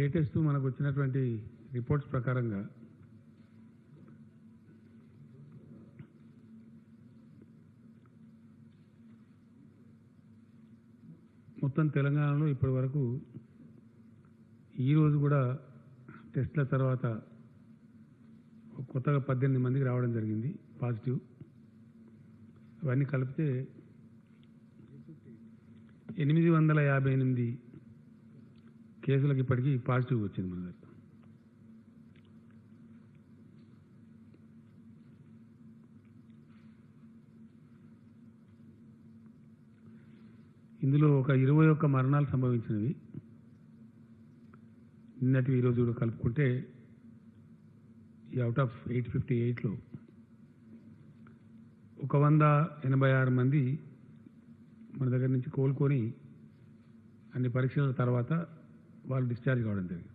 Latest మనకు వచ్చినటువంటి reports ప్రకారంగా మొత్తం తెలంగాణలో ఇప్పటి వరకు ఈరోజు కూడా టెస్ట్ల తర్వాత కొత్తగా 18 మందికి రావడం జరిగింది పాజిటివ్. అవన్నీ కలిపితే 858 కేసులకు ఇప్పటికీ పాజిటివ్ వచ్చింది మన దగ్గర. ఇందులో ఒక 21 మరణాలు సంభవించినవి. నిన్నటి ఈరోజు కూడా కలుపుకుంటే ఈ అవుట్ ఆఫ్ 858లో 186 మంది మన దగ్గర నుంచి కోలుకొని అన్ని పరీక్షల తర్వాత వాళ్ళు డిశ్చార్జ్ కావడం జరిగింది.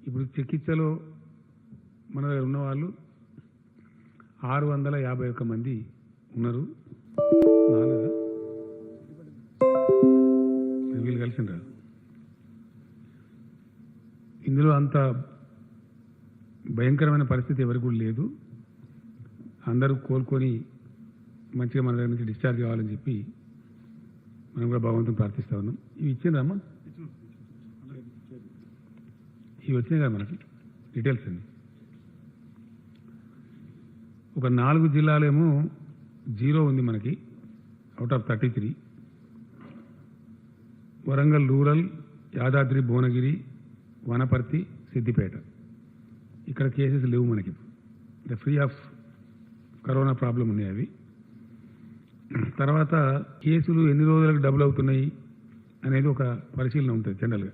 ఇప్పుడు చికిత్సలో మన దగ్గర ఉన్న వాళ్ళు 651 మంది ఉన్నారు. వీళ్ళు కలిసిండ్రా? ఇందులో అంత భయంకరమైన పరిస్థితి ఎవరికి కూడా లేదు. అందరూ కోలుకొని మంచిగా మన దగ్గర నుంచి డిశ్చార్జ్ కావాలని చెప్పి మనం కూడా భగవంతుని ప్రార్థిస్తా ఉన్నాం. ఇవి ఇచ్చిండ్రమ్మా? ఇవి వచ్చినాయి కదా మనకి డీటెయిల్స్ అండి. ఒక 4 జిల్లాలేమో 0 ఉంది మనకి out of 33. Warangal rural, Yadadri Bhuvanagiri, Wanaparthy, Siddipet. ఇక్కడ కేసెస్ లేవు మనకి. ఫ్రీ ఆఫ్ కరోనా ప్రాబ్లం ఉన్నాయి అవి. తర్వాత కేసులు ఎన్ని రోజులకు డబుల్ అవుతున్నాయి అనేది ఒక పరిశీలన ఉంటుంది జనరల్గా.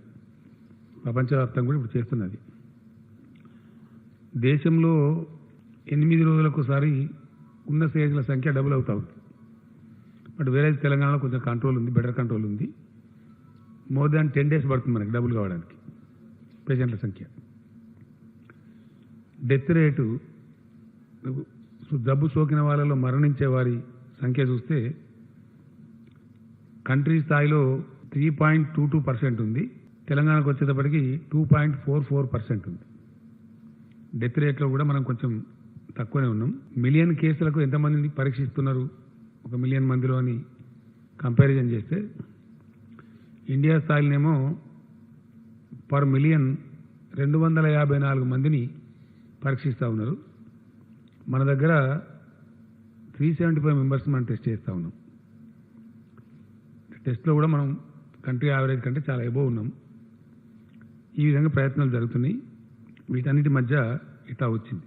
ప్రపంచవ్యాప్తంగా కూడా ఇప్పుడు చేస్తున్నది. దేశంలో 8 రోజులకు ఒకసారి ఉన్న స్టేజ్ల సంఖ్య డబుల్ అవుతా ఉంది. బట్ వేరే తెలంగాణలో కొంచెం కంట్రోల్ ఉంది, బెటర్ కంట్రోల్ ఉంది. మోర్ దాన్ 10 days పడుతుంది మనకి డబుల్ కావడానికి పేషెంట్ల సంఖ్య. డెత్ రేటు, జబ్బు సోకిన వాళ్ళలో మరణించే వారి సంఖ్య చూస్తే కంట్రీ స్థాయిలో 3.22% ఉంది. తెలంగాణకు వచ్చేటప్పటికి 2.44% ఉంది. డెత్ రేట్లో కూడా మనం కొంచెం తక్కువనే ఉన్నాం. మిలియన్ కేసులకు ఎంతమందిని పరీక్షిస్తున్నారు 1 మిలియన్ మందిలో అని కంపారిజన్ చేస్తే ఇండియా స్థాయిలోనేమో పర్ మిలియన్ 254 మందిని పరీక్షిస్తూ ఉన్నారు. మన దగ్గర 375 మెంబర్స్ మనం టెస్ట్ చేస్తూ ఉన్నాం. టెస్ట్లో కూడా మనం కంట్రీ యావరేజ్ కంటే చాలా ఎబోవ్ ఉన్నాం. ఈ విధంగా ప్రయత్నాలు జరుగుతున్నాయి. వీటన్నిటి మధ్య ఇట్లా వచ్చింది.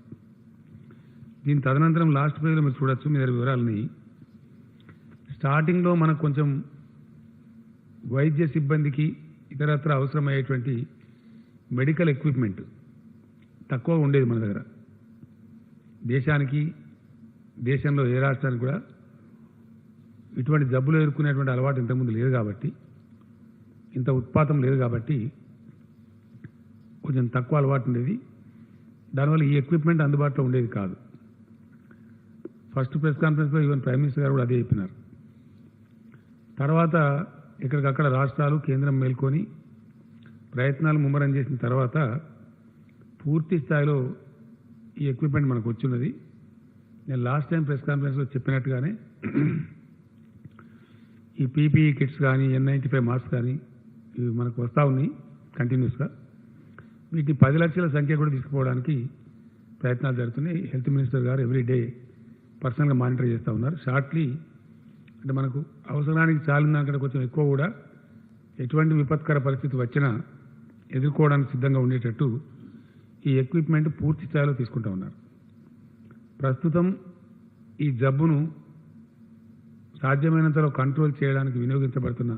దీని తదనంతరం లాస్ట్ పేజ్లో మీరు చూడొచ్చు మీ దగ్గర వివరాలని. స్టార్టింగ్లో మనకు కొంచెం వైద్య సిబ్బందికి ఇతరత్ర అవసరమయ్యేటువంటి మెడికల్ ఎక్విప్మెంట్ తక్కువ ఉండేది మన దగ్గర. దేశంలో ఏ రాష్ట్రానికి కూడా ఇటువంటి జబ్బులు ఎదుర్కొనేటువంటి అలవాటు ఇంతకుముందు లేదు కాబట్టి, ఇంత ఉత్పాతం లేదు కాబట్టి కొంచెం తక్కువ అలవాటు ఉండేది. దానివల్ల ఈ ఎక్విప్మెంట్ అందుబాటులో ఉండేది కాదు. ఫస్ట్ ప్రెస్ కాన్ఫరెన్స్లో ఈవెన్ ప్రైమ్ మినిస్టర్ గారు కూడా అదే చెప్పినారు. తర్వాత ఎక్కడికక్కడ రాష్ట్రాలు, కేంద్రం మేల్కొని ప్రయత్నాలు ముమ్మరం చేసిన తర్వాత పూర్తి స్థాయిలో ఈ ఎక్విప్మెంట్ మనకు వచ్చిన్నది. నేను లాస్ట్ టైం ప్రెస్ కాన్ఫరెన్స్లో చెప్పినట్టుగానే ఈ పీపీఈ కిట్స్ కానీ, N95 మాస్క్ కానీ ఇవి మనకు వస్తూ ఉన్నాయి కంటిన్యూస్గా. వీటిని 10 లక్షల సంఖ్య కూడా తీసుకుపోవడానికి ప్రయత్నాలు జరుగుతున్నాయి. హెల్త్ మినిస్టర్ గారు ఎవ్రీడే పర్సనల్గా మానిటర్ చేస్తూ ఉన్నారు. షార్ట్లీ అంటే మనకు అవసరానికి చాలిన దానికంటే కొంచెం ఎక్కువ కూడా ఎటువంటి విపత్కర పరిస్థితి వచ్చినా ఎదుర్కోవడానికి సిద్ధంగా ఉండేటట్టు ఈ ఎక్విప్మెంట్ పూర్తి స్థాయిలో తీసుకుంటూ ఉన్నారు. ప్రస్తుతం ఈ జబ్బును సాధ్యమైనంతలో కంట్రోల్ చేయడానికి వినియోగించబడుతున్న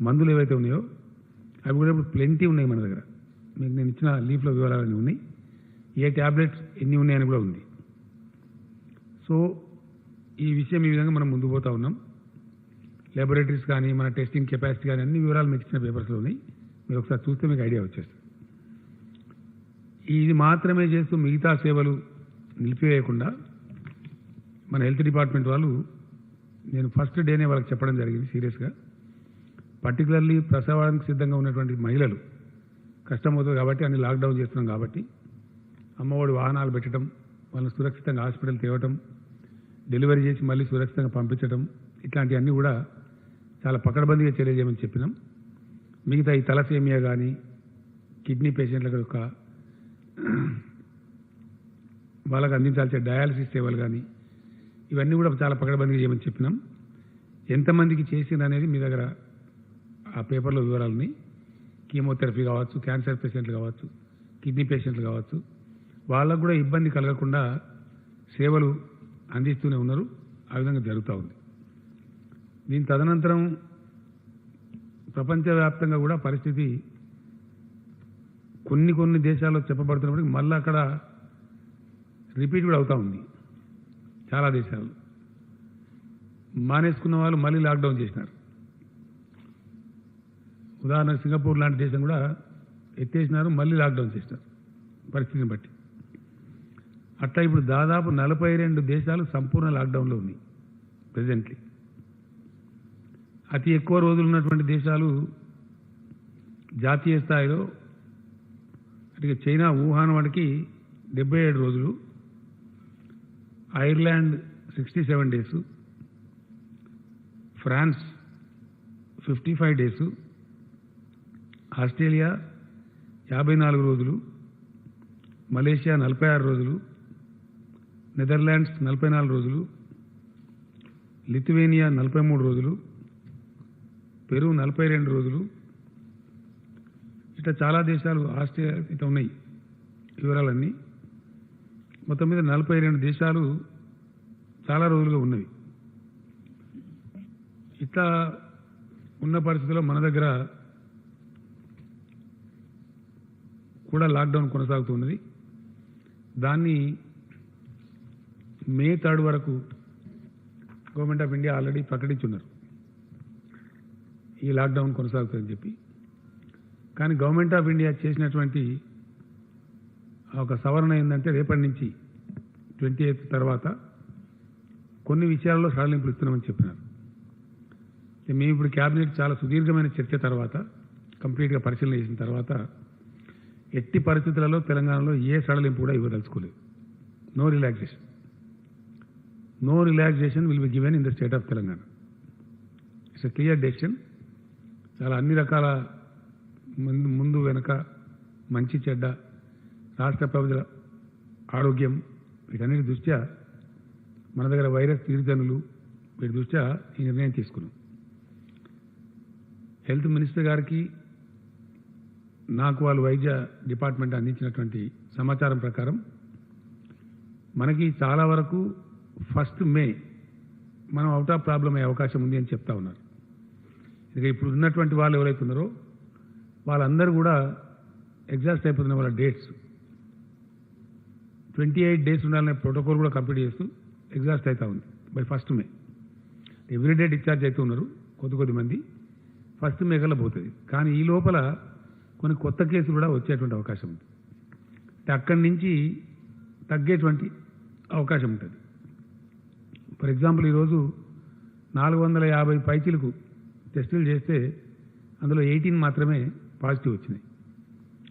మందులు ఏవైతే ఉన్నాయో అవి కూడా ఇప్పుడు ప్లెంటీ ఉన్నాయి మన దగ్గర. మీకు నేను ఇచ్చిన లీఫ్లో వివరాలన్నీ ఉన్నాయి. ఏ ట్యాబ్లెట్స్ ఎన్ని ఉన్నాయని కూడా ఉంది. సో ఈ విషయం ఈ విధంగా మనం ముందుకు పోతా ఉన్నాం. ల్యాబొరేటరీస్ కానీ, మన టెస్టింగ్ కెపాసిటీ కానీ అన్ని వివరాలు మీకు ఇచ్చిన పేపర్స్లో ఉన్నాయి. మీరు ఒకసారి చూస్తే మీకు ఐడియా వచ్చేస్తుంది. ఇది మాత్రమే చేస్తూ మిగతా సేవలు నిలిపివేయకుండా మన హెల్త్ డిపార్ట్మెంట్ వాళ్ళు, నేను ఫస్ట్ డేనే వాళ్ళకి చెప్పడం జరిగింది సీరియస్గా, పర్టికులర్లీ ప్రసవానికి సిద్ధంగా ఉన్నటువంటి మహిళలు కష్టమవుతుంది కాబట్టి అన్ని లాక్డౌన్ చేస్తున్నాం కాబట్టి అమ్మఒడి వాహనాలు పెట్టడం, వాళ్ళని సురక్షితంగా హాస్పిటల్ తేవటం, డెలివరీ చేసి మళ్ళీ సురక్షితంగా పంపించడం, ఇట్లాంటివన్నీ కూడా చాలా పకడ్బందీగా చర్య చేయమని చెప్పినాం. మిగతా ఈ తలసేమియా కానీ కిడ్నీ పేషెంట్ల యొక్క వాళ్ళకు అందించాల్సిన డయాలసిస్ సేవలు కానీ ఇవన్నీ కూడా చాలా పకడ్బందీగా చేయమని చెప్పినాం. ఎంతమందికి చేసింది అనేది మీ దగ్గర ఆ పేపర్లో వివరాలని, కీమోథెరపీ కావచ్చు, క్యాన్సర్ పేషెంట్లు కావచ్చు, కిడ్నీ పేషెంట్లు కావచ్చు, వాళ్ళకు కూడా ఇబ్బంది కలగకుండా సేవలు అందిస్తూనే ఉన్నారు. ఆ విధంగా జరుగుతూ ఉంది. దీని తదనంతరం ప్రపంచవ్యాప్తంగా కూడా పరిస్థితి కొన్ని దేశాల్లో చెప్పబడుతున్నప్పటికీ మళ్ళీ అక్కడ రిపీట్ కూడా అవుతూ ఉంది. చాలా దేశాలు మానేసుకున్న వాళ్ళు మళ్ళీ లాక్డౌన్ చేసినారు. ఉదాహరణకు సింగపూర్ లాంటి దేశం కూడా ఎత్తేసినారు, మళ్ళీ లాక్డౌన్ చేసినారు పరిస్థితిని బట్టి. అట్లా ఇప్పుడు దాదాపు 42 దేశాలు సంపూర్ణ లాక్డౌన్లో ఉన్నాయి ప్రెజెంట్లీ. అతి ఎక్కువ రోజులు ఉన్నటువంటి దేశాలు జాతీయ స్థాయిలో అంటే చైనా వుహాన్ వాడికి 77 రోజులు, Ireland 67 days, France 55 days, Australia 54 రోజులు, మలేషియా 46 రోజులు, నెదర్లాండ్స్ 44 రోజులు, లిథువేనియా 43 రోజులు, పెరు 42 రోజులు, ఇట్లా చాలా దేశాలు ఆస్ట్రేలియా ఇట్లా ఉన్నాయి. వివరాలన్నీ మొత్తం మీద 42 దేశాలు చాలా రోజులుగా ఉన్నవి. ఇట్లా ఉన్న పరిస్థితుల్లో మన దగ్గర కూడా లాక్డౌన్ కొనసాగుతున్నది. దాన్ని మే 3 వరకు గవర్నమెంట్ ఆఫ్ ఇండియా ఆల్రెడీ ప్రకటించున్నారు ఈ లాక్డౌన్ కొనసాగుతుందని చెప్పి. కానీ గవర్నమెంట్ ఆఫ్ ఇండియా చేసినటువంటి ఒక సవరణ ఏంటంటే రేపటి నుంచి 28 తర్వాత కొన్ని విషయాల్లో సడలింపులు ఇస్తున్నామని చెప్పినారు. మేము ఇప్పుడు క్యాబినెట్ చాలా సుదీర్ఘమైన చర్చ తర్వాత కంప్లీట్గా పరిశీలన చేసిన తర్వాత ఎట్టి పరిస్థితులలో తెలంగాణలో ఏ సడలింపు కూడా ఇవ్వదలుచుకోలేదు. No relaxation will be given in the state of Telangana. It's a clear decision. చాలా అన్ని రకాల ముందు వెనక మంచి చెడ్డ రాష్ట్ర ప్రజల ఆరోగ్యం వీటన్నిటి దృష్ట్యా మన దగ్గర వైరస్ తీరుతనులు వీటి దృష్ట్యా ఈ నిర్ణయం తీసుకున్నాం. హెల్త్ మినిస్టర్ గారికి నాకు వాళ్ళు వైద్య డిపార్ట్మెంట్ అందించినటువంటి సమాచారం ప్రకారం మనకి చాలా వరకు 1 మే మనం అవుట్ ఆఫ్ ప్రాబ్లం అయ్యే అవకాశం ఉంది అని చెప్తా ఉన్నారు. ఇక ఇప్పుడు ఉన్నటువంటి వాళ్ళు ఎవరైతే ఉన్నారో వాళ్ళందరూ కూడా ఎగ్జాస్ట్ అయిపోతున్న వాళ్ళ డేట్స్ 28 డేస్ ఉండాలనే ప్రోటోకాల్ కూడా కంప్లీట్ చేస్తూ ఎగ్జాస్ట్ అవుతా ఉంది బై 1 మే. ఎవ్రీడే డిశ్చార్జ్ అవుతూ ఉన్నారు కొద్ది మంది. 1 మే కల్లా పోతుంది. కానీ ఈ లోపల కొన్ని కొత్త కేసులు కూడా వచ్చేటువంటి అవకాశం ఉంది. అంటే అక్కడి నుంచి తగ్గేటువంటి అవకాశం ఉంటుంది. ఫర్ ఎగ్జాంపుల్ ఈరోజు 450 పైచీలకు టెస్టులు చేస్తే అందులో 18 మాత్రమే పాజిటివ్ వచ్చినాయి.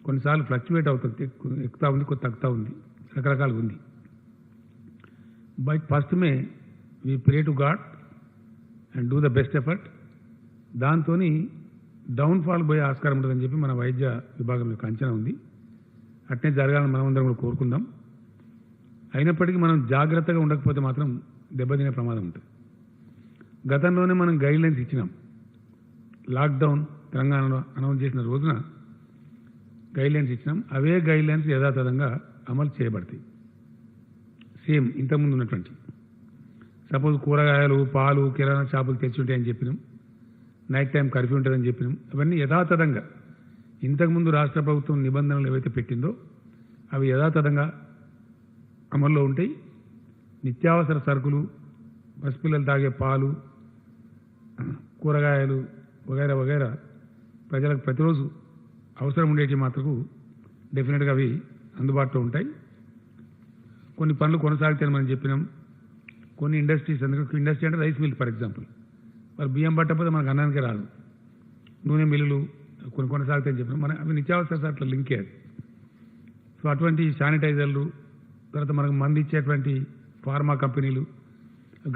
కొన్నిసార్లు ఫ్లక్చువేట్ అవుతుంది, ఎక్కుతా ఉంది, కొద్ది తగ్గుతూ ఉంది, రకరకాలుగా ఉంది. But 1 may we pray to God and do the best effort. దాంతో డౌన్ఫాల్ పోయే ఆస్కారం ఉంటుందని చెప్పి మన వైద్య విభాగం యొక్క అంచనా ఉంది. అట్నే జరగాలని మనమందరం కూడా కోరుకుందాం. అయినప్పటికీ మనం జాగ్రత్తగా ఉండకపోతే మాత్రం దెబ్బతినే ప్రమాదం ఉంటుంది. గతంలోనే మనం గైడ్లైన్స్ ఇచ్చినాం. లాక్డౌన్ తెలంగాణలో అనౌన్స్ చేసిన రోజున గైడ్లైన్స్ ఇచ్చినాం. అవే గైడ్లైన్స్ యథాతథంగా అమలు చేయబడతాయి. సేమ్ ఇంతకుముందు ఉన్నటువంటి సపోజ్ కూరగాయలు, పాలు, కిరాణా షాపులు తెచ్చుంటాయని చెప్పినాం. నైట్ టైం కర్ఫ్యూ ఉంటుందని చెప్పినాం. అవన్నీ యథాతథంగా ఇంతకుముందు రాష్ట్ర ప్రభుత్వం నిబంధనలు ఏవైతే పెట్టిందో అవి యథాతథంగా అమల్లో ఉంటాయి. నిత్యావసర సరుకులు, పసిపిల్లలు తాగే పాలు, కూరగాయలు వగైరా వగైరా ప్రజలకు ప్రతిరోజు అవసరం ఉండేటి మాత్రకు డెఫినెట్గా అవి అందుబాటులో ఉంటాయి. కొన్ని పనులు కొనసాగుతాయని మనం చెప్పినాం. కొన్ని ఇండస్ట్రీస్, అందుకు ఇండస్ట్రీ అంటే రైస్ మిల్ ఫర్ ఎగ్జాంపుల్, వాళ్ళు బియ్యం పట్టకపోతే మనకు అన్నానికే రాదు. నూనె మిల్లులు కొన్ని కొనసాగుతాయని చెప్పినాం. మన అవి నిత్యావసర సరుకుల లింకే అది. సో అటువంటి శానిటైజర్లు, తర్వాత మనకు మంది ఇచ్చేటువంటి ఫార్మా కంపెనీలు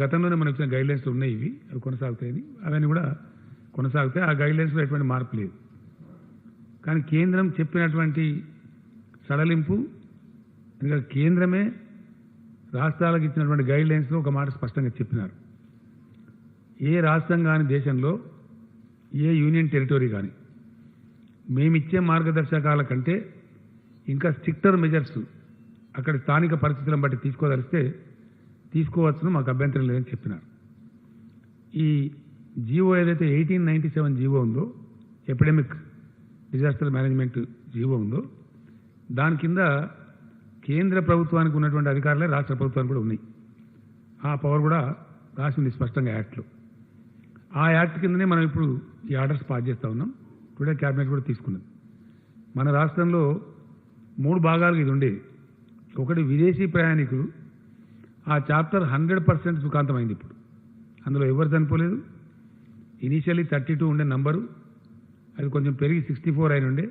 గతంలోనే మనకు ఇచ్చిన గైడ్లైన్స్లు ఉన్నాయి, ఇవి అవి కొనసాగుతాయని, అవన్నీ కూడా కొనసాగుతాయి. ఆ గైడ్లైన్స్లో ఎటువంటి మార్పు లేదు. కానీ కేంద్రం చెప్పినటువంటి సడలింపు, ఇంకా కేంద్రమే రాష్ట్రాలకు ఇచ్చినటువంటి గైడ్లైన్స్లో ఒక మాట స్పష్టంగా చెప్పినారు. ఏ రాష్ట్రం కానీ దేశంలో, ఏ యూనియన్ టెరిటరీ కానీ మేమిచ్చే మార్గదర్శకాల కంటే ఇంకా స్ట్రిక్టర్ మెజర్స్ అక్కడ స్థానిక పరిస్థితులను బట్టి తీసుకోదలిస్తే తీసుకోవచ్చును, మాకు అభ్యంతరం లేదని చెప్పినారు. ఈ జీవో ఏదైతే 1897 జీవో ఉందో, ఎపిడెమిక్ డిజాస్టర్ మేనేజ్మెంట్ జీవో ఉందో, దాని కింద కేంద్ర ప్రభుత్వానికి ఉన్నటువంటి అధికారులే రాష్ట్ర ప్రభుత్వానికి కూడా ఉన్నాయి. ఆ పవర్ కూడా రాసింది స్పష్టంగా యాక్ట్లో. ఆ యాక్ట్ కిందనే మనం ఇప్పుడు ఈ ఆర్డర్స్ పాస్ చేస్తూ ఉన్నాం. టుడే క్యాబినెట్ కూడా తీసుకున్నది. మన రాష్ట్రంలో 3 భాగాలకు ఇది ఉండేది. ఒకటి విదేశీ ప్రయాణికులు, ఆ చాప్టర్ 100% సుఖాంతమైంది. ఇప్పుడు అందులో ఎవరు చనిపోలేదు. ఇనీషియల్లీ 32 ఉండే నంబరు, అది కొంచెం పెరిగి 64 అయిన ఉండే.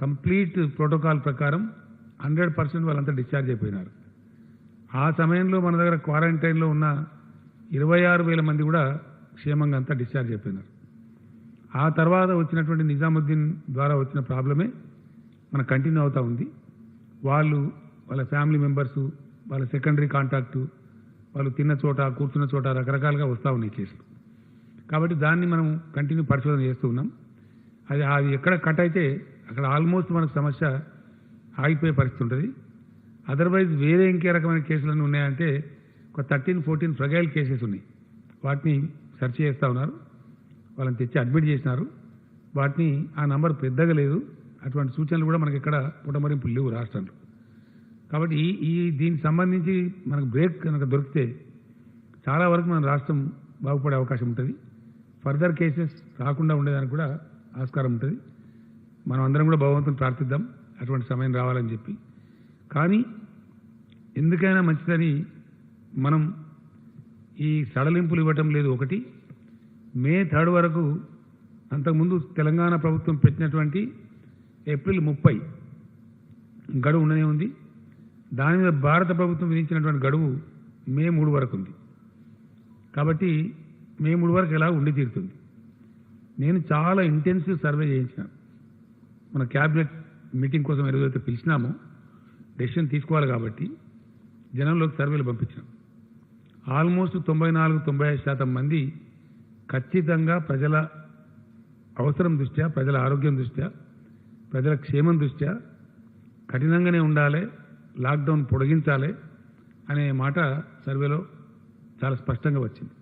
కంప్లీట్ ప్రోటోకాల్ ప్రకారం 100% వాళ్ళంతా డిశ్చార్జ్ అయిపోయినారు. ఆ సమయంలో మన దగ్గర క్వారంటైన్లో ఉన్న 26,000 మంది కూడా క్షేమంగా అంతా డిశ్చార్జ్ అయిపోయినారు. ఆ తర్వాత వచ్చినటువంటి నిజాముద్దీన్ ద్వారా వచ్చిన ప్రాబ్లమే మనకు కంటిన్యూ అవుతూ ఉంది. వాళ్ళు, వాళ్ళ ఫ్యామిలీ మెంబర్సు, వాళ్ళ సెకండరీ కాంటాక్టు, వాళ్ళు తిన్న చోట, కూర్చున్న చోట రకరకాలుగా వస్తూ ఉన్నాయి కేసులు. కాబట్టి దాన్ని మనం కంటిన్యూ పరిశోధన చేస్తూ ఉన్నాం. అది ఎక్కడ కట్ అయితే అక్కడ ఆల్మోస్ట్ మనకు సమస్య ఆగిపోయే పరిస్థితి ఉంటుంది. అదర్వైజ్ వేరే ఇంకే రకమైన కేసులన్నీ ఉన్నాయంటే ఒక 13-14 ఫ్రగైల్ కేసెస్ ఉన్నాయి. వాటిని సెర్చ్ చేస్తూ ఉన్నారు. వాళ్ళని తెచ్చి అడ్మిట్ చేసినారు. వాటిని ఆ నంబర్ పెద్దగా లేదు. అటువంటి సూచనలు కూడా మనకి ఎక్కడ పుటమరింపులు లేవు రాష్ట్రంలో. కాబట్టి దీనికి సంబంధించి మనకు బ్రేక్ కనుక దొరికితే చాలా వరకు మన రాష్ట్రం బాగుపడే అవకాశం ఉంటుంది. ఫర్దర్ కేసెస్ రాకుండా ఉండేదానికి కూడా ఆస్కారం ఉంటుంది. మనం అందరం కూడా భగవంతుని ప్రార్థిద్దాం అటువంటి సమయం రావాలని చెప్పి. కానీ ఎందుకైనా మంచిదని మనం ఈ సడలింపులు ఇవ్వటం లేదు. ఒకటి, మే 3 వరకు, అంతకుముందు తెలంగాణ ప్రభుత్వం పెట్టినటువంటి ఏప్రిల్ 30 గడువు ఉండనే ఉంది. దాని మీద భారత ప్రభుత్వం విధించినటువంటి గడువు మే 3 వరకు ఉంది. కాబట్టి మే 3 వరకు ఎలా ఉండి తీరుతుంది. నేను చాలా ఇంటెన్సివ్ సర్వే చేయించినాను. మన క్యాబినెట్ మీటింగ్ కోసం ఏదైతే పిలిచినామో, డెసిషన్ తీసుకోవాలి కాబట్టి జనంలోకి సర్వేలు పంపించినాం. ఆల్మోస్ట్ 94-95% మంది ఖచ్చితంగా ప్రజల అవసరం దృష్ట్యా, ప్రజల ఆరోగ్యం దృష్ట్యా, ప్రజల క్షేమం దృష్ట్యా కఠినంగానే ఉండాలి, లాక్డౌన్ పొడిగించాలి అనే మాట సర్వేలో చాలా స్పష్టంగా వచ్చింది.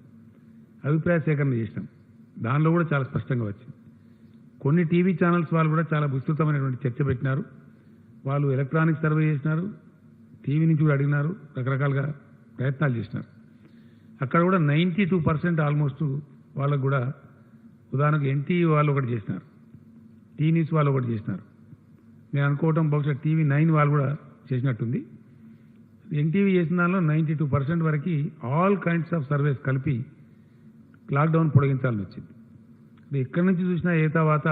అభిప్రాయ సేకరణ చేసినాం. దానిలో కూడా చాలా స్పష్టంగా వచ్చింది. కొన్ని టీవీ ఛానల్స్ వాళ్ళు కూడా చాలా విస్తృతమైనటువంటి చర్చ పెట్టినారు. వాళ్ళు ఎలక్ట్రానిక్ సర్వే చేసినారు, టీవీ నుంచి కూడా అడిగినారు, రకరకాలుగా ప్రయత్నాలు చేసినారు. అక్కడ కూడా 92% ఆల్మోస్ట్ వాళ్ళకు కూడా, ఉదాహరణకు ఎన్టీవీ వాళ్ళు ఒకటి చేసినారు, టీ న్యూస్ వాళ్ళు ఒకటి చేసినారు. నేను అనుకోవటం బహుశా టీవీ 9 వాళ్ళు కూడా చేసినట్టుంది. ఎన్టీవీ చేసిన దానిలో 92% వరకు ఆల్ కైండ్స్ ఆఫ్ సర్వేస్ కలిపి లాక్డౌన్ పొడిగించాలని వచ్చింది. ఎక్కడి నుంచి చూసినా ఏ తర్వాత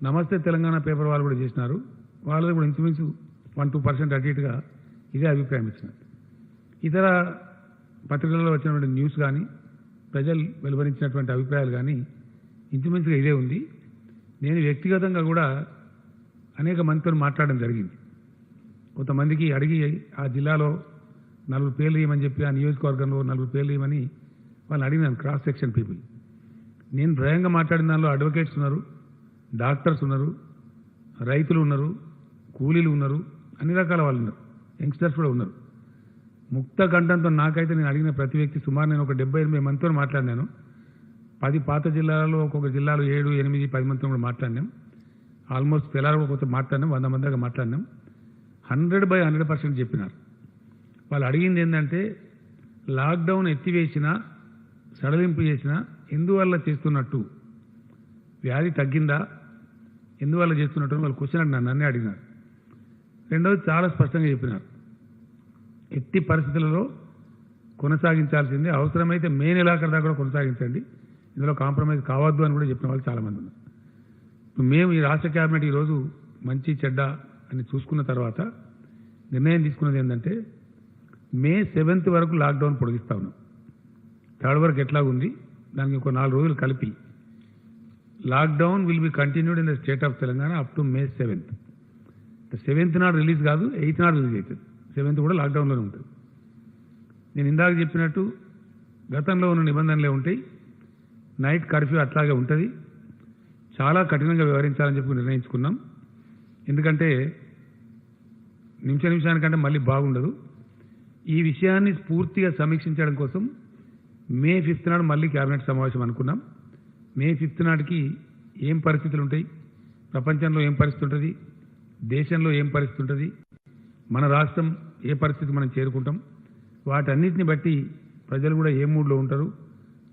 నమస్తే తెలంగాణ పేపర్ వాళ్ళు కూడా చేసినారు. వాళ్ళు కూడా ఇంచుమించు 1-2% అటు ఇటుగా ఇదే అభిప్రాయం ఇచ్చినారు. ఇతర పత్రికలలో వచ్చినటువంటి న్యూస్ కానీ, ప్రజలు వెలువరించినటువంటి అభిప్రాయాలు కానీ ఇంచుమించుగా ఇదే ఉంది. నేను వ్యక్తిగతంగా కూడా అనేక మందితో మాట్లాడడం జరిగింది. కొంతమందికి అడిగి ఆ జిల్లాలో 4 పేర్లు ఇవ్వమని చెప్పి, ఆ నియోజకవర్గంలో 4 పేర్లు ఇవ్వమని వాళ్ళని అడిగినాను, క్రాస్ సెక్షన్ పీపుల్. నేను భయంగా మాట్లాడిన దానిలో అడ్వకేట్స్ ఉన్నారు, డాక్టర్స్ ఉన్నారు, రైతులు ఉన్నారు, కూలీలు ఉన్నారు, అన్ని రకాల వాళ్ళు ఉన్నారు, యంగ్స్టర్స్ కూడా ఉన్నారు. ముక్త కంఠంతో నాకైతే నేను అడిగిన ప్రతి వ్యక్తి, సుమారు నేను ఒక 78 మందితో మాట్లాడినాను. 10 పాత జిల్లాలలో ఒక్కొక్క జిల్లాలో 7, 8, 10 మందితో కూడా మాట్లాడినాం. ఆల్మోస్ట్ తెల్లారు కొంత మాట్లాడినాం, 100 మంది దాకా మాట్లాడినాం. 100% చెప్పినారు. వాళ్ళు అడిగింది ఏంటంటే, లాక్డౌన్ ఎత్తివేసినా, సడలింపు చేసినా ఎందువల్ల చేస్తున్నట్టు, వ్యాధి తగ్గిందా, ఎందువల్ల చేస్తున్నట్టు వాళ్ళు క్వశ్చన్ అడిగినారు, నన్నే అడిగినారు. రెండవది చాలా స్పష్టంగా చెప్పినారు, ఎట్టి పరిస్థితులలో కొనసాగించాల్సిందే, అవసరమైతే మే నెలాఖరు దాకా కూడా కొనసాగించండి, ఇందులో కాంప్రమైజ్ కావద్దు అని కూడా చెప్పిన వాళ్ళు చాలామంది ఉన్నారు. ఇప్పుడు మేము ఈ రాష్ట్ర క్యాబినెట్ ఈరోజు మంచి చెడ్డ అని చూసుకున్న తర్వాత నిర్ణయం తీసుకున్నది ఏంటంటే మే 7th వరకు లాక్డౌన్ పొడిగిస్తా ఉన్నాం. 3rd వరకు ఎట్లా ఉంది దానికి ఒక 4 రోజులు కలిపి lockdown will be continued in the state of Telangana up to May 7th. 7th నాడు రిలీజ్ కాదు, 8th నాడు రిలీజ్ అవుతుంది. 7th కూడా లాక్డౌన్లోనే ఉంటుంది. నేను ఇందాక చెప్పినట్టు గతంలో ఉన్న నిబంధనలే ఉంటాయి. నైట్ కర్ఫ్యూ అట్లాగే ఉంటుంది. చాలా కఠినంగా వ్యవహరించాలని చెప్పి నిర్ణయించుకున్నాం. ఎందుకంటే నిమిషానికంటే మళ్ళీ బాగుండదు. ఈ విషయాన్ని పూర్తిగా సమీక్షించడం కోసం మే 5th నాడు మళ్ళీ క్యాబినెట్ సమావేశం అనుకున్నాం. మే 5th నాటికి ఏం పరిస్థితులు ఉంటాయి, ప్రపంచంలో ఏం పరిస్థితి ఉంటుంది, దేశంలో ఏం పరిస్థితి ఉంటుంది, మన రాష్ట్రం ఏ పరిస్థితి మనం చేరుకుంటాం, వాటన్నిటిని బట్టి ప్రజలు కూడా ఏ మూడ్లో ఉంటారు,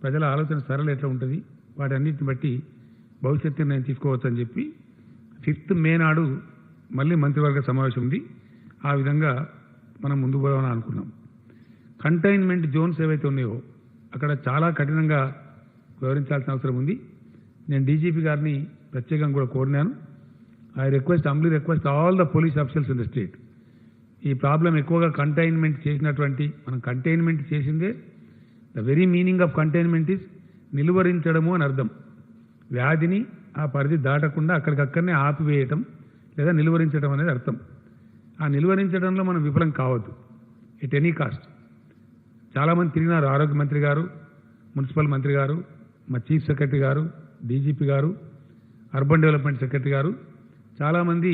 ప్రజల ఆలోచన సరళ ఎట్లా ఉంటుంది, వాటన్నిటిని బట్టి భవిష్యత్తు నిర్ణయం తీసుకోవచ్చు అని చెప్పి 5th మే నాడు మళ్ళీ మంత్రివర్గ సమావేశం ఉంది. ఆ విధంగా మనం ముందుకు పోదామని అనుకున్నాం. కంటైన్మెంట్ జోన్స్ ఏవైతే ఉన్నాయో అక్కడ చాలా కఠినంగా వ్యవహరించాల్సిన అవసరం ఉంది. నేను డీజీపీ గారిని ప్రత్యేకంగా కూడా కోరినాను. I humbly request all the police officers in the state. ఈ ప్రాబ్లం ఎక్కువగా కంటైన్మెంట్ చేసినటువంటి మనం కంటైన్మెంట్ చేసిందే the very meaning of containment is నిలువరించడము అని అర్థం. వ్యాధిని ఆ పరిధి దాటకుండా అక్కడికక్కడనే ఆపివేయటం లేదా నిలువరించడం అనేది అర్థం. ఆ నిలువరించడంలో మనం విఫలం కావద్దు ఎట్ ఎనీ కాస్ట్. చాలామంది తిరిగినారు, ఆరోగ్య మంత్రి గారు, మున్సిపల్ మంత్రి గారు, మా చీఫ్ సెక్రటరీ గారు, డీజీపీ గారు, అర్బన్ డెవలప్మెంట్ సెక్రటరీ గారు చాలామంది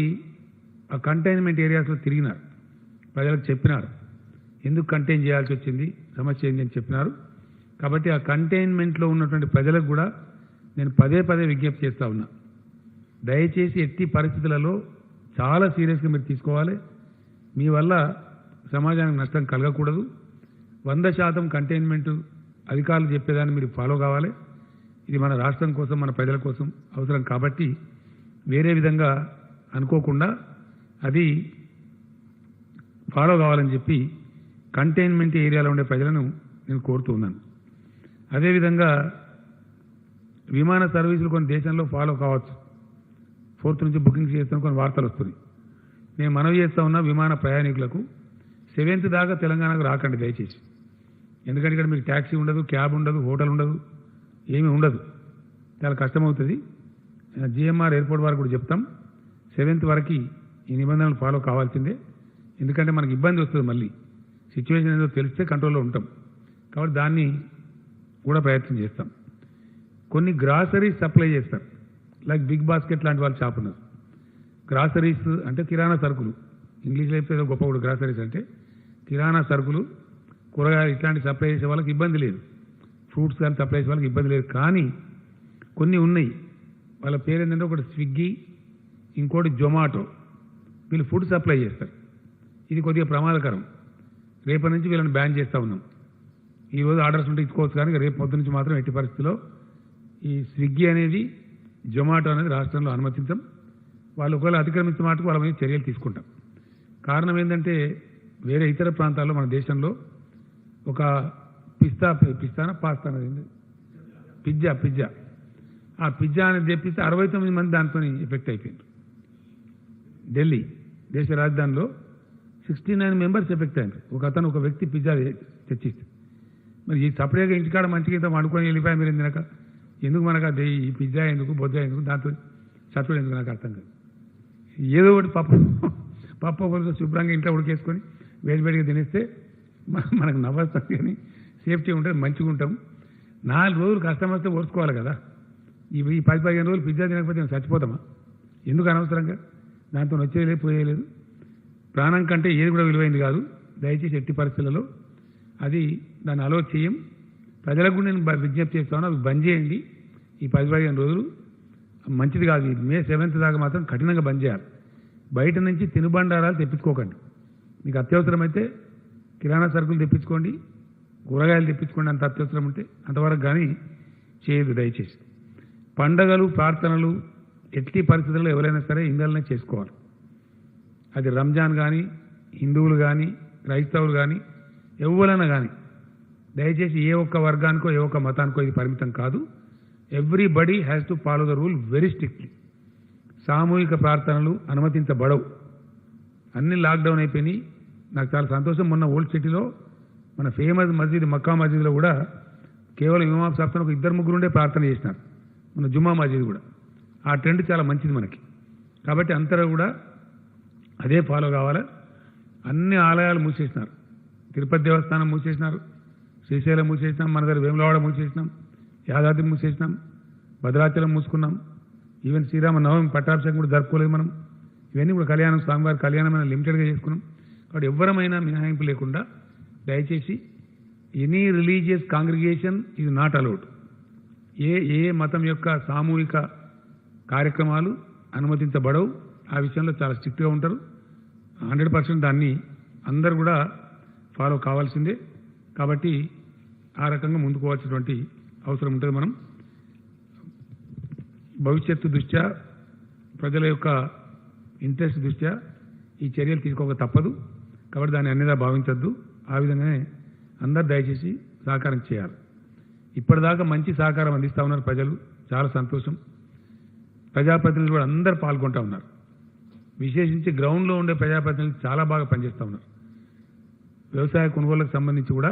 ఆ కంటైన్మెంట్ ఏరియాస్లో తిరిగినారు. ప్రజలకు చెప్పినారు ఎందుకు కంటైన్ చేయాల్సి వచ్చింది, సమస్య ఏంటి అని చెప్పినారు. కాబట్టి ఆ కంటైన్మెంట్లో ఉన్నటువంటి ప్రజలకు కూడా నేను పదే విజ్ఞప్తి చేస్తూ ఉన్నా. దయచేసి ఎట్టి పరిస్థితులలో చాలా సీరియస్గా మీరు తీసుకోవాలి. మీ వల్ల సమాజానికి నష్టం కలగకూడదు. 100% కంటైన్మెంట్ అధికారులు చెప్పేదాన్ని మీరు ఫాలో కావాలి. ఇది మన రాష్ట్రం కోసం, మన ప్రజల కోసం అవసరం. కాబట్టి వేరే విధంగా అనుకోకుండా అది ఫాలో కావాలని చెప్పి కంటైన్మెంట్ ఏరియాలో ఉండే ప్రజలను నేను కోరుతూ ఉన్నాను. అదేవిధంగా విమాన సర్వీసులు కొన్ని దేశంలో ఫాలో కావచ్చు. 4th నుంచి బుకింగ్స్ చేస్తున్న కొన్ని వార్తలు వస్తున్నాయి. నేను మనవి చేస్తా ఉన్నా విమాన ప్రయాణికులకు 7th దాకా తెలంగాణకు రాకండి దయచేసి. ఎందుకంటే ఇక్కడ మీకు ట్యాక్సీ ఉండదు, క్యాబ్ ఉండదు, హోటల్ ఉండదు, ఏమీ ఉండదు. చాలా కష్టమవుతుంది. జిఎంఆర్ ఎయిర్పోర్ట్ వారికి కూడా చెప్తాం 7th వరకు ఈ నిబంధనలు ఫాలో కావాల్సిందే. ఎందుకంటే మనకి ఇబ్బంది వస్తుంది. మళ్ళీ సిచ్యువేషన్ ఏదో తెలిస్తే కంట్రోల్లో ఉంటాం. కాబట్టి దాన్ని కూడా ప్రయత్నం చేస్తాం. కొన్ని గ్రాసరీస్ సప్లై చేస్తారు. లైక్ బిగ్ బాస్కెట్ లాంటి వాళ్ళు షాప్ ఉన్నారు. గ్రాసరీస్ అంటే కిరాణా సరుకులు, ఇంగ్లీష్లో అయితే ఏదో గొప్ప కూడా గ్రాసరీస్ అంటే కిరాణా సరుకులు, కూరగాయలు ఇట్లాంటి సప్లై చేసే వాళ్ళకి ఇబ్బంది లేదు. ఫ్రూట్స్ కానీ సప్లై చేసే వాళ్ళకి ఇబ్బంది లేదు. కానీ కొన్ని ఉన్నాయి, వాళ్ళ పేరు ఏంటంటే ఒకటి స్విగ్గీ, ఇంకోటి జొమాటో. వీళ్ళు ఫుడ్ సప్లై చేస్తారు. ఇది కొద్దిగా ప్రమాదకరం. రేపటి నుంచి వీళ్ళని బ్యాన్ చేస్తూ ఉన్నాం. ఈరోజు ఆర్డర్స్ ఉంటే ఇచ్చుకోవచ్చు, కానీ రేపు పొద్దు నుంచి మాత్రం ఎట్టి పరిస్థితిలో ఈ స్విగ్గీ అనేది, జొమాటో అనేది రాష్ట్రంలో అనుమతించాం. వాళ్ళు ఒకవేళ అతిక్రమించిన మాటకు వాళ్ళ మీద చర్యలు తీసుకుంటాం. కారణం ఏంటంటే వేరే ఇతర ప్రాంతాల్లో మన దేశంలో ఒక పిజ్జా ఆ పిజ్జా అనేది తెప్పిస్తే 69 మంది దాంతో ఎఫెక్ట్ అయిపోయింది. ఢిల్లీ దేశ రాజధానిలో 69 మెంబర్స్ ఎఫెక్ట్ అయ్యారు. ఒక వ్యక్తి పిజ్జా తెచ్చిస్తే. మరి ఈ సపరేట్గా ఇంటికాడ మంచిగా ఇంత వండుకొని వెళ్ళిపోయా మీరు తినక ఎందుకు మనకు అది ఈ పిజ్జా ఎందుకు, బొజ్జా ఎందుకు, దాంతో సపరేట్ ఎందుకు నాకు అర్థం కాదు. ఏదో ఒకటి పప్పు ఒకరితో శుభ్రంగా ఇంట్లో ఉడికేసుకొని వేడివేడిగా తినేస్తే మనకు నవ్వొస్తుంది, కానీ సేఫ్టీ ఉంటుంది, మంచిగా ఉంటాం. 4 రోజులు కష్టం వస్తే ఓర్చుకోవాలి కదా. ఈ 10-15 రోజులు పిజ్జా తినకపోతే మేము చచ్చిపోతామా? ఎందుకు అనవసరంగా? దాంతో వచ్చేయలేదు, పోయేయలేదు. ప్రాణం కంటే ఏది కూడా విలువైంది కాదు. దయచేసి ఎట్టి పరిస్థితులలో అది దాన్ని అలో చేయం. ప్రజలకు నేను విజ్ఞప్తి చేస్తాను, అవి బంద్ చేయండి. ఈ 10-15 రోజులు మంచిది కాదు. మే 7th దాకా మాత్రం కఠినంగా బంద్ చేయాలి. బయట నుంచి తినుబండారాలు తెప్పించుకోకండి. మీకు అత్యవసరమైతే కిరాణా సరుకులు తెప్పించుకోండి, కూరగాయలు తెప్పించుకోండి, అంత అత్యవసరం ఉంటే అంతవరకు కానీ చేయదు దయచేసి. పండగలు, ప్రార్థనలు ఎట్టి పరిస్థితుల్లో ఎవరైనా సరే ఇందలనే చేసుకోవాలి. అది రంజాన్ కానీ, హిందువులు కానీ, క్రైస్తవులు కానీ, ఎవరైనా కానీ దయచేసి ఏ ఒక్క వర్గానికో ఏ ఒక్క మతానికో ఇది పరిమితం కాదు. Everybody has to follow the rule very strictly. సామూహిక ప్రార్థనలు అనుమతించబడవు. అన్ని లాక్డౌన్ అయిపోయినాయి. నాకు చాలా సంతోషం. మొన్న ఓల్డ్ సిటీలో మన ఫేమస్ మస్జిద్ మక్కా మస్జిద్లో కూడా కేవలం ఇమాం సాబ్తో ఒక 2-3 ఉండే ప్రార్థన చేసినారు. మన జుమ్మా మస్జిద్ కూడా ఆ ట్రెండ్ చాలా మంచిది మనకి. కాబట్టి అందరూ కూడా అదే ఫాలో కావాలి. అన్ని ఆలయాలు మూసేసినారు. తిరుపతి దేవస్థానం మూసేసినారు, శ్రీశైలం మూసేసినాం, మన దగ్గర వేములవాడ మూసేసినాం, యాదాద్రి మూసేసినాం, భద్రాచలం మూసుకున్నాం. ఈవెన్ శ్రీరామ నవమి పట్టాభిషేకం కూడా జరుపుకోలేదు మనం. ఇవన్నీ కూడా కళ్యాణం, స్వామివారి కళ్యాణమైన లిమిటెడ్గా చేసుకున్నాం. కాబట్టి ఎవరమైనా మినహాయింపు లేకుండా దయచేసి any religious congregation is not allowed. ఏ మతం యొక్క సామూహిక కార్యక్రమాలు అనుమతించబడవు. ఆ విషయంలో చాలా స్ట్రిక్ట్గా ఉంటారు. 100% దాన్ని అందరూ కూడా ఫాలో కావాల్సిందే. కాబట్టి ఆ రకంగా ముందుకోవాల్సినటువంటి అవసరం ఉంటుంది. మనం భవిష్యత్తు దృష్ట్యా, ప్రజల యొక్క ఇంట్రెస్ట్ దృష్ట్యా ఈ చర్యలు తీసుకోక తప్పదు. కాబట్టి దాన్ని అన్నిదా భావించద్దు. ఆ విధంగానే అందరు దయచేసి సహకారం చేయాలి. ఇప్పటిదాకా మంచి సహకారం అందిస్తూ ఉన్నారు ప్రజలు, చాలా సంతోషం. ప్రజాప్రతినిధులు కూడా అందరూ పాల్గొంటూ ఉన్నారు. విశేషించి గ్రౌండ్లో ఉండే ప్రజాప్రతినిధులు చాలా బాగా పనిచేస్తూ ఉన్నారు. వ్యవసాయ కొనుగోళ్లకు సంబంధించి కూడా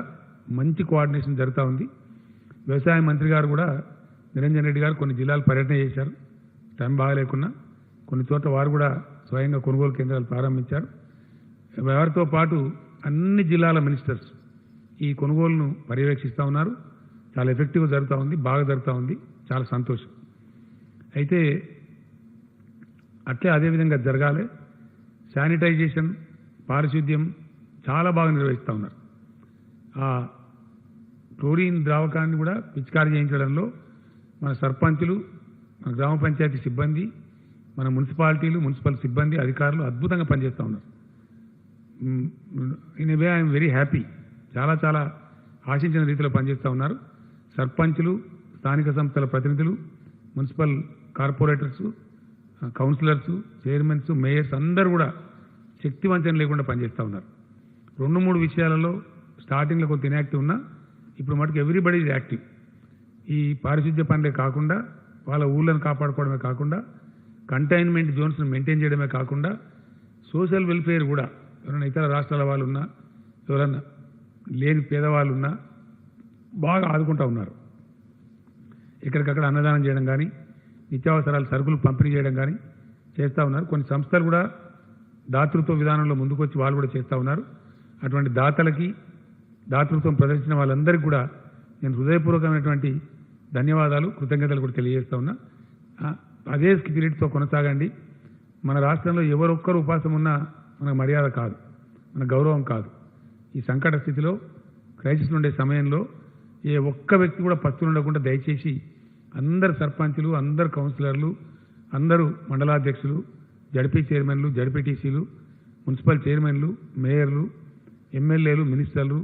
మంచి కోఆర్డినేషన్ జరుగుతూ ఉంది. వ్యవసాయ మంత్రి గారు కూడా నిరంజన్ రెడ్డి గారు కొన్ని జిల్లాలు పర్యటన చేశారు. టైం బాగాలేకున్నా కొన్ని చోట్ల వారు కూడా స్వయంగా కొనుగోలు కేంద్రాలు ప్రారంభించారు. వారితో పాటు అన్ని జిల్లాల మినిస్టర్స్ ఈ కొనుగోలును పర్యవేక్షిస్తూ ఉన్నారు. చాలా ఎఫెక్టివ్గా జరుగుతూ ఉంది, బాగా జరుగుతూ ఉంది. చాలా సంతోషం. అయితే అట్లే అదేవిధంగా జరగాలి. శానిటైజేషన్, పారిశుద్ధ్యం చాలా బాగా నిర్వహిస్తూ ఉన్నారు. ఆ క్లోరిన్ ద్రావకాన్ని కూడా పిచికారీ చేయించడంలో మన సర్పంచులు, మన గ్రామ పంచాయతీ సిబ్బంది, మన మున్సిపాలిటీలు, మున్సిపల్ సిబ్బంది, అధికారులు అద్భుతంగా పనిచేస్తూ ఉన్నారు. In a way I'm very happy. చాలా చాలా ఆశించిన రీతిలో పనిచేస్తూ ఉన్నారు. సర్పంచులు, స్థానిక సంస్థల ప్రతినిధులు, municipal corporators, councillors, chairmans, mayors అందరూ కూడా శక్తివంచన లేకుండా పనిచేస్తూ ఉన్నారు. 2-3 విషయాలలో స్టార్టింగ్లో కొంత ఇన్యాక్టివ్ ఉన్నా ఇప్పుడు మటుకు ఎవ్రీబడి ఈజ్ యాక్టివ్. ఈ పారిశుద్ధ్య పనులే కాకుండా వాళ్ళ ఊళ్ళను కాపాడుకోవడమే కాకుండా కంటైన్మెంట్ జోన్స్ను మెయింటైన్ చేయడమే కాకుండా సోషల్ వెల్ఫేర్ కూడా ఎవరైనా ఇతర రాష్ట్రాల వాళ్ళు ఉన్నా, ఎవరన్నా లేని పేదవాళ్ళు ఉన్నా బాగా ఆదుకుంటూ ఉన్నారు. ఎక్కడికక్కడ అన్నదానం చేయడం కానీ, నిత్యావసరాల సరుకులు పంపిణీ చేయడం కానీ చేస్తూ ఉన్నారు. కొన్ని సంస్థలు కూడా దాతృత్వ విధానంలో ముందుకొచ్చి వాళ్ళు కూడా చేస్తూ ఉన్నారు. అటువంటి దాతలకి, దాతృత్వం ప్రదర్శించిన వాళ్ళందరికీ కూడా నేను హృదయపూర్వకమైనటువంటి ధన్యవాదాలు, కృతజ్ఞతలు కూడా తెలియజేస్తా ఉన్నా. అదే స్పిరిట్తో కొనసాగండి. మన రాష్ట్రంలో ఎవరొక్కరు ఉపాసం ఉన్నా మనకు మర్యాద కాదు, మన గౌరవం కాదు. ఈ సంకట స్థితిలో, క్రైసిస్ ఉండే సమయంలో ఏ ఒక్క వ్యక్తి కూడా పస్తులు ఉండకుండా దయచేసి అందరు సర్పంచులు, అందరు కౌన్సిలర్లు, అందరూ మండలాధ్యక్షులు, జడ్పీ చైర్మన్లు, జడ్పీటీసీలు, మున్సిపల్ చైర్మన్లు, మేయర్లు, ఎమ్మెల్యేలు, మినిస్టర్లు,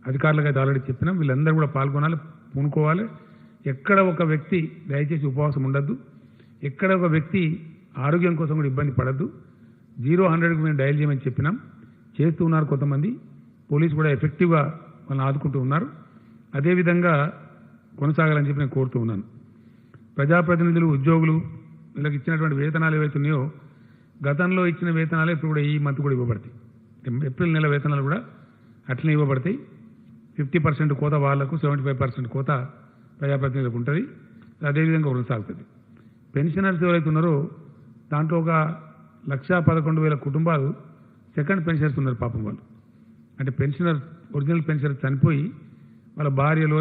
అధికారులుగా ఆల్రెడీ చెప్పినాం. వీళ్ళందరూ కూడా పాల్గొనాలి, పూనుకోవాలి. ఎక్కడ ఒక వ్యక్తి దయచేసి ఉపవాసం ఉండద్దు. ఎక్కడ ఒక వ్యక్తి ఆరోగ్యం కోసం కూడా ఇబ్బంది పడద్దు. 0-100కి మేము డయల్ చేయమని చెప్పినాం. చేస్తూ ఉన్నారు కొంతమంది. పోలీసు కూడా ఎఫెక్టివ్గా వాళ్ళని ఆదుకుంటూ ఉన్నారు. అదేవిధంగా కొనసాగాలని చెప్పి నేను కోరుతూ ఉన్నాను. ప్రజాప్రతినిధులు, ఉద్యోగులు వీళ్ళకి ఇచ్చినటువంటి వేతనాలు ఏవైతున్నాయో గతంలో ఇచ్చిన వేతనాలే ఇప్పుడు కూడా ఈ మంత్ కూడా ఇవ్వబడతాయి. ఏప్రిల్ నెల వేతనాలు కూడా అట్లనే ఇవ్వబడతాయి. 50% కోత వాళ్లకు, 75% కోత ప్రజాప్రతినిధులకు ఉంటుంది. అదేవిధంగా కొనసాగుతుంది. పెన్షనర్స్ ఎవరైతే ఉన్నారో దాంట్లో ఒక 1,11,000 కుటుంబాలు సెకండ్ పెన్షనర్స్ ఉన్నారు. పాపం వాళ్ళు అంటే పెన్షనర్, ఒరిజినల్ పెన్షనర్ చనిపోయి వాళ్ళ భార్యలో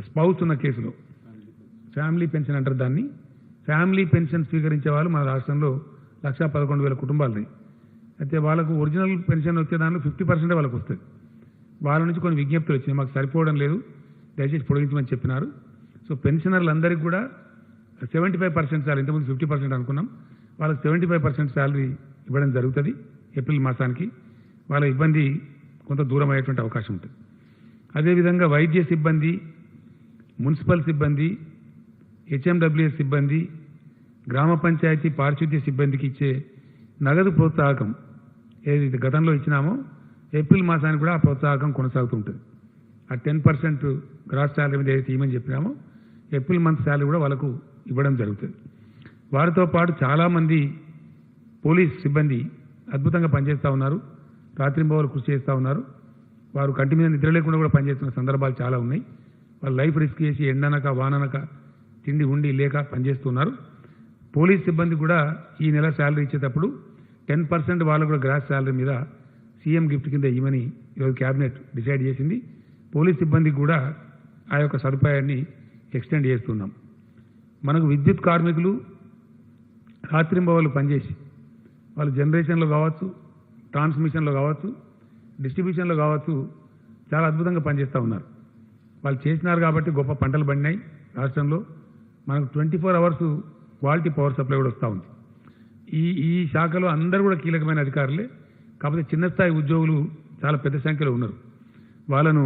స్పౌస్ ఉన్న కేసులో ఫ్యామిలీ పెన్షన్ అంటారు దాన్ని. ఫ్యామిలీ పెన్షన్ స్వీకరించే వాళ్ళు మన రాష్ట్రంలో 1,11,000 కుటుంబాలని. అయితే వాళ్ళకు ఒరిజినల్ పెన్షన్ వచ్చే దాంట్లో 50% వాళ్ళకు వస్తుంది. వాళ్ళ నుంచి కొన్ని విజ్ఞప్తులు వచ్చినాయి, మాకు సరిపోవడం లేదు, దయచేసి పొడిగించమని చెప్పినారు. సో పెన్షనర్లందరికీ కూడా 75% శాలరీ, ఇంతకుముందు 50% అనుకున్నాం, వాళ్ళకి 75% శాలరీ ఇవ్వడం జరుగుతుంది ఏప్రిల్ మాసానికి. వాళ్ళ ఇబ్బంది కొంత దూరం అయ్యేటువంటి అవకాశం ఉంటుంది. అదేవిధంగా వైద్య సిబ్బంది, మున్సిపల్ సిబ్బంది, హెచ్ఎండబ్ల్యూఎస్ సిబ్బంది, గ్రామ పంచాయతీ పారిశుద్ధ్య సిబ్బందికి ఇచ్చే నగదు ప్రోత్సాహకం ఏదైతే గతంలో ఇచ్చినామో ఏప్రిల్ మాసానికి కూడా ఆ ప్రోత్సాహకం కొనసాగుతూ ఉంటుంది. ఆ 10% గ్రాస్ శాలరీ మీద ఏదైతే ఇవ్వమని చెప్పినామో ఏప్రిల్ మంత్ శాలరీ కూడా వాళ్ళకు ఇవ్వడం జరుగుతుంది. వారితో పాటు చాలామంది పోలీస్ సిబ్బంది అద్భుతంగా పనిచేస్తూ ఉన్నారు, రాత్రింబవలు కృషి చేస్తూ ఉన్నారు. వారు కంటి మీద నిద్ర లేకుండా కూడా పనిచేస్తున్న సందర్భాలు చాలా ఉన్నాయి. వాళ్ళు లైఫ్ రిస్క్ చేసి ఎండనక వాననక తిండి ఉండి లేక పనిచేస్తున్నారు. పోలీస్ సిబ్బంది కూడా ఈ నెల శాలరీ ఇచ్చేటప్పుడు 10% వాళ్ళు కూడా గ్రాస్ శాలరీ మీద సీఎం గిఫ్ట్ కింద ఇవ్వని ఈరోజు క్యాబినెట్ డిసైడ్ చేసింది. పోలీస్ సిబ్బందికి కూడా ఆ యొక్క సదుపాయాన్ని ఎక్స్టెండ్ చేస్తున్నాం. మనకు విద్యుత్ కార్మికులు రాత్రింబవళ్ళు పనిచేసి వాళ్ళు జనరేషన్లో కావచ్చు, ట్రాన్స్మిషన్లో కావచ్చు, డిస్ట్రిబ్యూషన్లో కావచ్చు చాలా అద్భుతంగా పనిచేస్తూ ఉన్నారు. వాళ్ళు చేసినారు కాబట్టి గొప్ప పంటలు పండినాయి రాష్ట్రంలో. మనకు 24 అవర్స్ క్వాలిటీ పవర్ సప్లై కూడా వస్తూ ఉంది. ఈ శాఖలో అందరూ కూడా కీలకమైన అధికారులే. కాకపోతే చిన్న స్థాయి ఉద్యోగులు చాలా పెద్ద సంఖ్యలో ఉన్నారు. వాళ్ళను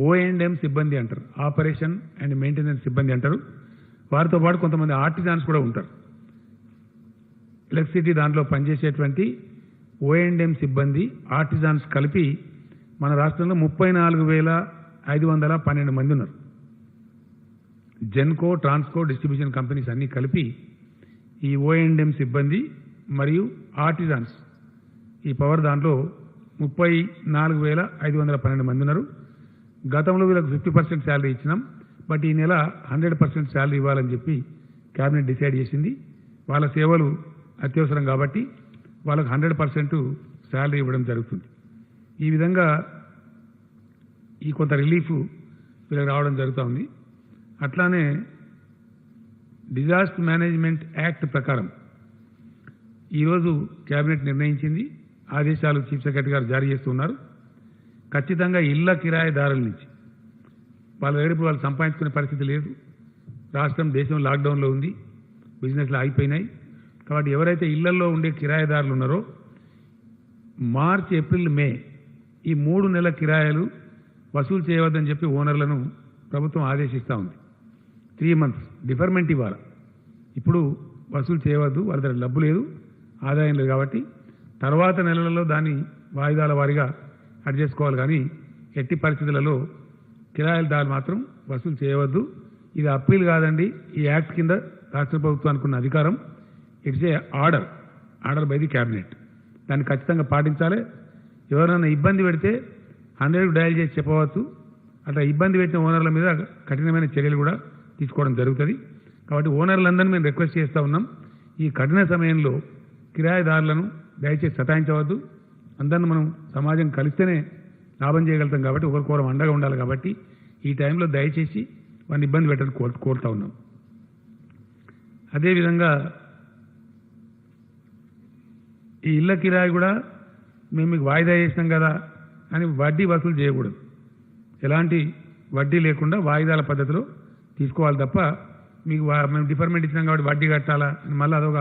O&M సిబ్బంది అంటారు, ఆపరేషన్ అండ్ మెయింటెనెన్స్ సిబ్బంది అంటారు. వారితో పాటు కొంతమంది ఆర్టిజాన్స్ కూడా ఉంటారు. ఎలక్ట్రిసిటీ దాంట్లో పనిచేసేటువంటి O&M సిబ్బంది ఆర్టిజాన్స్ కలిపి మన రాష్ట్రంలో 34,512 మంది ఉన్నారు. జెన్కో, ట్రాన్స్కో, డిస్ట్రిబ్యూషన్ కంపెనీస్ అన్నీ కలిపి ఈ O&M సిబ్బంది మరియు ఆర్టిజాన్స్ ఈ పవర్ దాంట్లో 34,512 మంది ఉన్నారు. గతంలో వీళ్ళకి 50% శాలరీ ఇచ్చినాం. బట్ ఈ నెల 100% శాలరీ ఇవ్వాలని చెప్పి క్యాబినెట్ డిసైడ్ చేసింది. వాళ్ళ సేవలు అత్యవసరం కాబట్టి వాళ్ళకు 100% శాలరీ ఇవ్వడం జరుగుతుంది. ఈ విధంగా ఈ కొంత రిలీఫ్ వీళ్ళకి రావడం జరుగుతూ ఉంది. అట్లానే డిజాస్టర్ మేనేజ్మెంట్ యాక్ట్ ప్రకారం ఈరోజు క్యాబినెట్ నిర్ణయించింది, ఆదేశాలు చీఫ్ సెక్రటరీ గారు జారీ చేస్తున్నారు. ఖచ్చితంగా ఇళ్ల కిరాయిదారుల నుంచి వాళ్ళ దగ్గర ఇప్పుడు వాళ్ళు సంపాదించుకునే పరిస్థితి లేదు. రాష్ట్రం దేశం లాక్డౌన్లో ఉంది, బిజినెస్లు ఆగిపోయినాయి. కాబట్టి ఎవరైతే ఇళ్లలో ఉండే కిరాయిదారులు ఉన్నారో మార్చ్, ఏప్రిల్, మే ఈ 3 నెలల కిరాయిలు వసూలు చేయవద్దని చెప్పి ఓనర్లను ప్రభుత్వం ఆదేశిస్తూ ఉంది. 3 months డిఫర్మెంట్ ఇవ్వాలి. ఇప్పుడు వసూలు చేయవద్దు, వాళ్ళ దగ్గర డబ్బు లేదు, ఆదాయం లేదు. కాబట్టి తర్వాత నెలలలో దాన్ని వాయిదాల వారీగా అడ్జస్ట్ చేసుకోవాలి. కానీ ఎట్టి పరిస్థితులలో కిరాయిదారులు మాత్రం వసూలు చేయవద్దు. ఇది అప్పీల్ కాదండి, ఈ యాక్ట్ కింద రాష్ట్ర ప్రభుత్వానికి ఉన్న అధికారం. It's a order by the cabinet. దాన్ని ఖచ్చితంగా పాటించాలి. ఎవరైనా ఇబ్బంది పెడితే 100 డయల్ చేసి చెప్పవచ్చు. అట్లా ఇబ్బంది పెట్టిన ఓనర్ల మీద కఠినమైన చర్యలు కూడా తీసుకోవడం జరుగుతుంది. కాబట్టి ఓనర్లందరినీ మేము రిక్వెస్ట్ చేస్తూ ఉన్నాం, ఈ కఠిన సమయంలో కిరాయిదారులను దయచేసి సతాయించవద్దు. అందరిని మనం సమాజం కలిస్తేనే లాభం చేయగలుగుతాం. కాబట్టి ఒకరికొకరు అండగా ఉండాలి. కాబట్టి ఈ టైంలో దయచేసి వారిని ఇబ్బంది పెట్టని కోరుతూ ఉన్నాం. అదేవిధంగా ఈ ఇళ్ల కిరాయి కూడా మేము మీకు వాయిదా చేసినాం కదా అని వడ్డీ వసూలు చేయకూడదు. ఎలాంటి వడ్డీ లేకుండా వాయిదాల పద్ధతిలో తీసుకోవాలి తప్ప మీకు మేము డిఫర్మెంట్ ఇచ్చినాం కాబట్టి వడ్డీ కట్టాలా అని మళ్ళీ అదొక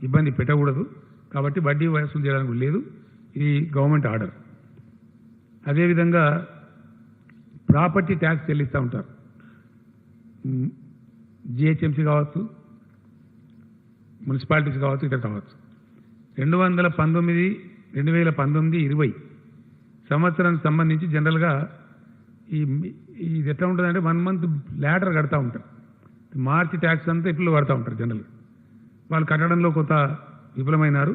ఇబ్బంది పెట్టకూడదు. కాబట్టి వడ్డీ వసూలు చేయడానికి లేదు. ఇది గవర్నమెంట్ ఆర్డర్. అదేవిధంగా ప్రాపర్టీ ట్యాక్స్ చెల్లిస్తూ ఉంటారు. జిహెచ్ఎంసీ కావచ్చు, మున్సిపాలిటీస్ కావచ్చు, ఇతర కావచ్చు. 2019-20 సంవత్సరానికి సంబంధించి జనరల్గా ఇది ఎట్లా ఉంటుందంటే 1 month లాటర్ కడతా ఉంటారు. మార్చి ట్యాక్స్ అంతా ఏప్రిల్లో కడతా ఉంటారు జనరల్గా. వాళ్ళు కట్టడంలో కొంత విఫలమైనారు.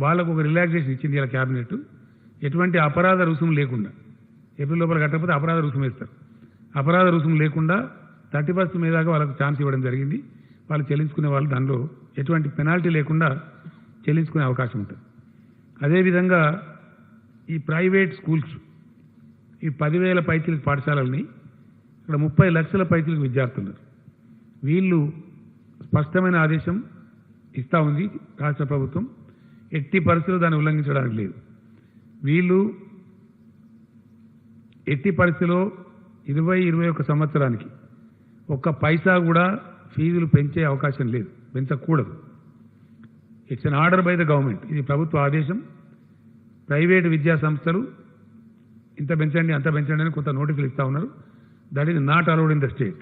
వాళ్ళకు ఒక రిలాక్సేషన్ ఇచ్చింది ఇలా క్యాబినెట్. ఎటువంటి అపరాధ రుసుము లేకుండా ఏప్రిల్ లోపల కట్టకపోతే అపరాధ రుసుము వేస్తారు. అపరాధ రుసుము లేకుండా 31st మే దాకా వాళ్ళకు ఛాన్స్ ఇవ్వడం జరిగింది. వాళ్ళు చెల్లించుకునే వాళ్ళు దానిలో ఎటువంటి పెనాల్టీ లేకుండా చెల్లించుకునే అవకాశం ఉంటుంది. అదేవిధంగా ఈ ప్రైవేట్ స్కూల్స్, ఈ 10,000 పైచిలకు పాఠశాలల్ని ఇక్కడ 30 లక్షల పైచిలకు విద్యార్థులు, వీళ్ళు స్పష్టమైన ఆదేశం ఇస్తూ ఉంది రాష్ట్ర ప్రభుత్వం. ఎట్టి పరిస్థితుల్లో దాన్ని ఉల్లంఘించడానికి లేదు. వీళ్ళు ఎట్టి పరిస్థితిలో 20-21 సంవత్సరానికి ఒక్క పైసా కూడా ఫీజులు పెంచే అవకాశం లేదు, పెంచకూడదు. It's an order by the government. ఇది ప్రభుత్వ ఆదేశం. ప్రైవేటు విద్యా సంస్థలు ఇంత పెంచండి అంత పెంచండి అని కొంత నోటీసులు ఇస్తూ ఉన్నారు. That is not allowed in the state.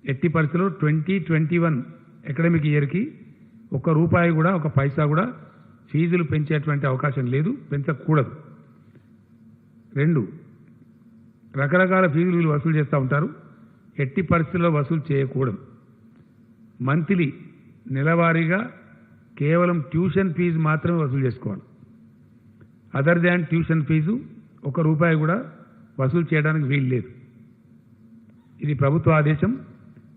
ఎట్టి పరిస్థితిలో 2021 అకాడమిక్ ఇయర్కి ₹1 కూడా, ఒక పైసా కూడా ఫీజులు పెంచేటువంటి అవకాశం లేదు, పెంచకూడదు. 2, రకరకాల ఫీజులు వీళ్ళు వసూలు చేస్తూ ఉంటారు. ఎట్టి పరిస్థితుల్లో వసూలు చేయకూడదు. మంత్లీ నెలవారీగా కేవలం ట్యూషన్ ఫీజు మాత్రమే వసూలు చేసుకోవాలి. అదర్ దాన్ ట్యూషన్ ఫీజు ₹1 కూడా వసూలు చేయడానికి వీలు లేదు. ఇది ప్రభుత్వ ఆదేశం,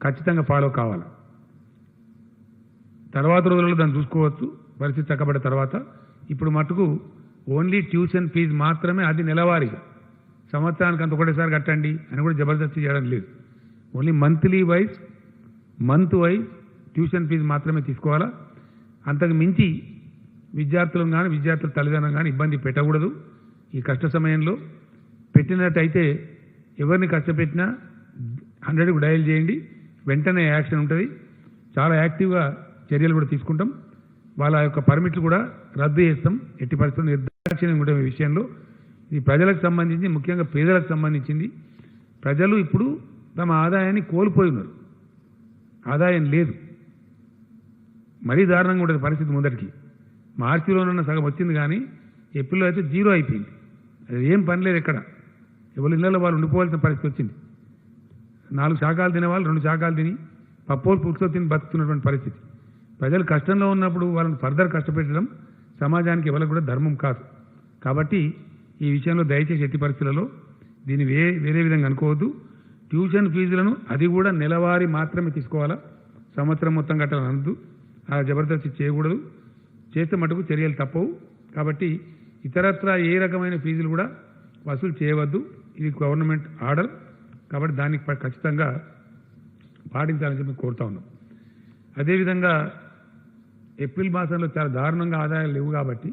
ఖచ్చితంగా ఫాలో కావాలి. తర్వాత రోజుల్లో దాన్ని చూసుకోవచ్చు పరిస్థితి చక్కబడ్డ తర్వాత. ఇప్పుడు మటుకు ఓన్లీ ట్యూషన్ ఫీజు మాత్రమే, అది నెలవారీగా, సంవత్సరానికి అంత ఒకటేసారి కట్టండి అని కూడా జబర్దస్తి చేయడం లేదు. Only month wise tuition fee మాత్రమే తీసుకోవాలా. అంతకు మించి విద్యార్థులను కానీ విద్యార్థుల తల్లిదండ్రులను కానీ ఇబ్బంది పెట్టకూడదు. ఈ కష్ట సమయంలో పెట్టినట్టయితే ఎవరిని కష్టపెట్టినా 100కు డయల్ చేయండి, వెంటనే యాక్షన్ ఉంటుంది. చాలా యాక్టివ్గా చర్యలు కూడా తీసుకుంటాం. వాళ్ళ యొక్క పర్మిట్లు కూడా రద్దు చేస్తాం. ఎట్టి పరిస్థితుల్లో నిర్దాక్షిణ్యం కూడా ఈ విషయంలో. ఇది ప్రజలకు సంబంధించి, ముఖ్యంగా పేదలకు సంబంధించింది. ప్రజలు ఇప్పుడు తమ ఆదాయాన్ని కోల్పోయి ఉన్నారు, ఆదాయం లేదు. మరీ దారుణంగా ఉంటుంది పరిస్థితి. మొదటికి మార్చిలోనన్న సగం వచ్చింది, కానీ ఏప్రిల్లో అయితే 0 అయిపోయింది. అది ఏం పని లేదు ఎక్కడ. ఎవరి ఇళ్లలో వాళ్ళు ఉండిపోవాల్సిన పరిస్థితి వచ్చింది. 4 శాఖలు తినేవాళ్ళు 2 శాఖలు తిని, పప్పోలు పుట్టుతో తిని బతుకుతున్నటువంటి పరిస్థితి. ప్రజలు కష్టంలో ఉన్నప్పుడు వాళ్ళని ఫర్దర్ కష్టపెట్టడం సమాజానికి ఎవరికి కూడా ధర్మం కాదు. కాబట్టి ఈ విషయంలో దయచేసి ఎట్టి పరిస్థితులలో దీన్ని వేరే విధంగా అనుకోవద్దు. ట్యూషన్ ఫీజులను అది కూడా నెలవారీ మాత్రమే తీసుకోవాలా, సంవత్సరం మొత్తం కట్టాలని అనద్దు. ఆ జబర్దస్తి చేయకూడదు. చేస్తే మటుకు చర్యలు తప్పవు. కాబట్టి ఇతరత్ర ఏ రకమైన ఫీజులు కూడా వసూలు చేయవద్దు. ఇది గవర్నమెంట్ ఆర్డర్. కాబట్టి దాన్ని ఖచ్చితంగా పాటించాలని చెప్పి కోరుతా ఉన్నాం. అదేవిధంగా ఏప్రిల్ మాసంలో చాలా దారుణంగా ఆదాయాలు లేవు కాబట్టి,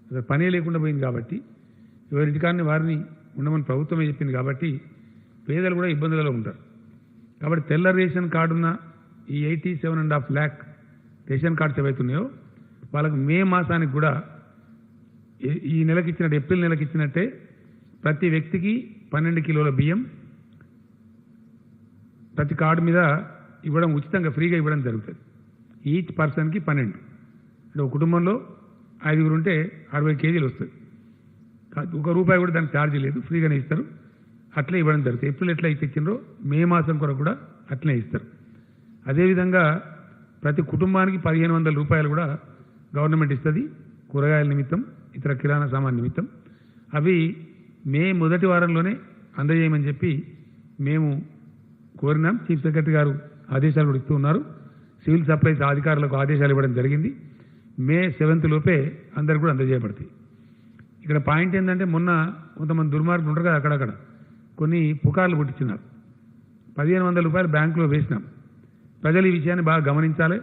అసలు పనే లేకుండా పోయింది కాబట్టి, ఎవరింటికాన్ని వారిని ఉండమని ప్రభుత్వమే చెప్పింది కాబట్టి పేదలు కూడా ఇబ్బందులలో ఉంటారు. కాబట్టి తెల్ల రేషన్ కార్డున్న ఈ 87.5 lakh రేషన్ కార్డ్స్ ఏవైతున్నాయో వాళ్ళకు మే మాసానికి కూడా ఈ నెలకి ఇచ్చినట్టు, ఏప్రిల్ నెలకి ఇచ్చినట్టే ప్రతి వ్యక్తికి 12 కిలోల బియ్యం ప్రతి కార్డు మీద ఇవ్వడం, ఉచితంగా ఫ్రీగా ఇవ్వడం జరుగుతుంది. ఈచ్ పర్సన్కి 12. అంటే ఒక కుటుంబంలో 5గురు ఉంటే 60 కేజీలు వస్తుంది. ₹1 కూడా దానికి ఛార్జీ లేదు, ఫ్రీగానే ఇస్తారు. అట్లే ఇవ్వడం జరుగుతుంది. ఏప్రిల్ ఎట్లా అయితే ఇచ్చిండ్రో మే మాసం కొరకు కూడా అట్లనే ఇస్తారు. అదేవిధంగా ప్రతి కుటుంబానికి ₹1500 కూడా గవర్నమెంట్ ఇస్తుంది కూరగాయల నిమిత్తం, ఇతర కిరాణా సామాన్ నిమిత్తం. అవి మే మొదటి వారంలోనే అందజేయమని చెప్పి మేము కోరినాం. చీఫ్ సెక్రటరీ గారు ఆదేశాలు కూడా ఇస్తూ ఉన్నారు. సివిల్ సప్లైస్ అధికారులకు ఆదేశాలు ఇవ్వడం జరిగింది. మే 7th లోపే అందరికి కూడా అందజేయబడతాయి. ఇక్కడ పాయింట్ ఏంటంటే, మొన్న కొంతమంది దుర్మార్గులు ఉంటారు కదా, అక్కడక్కడ కొన్ని పుకార్లు పుట్టించినారు. ₹1500 బ్యాంకులో వేసినాం. ప్రజలు ఈ విషయాన్ని బాగా గమనించాలి.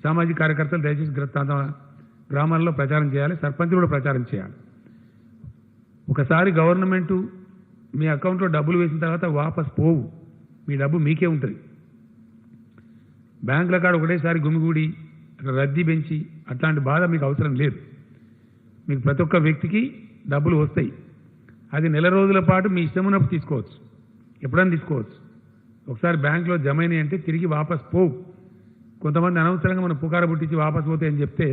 సామాజిక కార్యకర్తలు దయచేసి గ్రామాల్లో ప్రచారం చేయాలి, సర్పంచులు కూడా ప్రచారం చేయాలి. ఒకసారి గవర్నమెంటు మీ అకౌంట్లో డబ్బులు వేసిన తర్వాత వాపస్ పోవు, మీ డబ్బు మీకే ఉంటుంది. బ్యాంకుల కాడ ఒకటేసారి గుమిగూడి అక్కడ రద్దీ పెంచి అట్లాంటి బాధ మీకు అవసరం లేదు. మీకు ప్రతి ఒక్క వ్యక్తికి డబ్బులు వస్తాయి. అది నెల రోజుల పాటు మీ ఇష్టం ఉన్నప్పుడు తీసుకోవచ్చు, ఎప్పుడైనా తీసుకోవచ్చు. ఒకసారి బ్యాంకులో జమ అయినాయి అంటే తిరిగి వాపస్ పోవు. కొంతమంది అనవసరంగా మనం పుకార పుట్టించి వాపస్ పోతాయని చెప్తే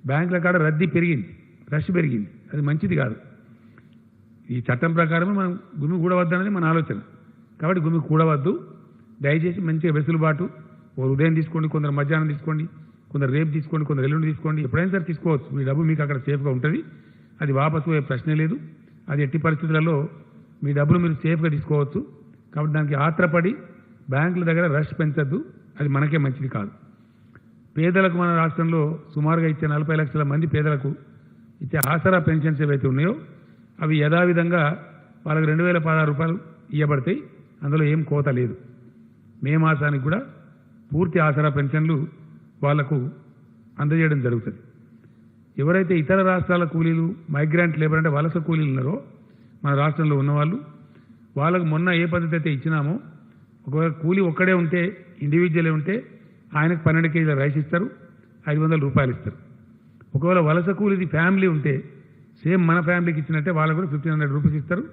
బ్యాంకుల కాడ రద్దీ పెరిగింది, రష్ పెరిగింది. అది మంచిది కాదు. ఈ చట్టం ప్రకారమే మనం గుమి కూడవద్దనేది మన ఆలోచన. కాబట్టి గుమి కూడవద్దు. దయచేసి మంచిగా వెసులుబాటు, ఓ ఉదయం తీసుకోండి, కొందరు మధ్యాహ్నం తీసుకోండి, కొందరు రేపు తీసుకోండి, కొందరు ఎల్లుండి తీసుకోండి, ఎప్పుడైనా సరే తీసుకోవచ్చు. మీ డబ్బు మీకు అక్కడ సేఫ్గా ఉంటుంది. అది వాపసు పోయే ప్రశ్నే లేదు. అది ఎట్టి పరిస్థితులలో మీ డబ్బులు మీరు సేఫ్గా తీసుకోవచ్చు. కాబట్టి దానికి ఆత్రపడి బ్యాంకుల దగ్గర రష్ పెంచద్దు, అది మనకే మంచిది కాదు. పేదలకు మన రాష్ట్రంలో సుమారుగా ఇచ్చే 40 లక్షల మంది పేదలకు ఇచ్చే ఆసరా పెన్షన్స్ ఏవైతే ఉన్నాయో అవి యథావిధంగా వాళ్ళకి ₹2016 ఇవ్వబడతాయి. అందులో ఏం కోత లేదు. మే మాసానికి కూడా పూర్తి ఆసరా పెన్షన్లు వాళ్లకు అందజేయడం జరుగుతుంది. ఎవరైతే ఇతర రాష్ట్రాల కూలీలు, మైగ్రాంట్ లేబర్ అంటే వలస కూలీలు ఉన్నారో మన రాష్ట్రంలో ఉన్నవాళ్ళు, వాళ్ళకు మొన్న ఏ పద్ధతి అయితే ఇచ్చినామో, ఒకవేళ కూలీ ఒక్కడే ఉంటే, ఇండివిజువలే ఉంటే ఆయనకు 12 కేజీల రైస్ ఇస్తారు, ₹500 ఇస్తారు. ఒకవేళ వలస కూలీది ఫ్యామిలీ ఉంటే సేమ్ మన ఫ్యామిలీకి ఇచ్చినట్టే వాళ్ళకు కూడా ₹1500 ఇస్తారు.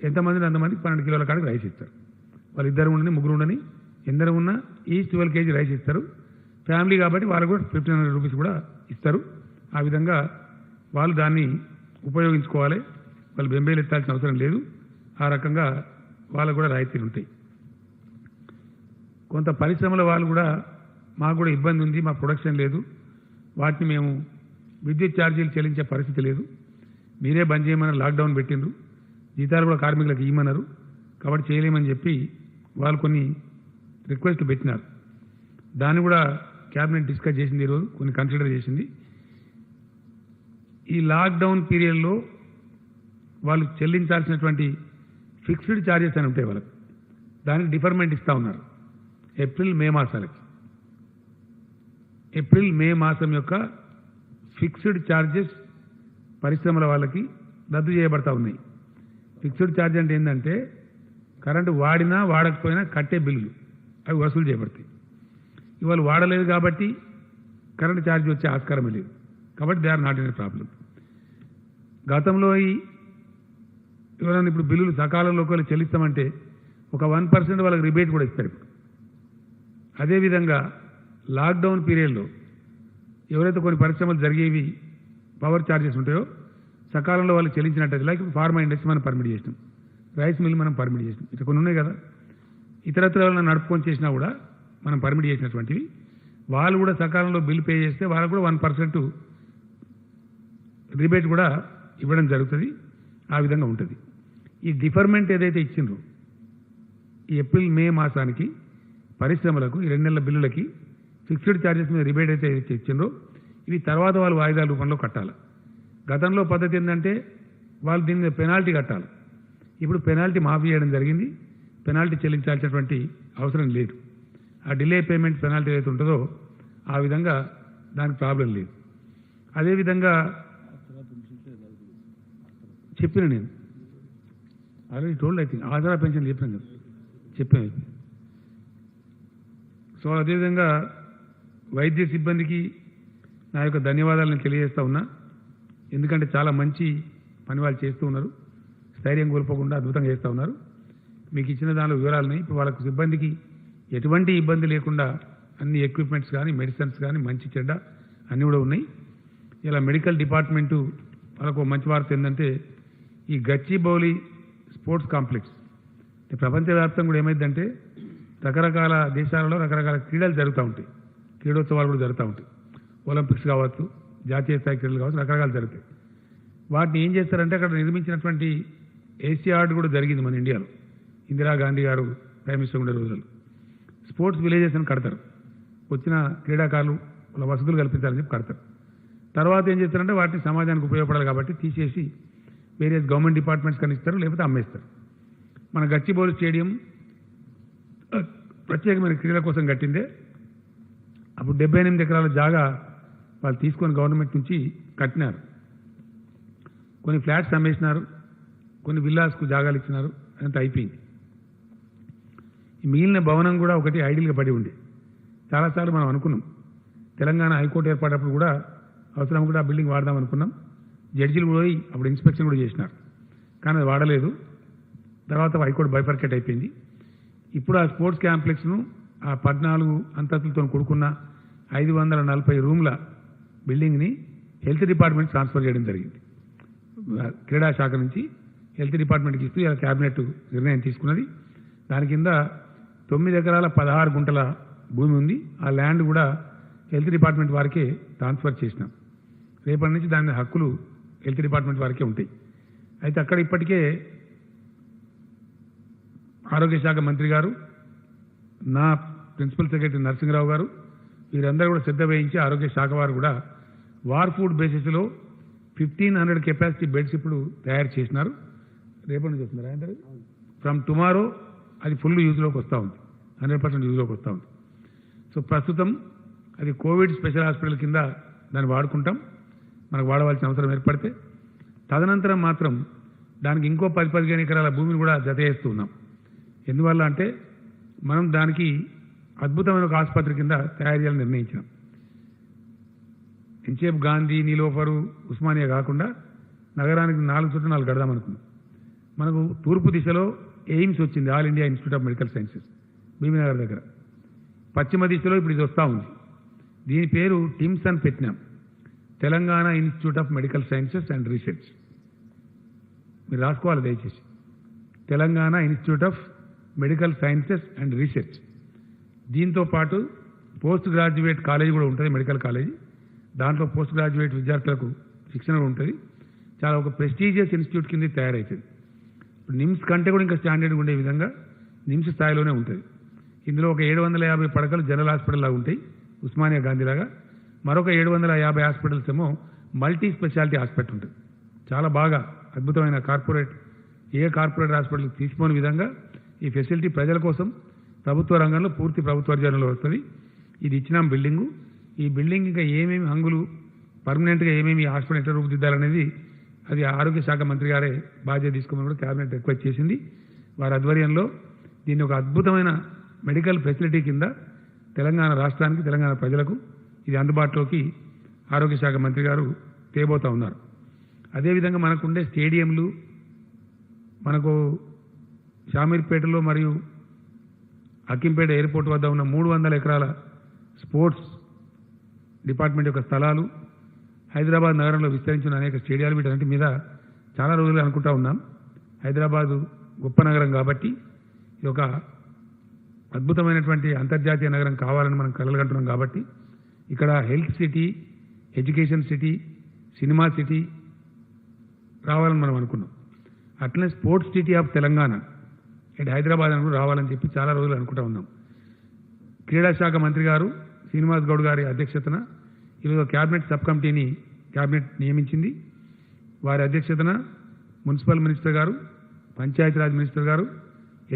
ఎంతమందిని అంతమందికి 12 కిలోల కాడికి రైస్ ఇస్తారు. వాళ్ళు ఇద్దరు ఉండని, ముగ్గురు ఉండని, ఎందరు ఉన్నా ఈచ్ 12 కేజీ రైస్ ఇస్తారు. ఫ్యామిలీ కాబట్టి వాళ్ళకు కూడా ₹1500 కూడా ఇస్తారు. ఆ విధంగా వాళ్ళు దాన్ని ఉపయోగించుకోవాలి. వాళ్ళు బెంబేలు ఎత్తాల్సిన అవసరం లేదు. ఆ రకంగా వాళ్ళకు కూడా రాయితీలు ఉంటాయి. కొంత పరిశ్రమల వాళ్ళు కూడా మాకు కూడా ఇబ్బంది ఉంది, మా ప్రొడక్షన్ లేదు, వాటిని మేము విద్యుత్ ఛార్జీలు చెల్లించే పరిస్థితి లేదు, మీరే బంద్ చేయమని లాక్డౌన్ పెట్టిండ్రు, జీతాలు కూడా కార్మికులకు ఇవ్వమన్నారు, కాబట్టి చేయలేమని చెప్పి వాళ్ళు కొన్ని రిక్వెస్ట్లు పెట్టినారు. దాన్ని కూడా క్యాబినెట్ డిస్కస్ చేసింది, ఈరోజు కొన్ని కన్సిడర్ చేసింది. ఈ లాక్డౌన్ పీరియడ్లో వాళ్ళు చెల్లించాల్సినటువంటి ఫిక్స్డ్ ఛార్జెస్ అని ఉంటాయి వాళ్ళకి, దానికి డిఫర్మెంట్ ఇస్తూ ఉన్నారు. ఏప్రిల్ మే మాసాలకి, ఏప్రిల్ మే మాసం యొక్క ఫిక్స్డ్ ఛార్జెస్ పరిశ్రమల వాళ్ళకి రద్దు చేయబడతా ఉన్నాయి. ఫిక్స్డ్ ఛార్జ్ అంటే ఏంటంటే కరెంటు వాడినా వాడకపోయినా కట్టే బిల్లులు అవి వసూలు చేయబడతాయి. ఇవాళ వాడలేదు కాబట్టి కరెంటు ఛార్జ్ వచ్చే ఆస్కారమే లేదు, కాబట్టి they are not any problem. గతంలో ఎవరైనా ఇప్పుడు బిల్లులు సకాలంలో ఒకవేళ చెల్లిస్తామంటే ఒక 1% వాళ్ళకి రిబేట్ కూడా ఇస్తారు. అదేవిధంగా లాక్డౌన్ పీరియడ్లో ఎవరైతే కొన్ని పరిశ్రమలు జరిగేవి పవర్ ఛార్జెస్ ఉంటాయో సకాలంలో వాళ్ళు చెల్లించినట్టు, లైక్ ఫార్మా ఇండస్ట్రీ మనం పర్మిట్ చేసినాం, రైస్ మిల్ మనం పర్మిట్ చేసినాం, ఇట్లా కొన్ని ఉన్నాయి కదా, ఇతరత్ర వాళ్ళని నడుపుకొని చేసినా కూడా మనం పర్మిట్ చేసినటువంటివి వాళ్ళు కూడా సకాలంలో బిల్ పే చేస్తే వాళ్ళకు కూడా 1% రిబేట్ కూడా ఇవ్వడం జరుగుతుంది. ఆ విధంగా ఉంటుంది. ఈ డిఫర్మెంట్ ఏదైతే ఇచ్చిండ్రో ఈ ఏప్రిల్ మే మాసానికి పరిశ్రమలకు ఈ 2 నెలల బిల్లులకి ఫిక్స్డ్ ఛార్జెస్ మీద రిబేట్ అయితే ఇచ్చిండ్రో ఇవి తర్వాత వాళ్ళు వాయిదాల రూపంలో కట్టాలి. గతంలో పద్ధతి ఏంటంటే వాళ్ళు దీని మీద పెనాల్టీ కట్టాలి. ఇప్పుడు పెనాల్టీ మాఫీ చేయడం జరిగింది, పెనాల్టీ చెల్లించాల్సినటువంటి అవసరం లేదు. ఆ డిలే పేమెంట్ పెనాల్టీ ఏదైతే ఉంటుందో ఆ విధంగా దానికి ప్రాబ్లం లేదు. అదేవిధంగా చెప్పిన నేను already told, I think Aasara pension చెప్పాను కదా, చెప్పాను. సో అదేవిధంగా వైద్య సిబ్బందికి నా యొక్క ధన్యవాదాలను తెలియజేస్తూ ఉన్నా. ఎందుకంటే చాలా మంచి పని వాళ్ళు చేస్తూ ఉన్నారు, స్థైర్యం కోల్పోకుండా అద్భుతంగా చేస్తూ ఉన్నారు. మీకు ఇచ్చిన దానిలో వివరాలని ఇప్పుడు వాళ్ళకు సిబ్బందికి ఎటువంటి ఇబ్బంది లేకుండా అన్ని ఎక్విప్మెంట్స్ కానీ మెడిసిన్స్ కానీ మంచి చెడ్డ అన్నీ కూడా ఉన్నాయి. ఇలా మెడికల్ డిపార్ట్మెంటు వాళ్ళకు మంచి వార్త ఏంటంటే ఈ గచ్చిబౌలి స్పోర్ట్స్ కాంప్లెక్స్ ప్రపంచవ్యాప్తంగా కూడా ఏమైందంటే రకరకాల దేశాలలో రకరకాల క్రీడలు జరుగుతూ ఉంటాయి, క్రీడోత్సవాలు కూడా జరుగుతూ ఉంటాయి. ఒలింపిక్స్ కావచ్చు, జాతీయ స్థాయి క్రీడలు కావచ్చు, రకరకాలు జరుగుతాయి. వాటిని ఏం చేస్తారంటే అక్కడ నిర్మించినటువంటి ఏషియాడ్ కూడా జరిగింది మన ఇండియాలో, ఇందిరాగాంధీ గారు ప్రైమ్ మినిస్టర్ ఉండే రోజుల్లో. స్పోర్ట్స్ విలేజెస్ అని కడతారు, వచ్చిన క్రీడాకారులు వాళ్ళ వసతులు కల్పించాలని చెప్పి కడతారు. తర్వాత ఏం చేస్తారంటే వాటిని సమాజానికి ఉపయోగపడాలి కాబట్టి తీసేసి వేరియస్ గవర్నమెంట్ డిపార్ట్మెంట్స్ కానీ ఇస్తారు, లేకపోతే అమ్మేస్తారు. మన గచ్చిబౌలి స్టేడియం ప్రత్యేకమైన క్రీడల కోసం కట్టిందే. అప్పుడు 78 ఎకరాల జాగా వాళ్ళు తీసుకొని గవర్నమెంట్ నుంచి కట్టినారు. కొన్ని ఫ్లాట్స్ అమ్మేసినారు, కొన్ని విల్లాస్కు జాగాలు ఇచ్చినారు, అదంతా అయిపోయింది. ఈ మిగిలిన భవనం కూడా ఒకటి ఐడియల్గా పడి ఉంది. చాలాసార్లు మనం అనుకున్నాం, తెలంగాణ హైకోర్టు ఏర్పడినప్పుడు కూడా అవసరం కూడా ఆ బిల్డింగ్ వాడదాం అనుకున్నాం. జడ్జీలు కూడా పోయి అప్పుడు ఇన్స్పెక్షన్ కూడా చేసినారు, కానీ అది వాడలేదు. తర్వాత హైకోర్టు బైఫర్కేట్ అయిపోయింది. ఇప్పుడు ఆ స్పోర్ట్స్ కాంప్లెక్స్ను ఆ 14 అంతస్తులతో కూడుకున్న 540 రూమ్ల బిల్డింగ్ని హెల్త్ డిపార్ట్మెంట్ ట్రాన్స్ఫర్ చేయడం జరిగింది. క్రీడా శాఖ నుంచి హెల్త్ డిపార్ట్మెంట్కి ఇస్తూ ఇలా క్యాబినెట్ నిర్ణయం తీసుకున్నది. దాని కింద 9 ఎకరాల 16 గుంటల భూమి ఉంది. ఆ ల్యాండ్ కూడా హెల్త్ డిపార్ట్మెంట్ వారికే ట్రాన్స్ఫర్ చేసినాం. రేపటి నుంచి దాని హక్కులు హెల్త్ డిపార్ట్మెంట్ వారికే ఉంటాయి. అయితే అక్కడ ఇప్పటికే ఆరోగ్య శాఖ మంత్రి గారు, నా ప్రిన్సిపల్ సెక్రటరీ నరసింహరావు గారు వీరందరూ కూడా శ్రద్ధ వహించి ఆరోగ్య శాఖ వారు కూడా వార్ ఫుడ్ బేసిస్లో 1500 కెపాసిటీ బెడ్స్ ఇప్పుడు తయారు చేసినారు. రేపటి నుంచి వస్తున్నారు అందరూ. ఫ్రమ్ టుమారో అది ఫుల్ యూజ్లోకి వస్తూ ఉంది, 100% యూజ్లోకి వస్తూ ఉంది. సో ప్రస్తుతం అది కోవిడ్ స్పెషల్ హాస్పిటల్ కింద దాన్ని వాడుకుంటాం, మనకు వాడవలసిన అవసరం ఏర్పడితే. తదనంతరం మాత్రం దానికి ఇంకో 10-15 ఎకరాల భూమిని కూడా జత చేస్తూ ఉన్నాం. ఎందువల్ల అంటే మనం దానికి అద్భుతమైన ఒక ఆసుపత్రి కింద తయారు చేయాలని నిర్ణయించినాం. ఎంచేపు గాంధీ, నీలోఫరు, ఉస్మానియా కాకుండా నగరానికి 4 చుట్టూ 4 కడదాం అనుకున్నాం. మనకు తూర్పు దిశలో ఎయిమ్స్ వచ్చింది, All India Institute of Medical Sciences Bhimanagar దగ్గర. పశ్చిమ దిశలో ఇప్పుడు ఇది వస్తూ ఉంది. దీని పేరు టిమ్స్ అని పెట్టినాం, Telangana institute of Medical sciences and research. మీరు రాసుకోవాలి దయచేసి, Telangana institute of Medical sciences and research. దీంతో పాటు పోస్ట్ గ్రాడ్యుయేట్ కాలేజీ కూడా ఉంటుంది, మెడికల్ కాలేజీ. దాంట్లో పోస్ట్ గ్రాడ్యుయేట్ విద్యార్థులకు శిక్షణ కూడా ఉంటుంది. చాలా ఒక ప్రెస్టీజియస్ ఇన్స్టిట్యూట్ కింద తయారవుతుంది. నిమ్స్ కంటే కూడా ఇంకా స్టాండర్డ్గా ఉండే విధంగా నిమ్స్ స్థాయిలోనే ఉంటుంది. ఇందులో ఒక 750 పడకలు జనరల్ హాస్పిటల్ లాగా ఉంటాయి, ఉస్మానియా గాంధీలాగా. మరొక 750 హాస్పిటల్స్ ఏమో మల్టీ స్పెషాలిటీ హాస్పిటల్ ఉంటుంది. చాలా బాగా అద్భుతమైన కార్పొరేట్ హాస్పిటల్కి తీసిపోని విధంగా ఈ ఫెసిలిటీ ప్రజల కోసం ప్రభుత్వ రంగంలో పూర్తి ప్రభుత్వ అర్జనలో వస్తుంది. ఇది ఇచ్చినాం బిల్డింగు. ఈ బిల్డింగ్ ఇంకా ఏమేమి హంగులు పర్మనెంట్గా ఏమేమి హాస్పిటల్ ఎట్లా రూపుదిద్దాలనేది అది ఆరోగ్య శాఖ మంత్రి గారే బాధ్యత తీసుకోమని కూడా క్యాబినెట్ రిక్వెస్ట్ చేసింది. వారి ఆధ్వర్యంలో దీన్ని ఒక అద్భుతమైన మెడికల్ ఫెసిలిటీ కింద తెలంగాణ రాష్ట్రానికి, తెలంగాణ ప్రజలకు ఇది అందుబాటులోకి ఆరోగ్య శాఖ మంత్రి గారు తేబోతా ఉన్నారు. అదేవిధంగా మనకుండే స్టేడియంలు, మనకు షామీర్పేటలో మరియు అక్కింపేట ఎయిర్పోర్ట్ వద్ద ఉన్న 300 ఎకరాల స్పోర్ట్స్ డిపార్ట్మెంట్ యొక్క స్థలాలు, హైదరాబాద్ నగరంలో విస్తరించిన అనేక స్టేడియాలు, వీటన్నిటి మీద చాలా రోజులు అనుకుంటా ఉన్నాం. హైదరాబాదు గొప్ప నగరం కాబట్టి ఇది ఒక అద్భుతమైనటువంటి అంతర్జాతీయ నగరం కావాలని మనం కలలుగంటున్నాం. కాబట్టి ఇక్కడ health city, education city, cinema city రావాలని మనం అనుకున్నాం. అట్లనే స్పోర్ట్స్ సిటీ ఆఫ్ తెలంగాణ ఇటు హైదరాబాద్ అని కూడా రావాలని చెప్పి చాలా రోజులు అనుకుంటా ఉన్నాం. క్రీడా శాఖ మంత్రి గారు శ్రీనివాస్ గౌడ్ గారి అధ్యక్షతన ఈరోజు క్యాబినెట్ సబ్ కమిటీని క్యాబినెట్ నియమించింది. వారి అధ్యక్షతన మున్సిపల్ మినిస్టర్ గారు, పంచాయతీరాజ్ మినిస్టర్ గారు,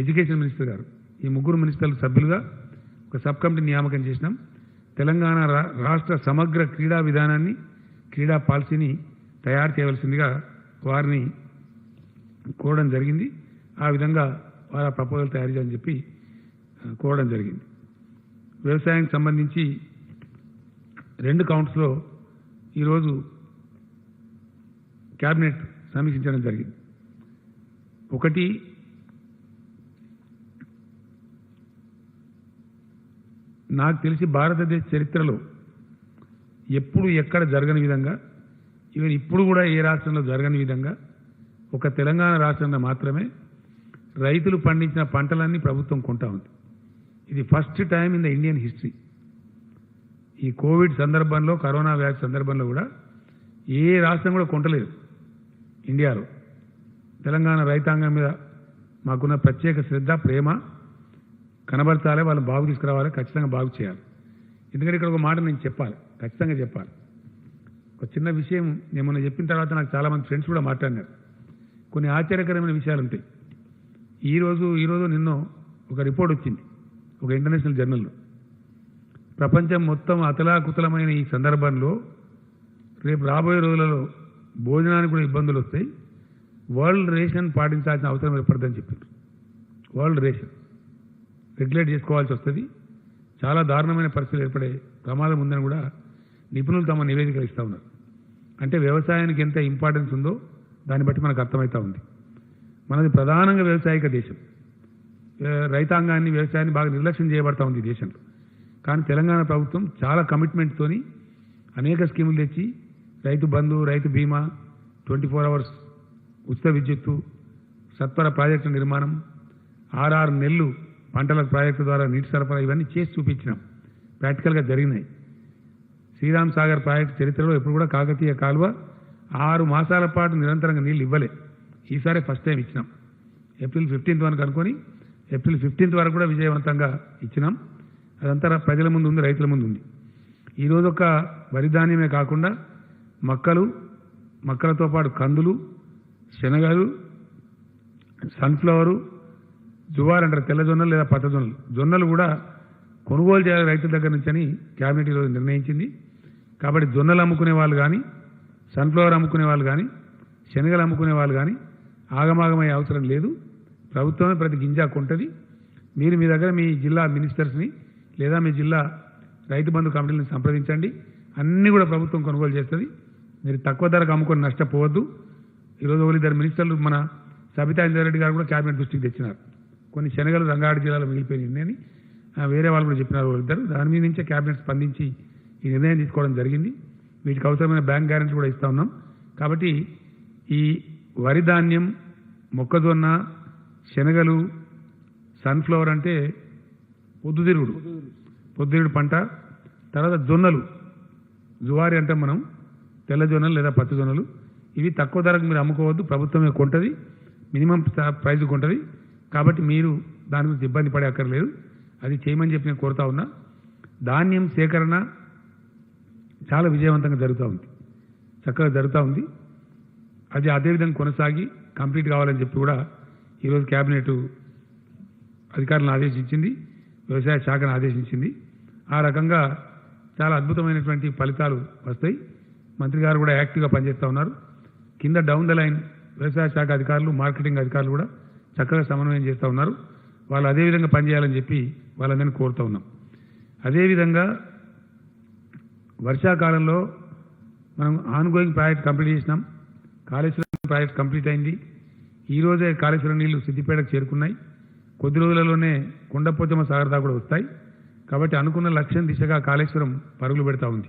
ఎడ్యుకేషన్ మినిస్టర్ గారు, ఈ ముగ్గురు మినిస్టర్ల సభ్యులుగా ఒక సబ్ కమిటీ నియామకం చేసినాం. తెలంగాణ రాష్ట్ర సమగ్ర క్రీడా విధానాన్ని, క్రీడా పాలసీని తయారు చేయవలసిందిగా వారిని కోరడం జరిగింది. ఆ విధంగా వారి ప్రపోజల్ తయారు చేయని చెప్పి కోరడం జరిగింది. వ్యవసాయానికి సంబంధించి 2 కౌంట్స్లో ఈరోజు క్యాబినెట్ సమీక్షించడం జరిగింది. ఒకటి, నాకు తెలిసి భారతదేశ చరిత్రలో ఎప్పుడు ఎక్కడ జరగని విధంగా, ఈవెన్ ఇప్పుడు కూడా ఏ రాష్ట్రంలో జరగని విధంగా ఒక తెలంగాణ రాష్ట్రంలో మాత్రమే రైతులు పండించిన పంటలన్నీ ప్రభుత్వం కొంటా ఉంది. ఇది first time in the Indian history. ఈ కోవిడ్ సందర్భంలో, కరోనా వ్యాధి సందర్భంలో కూడా ఏ రాష్ట్రం కూడా కొంటలేదు ఇండియాలో. తెలంగాణ రైతాంగం మీద మాకున్న ప్రత్యేక శ్రద్ధ, ప్రేమ కనబరచాలి, వాళ్ళని బాగు తీసుకురావాలి, ఖచ్చితంగా బాగు చేయాలి. ఎందుకంటే ఇక్కడ ఒక మాట నేను చెప్పాలి, ఖచ్చితంగా చెప్పాలి. ఒక చిన్న విషయం నేను మొన్న చెప్పిన తర్వాత నాకు చాలామంది ఫ్రెండ్స్ కూడా మాట్లాడినారు. కొన్ని ఆశ్చర్యకరమైన విషయాలు ఉంటాయి. ఈరోజు నిన్నో ఒక రిపోర్ట్ వచ్చింది ఒక ఇంటర్నేషనల్ జర్నల్లో. ప్రపంచం మొత్తం అతలాకుతలమైన ఈ సందర్భంలో రేపు రాబోయే రోజులలో భోజనానికి కూడా ఇబ్బందులు వస్తాయి, వరల్డ్ రేషన్ పాటించాల్సిన అవసరం ఏర్పడుతుందని చెప్పారు. వరల్డ్ రేషన్ రెగ్యులేట్ చేసుకోవాల్సి వస్తుంది, చాలా దారుణమైన పరిస్థితులు ఏర్పడే ప్రమాదం ఉందని కూడా నిపుణులు తమ నివేదికలు ఇస్తూ ఉన్నారు. అంటే వ్యవసాయానికి ఎంత ఇంపార్టెన్స్ ఉందో దాన్ని బట్టి మనకు అర్థమవుతూ ఉంది. మనది ప్రధానంగా వ్యవసాయక దేశం. రైతాంగాన్ని, వ్యవసాయాన్ని బాగా నిర్లక్ష్యం చేయబడతా ఉంది ఈ దేశంలో. కానీ తెలంగాణ ప్రభుత్వం చాలా కమిట్మెంట్తోని అనేక స్కీములు తెచ్చి రైతు బంధు, రైతు బీమా, 24 hours ఉచిత విద్యుత్తు, సత్వర ప్రాజెక్టు నిర్మాణం, 6 నెలలు పంటల ప్రాజెక్టు ద్వారా నీటి సరఫరా, ఇవన్నీ చేసి చూపించినాం, ప్రాక్టికల్గా జరిగినాయి. శ్రీరామ్ సాగర్ ప్రాజెక్టు చరిత్రలో ఎప్పుడు కూడా కాకతీయ కాలువ 6 మాసాల పాటు నిరంతరంగా నీళ్ళు ఇవ్వలే. ఈసారి ఫస్ట్ టైం ఇచ్చినాం. ఏప్రిల్ 15th వరకు అనుకొని ఏప్రిల్ 15th వరకు కూడా విజయవంతంగా ఇచ్చినాం. అదంతా ప్రజల ముందు ఉంది, రైతుల ముందు ఉంది. ఈరోజు ఒక వరి ధాన్యమే కాకుండా మక్కలతో పాటు కందులు, శనగలు, సన్ఫ్లవరు, జువార్ అంటారు, తెల్ల జొన్నలు లేదా పచ్చ జొన్నలు, జొన్నలు కూడా కొనుగోలు చేయాలి రైతుల దగ్గర నుంచి అని క్యాబినెట్ ఈరోజు నిర్ణయించింది. కాబట్టి జొన్నలు అమ్ముకునే వాళ్ళు కానీ, సన్ఫ్లవర్ అమ్ముకునే వాళ్ళు కానీ, శనగలు అమ్ముకునే వాళ్ళు కానీ ఆగమాగమయ్యే అవసరం లేదు. ప్రభుత్వమే ప్రతి గింజ కొంటది. మీరు మీ దగ్గర మీ జిల్లా మినిస్టర్స్ని లేదా మీ జిల్లా రైతు బంధు కమిటీలను సంప్రదించండి. అన్నీ కూడా ప్రభుత్వం కొనుగోలు చేస్తుంది. మీరు తక్కువ ధరకు అమ్ముకొని నష్టపోవద్దు. ఈరోజు 2 మినిస్టర్లు మన సబితా ఇంద్రారెడ్డి గారు కూడా క్యాబినెట్ దృష్టికి తెచ్చినారు. కొన్ని శనగలు రంగారెడ్డి జిల్లాలో మిగిలిపోయినాయి అని వేరే వాళ్ళు కూడా చెప్పినారు 2. దాని మీద నుంచే క్యాబినెట్ స్పందించి ఈ నిర్ణయం తీసుకోవడం జరిగింది. వీటికి అవసరమైన బ్యాంక్ గ్యారెంటీ కూడా ఇస్తా ఉన్నాం. కాబట్టి ఈ వరి పొద్దుతిరుగుడు పంట. తర్వాత జొన్నలు, జువారి అంటాం మనం, తెల్ల జొన్నలు లేదా పచ్చ జొన్నలు. ఇవి తక్కువ ధరకు మీరు అమ్ముకోవద్దు, ప్రభుత్వమే కొంటది, మినిమం ప్రైస్ కొంటది. కాబట్టి మీరు దాని గురించి ఇబ్బంది పడే అక్కర్లేదు. అది చేయమని చెప్పి నేను కోరుతా ఉన్నా. ధాన్యం సేకరణ చాలా విజయవంతంగా జరుగుతూ ఉంది, చక్కగా జరుగుతూ ఉంది. అది అదేవిధంగా కొనసాగి కంప్లీట్ కావాలని చెప్పి కూడా ఈరోజు కేబినెట్ అధికారులను ఆదేశించింది, వ్యవసాయ శాఖను ఆదేశించింది. ఆ రకంగా చాలా అద్భుతమైనటువంటి ఫలితాలు వస్తాయి. మంత్రి గారు కూడా యాక్టివ్గా పనిచేస్తూ ఉన్నారు. కింద డౌన్ ద లైన్ వ్యవసాయ శాఖ అధికారులు, మార్కెటింగ్ అధికారులు కూడా చక్కగా సమన్వయం చేస్తూ ఉన్నారు. వాళ్ళు అదేవిధంగా పనిచేయాలని చెప్పి వాళ్ళందరినీ కోరుతూ ఉన్నాం. అదేవిధంగా వర్షాకాలంలో మనం ఆన్గోయింగ్ ప్రాజెక్ట్ కంప్లీట్ చేసినాం. కాళేశ్వరం ప్రాజెక్ట్ కంప్లీట్ అయింది. ఈరోజే కాళేశ్వరం నీళ్లు సిద్దిపేటకు చేరుకున్నాయి. కొద్ది రోజులలోనే కొండపోచమ్మ సాగర్ దాకా కూడా వస్తాయి. కాబట్టి అనుకున్న లక్ష్యం దిశగా కాళేశ్వరం పరుగులు పెడతా ఉంది.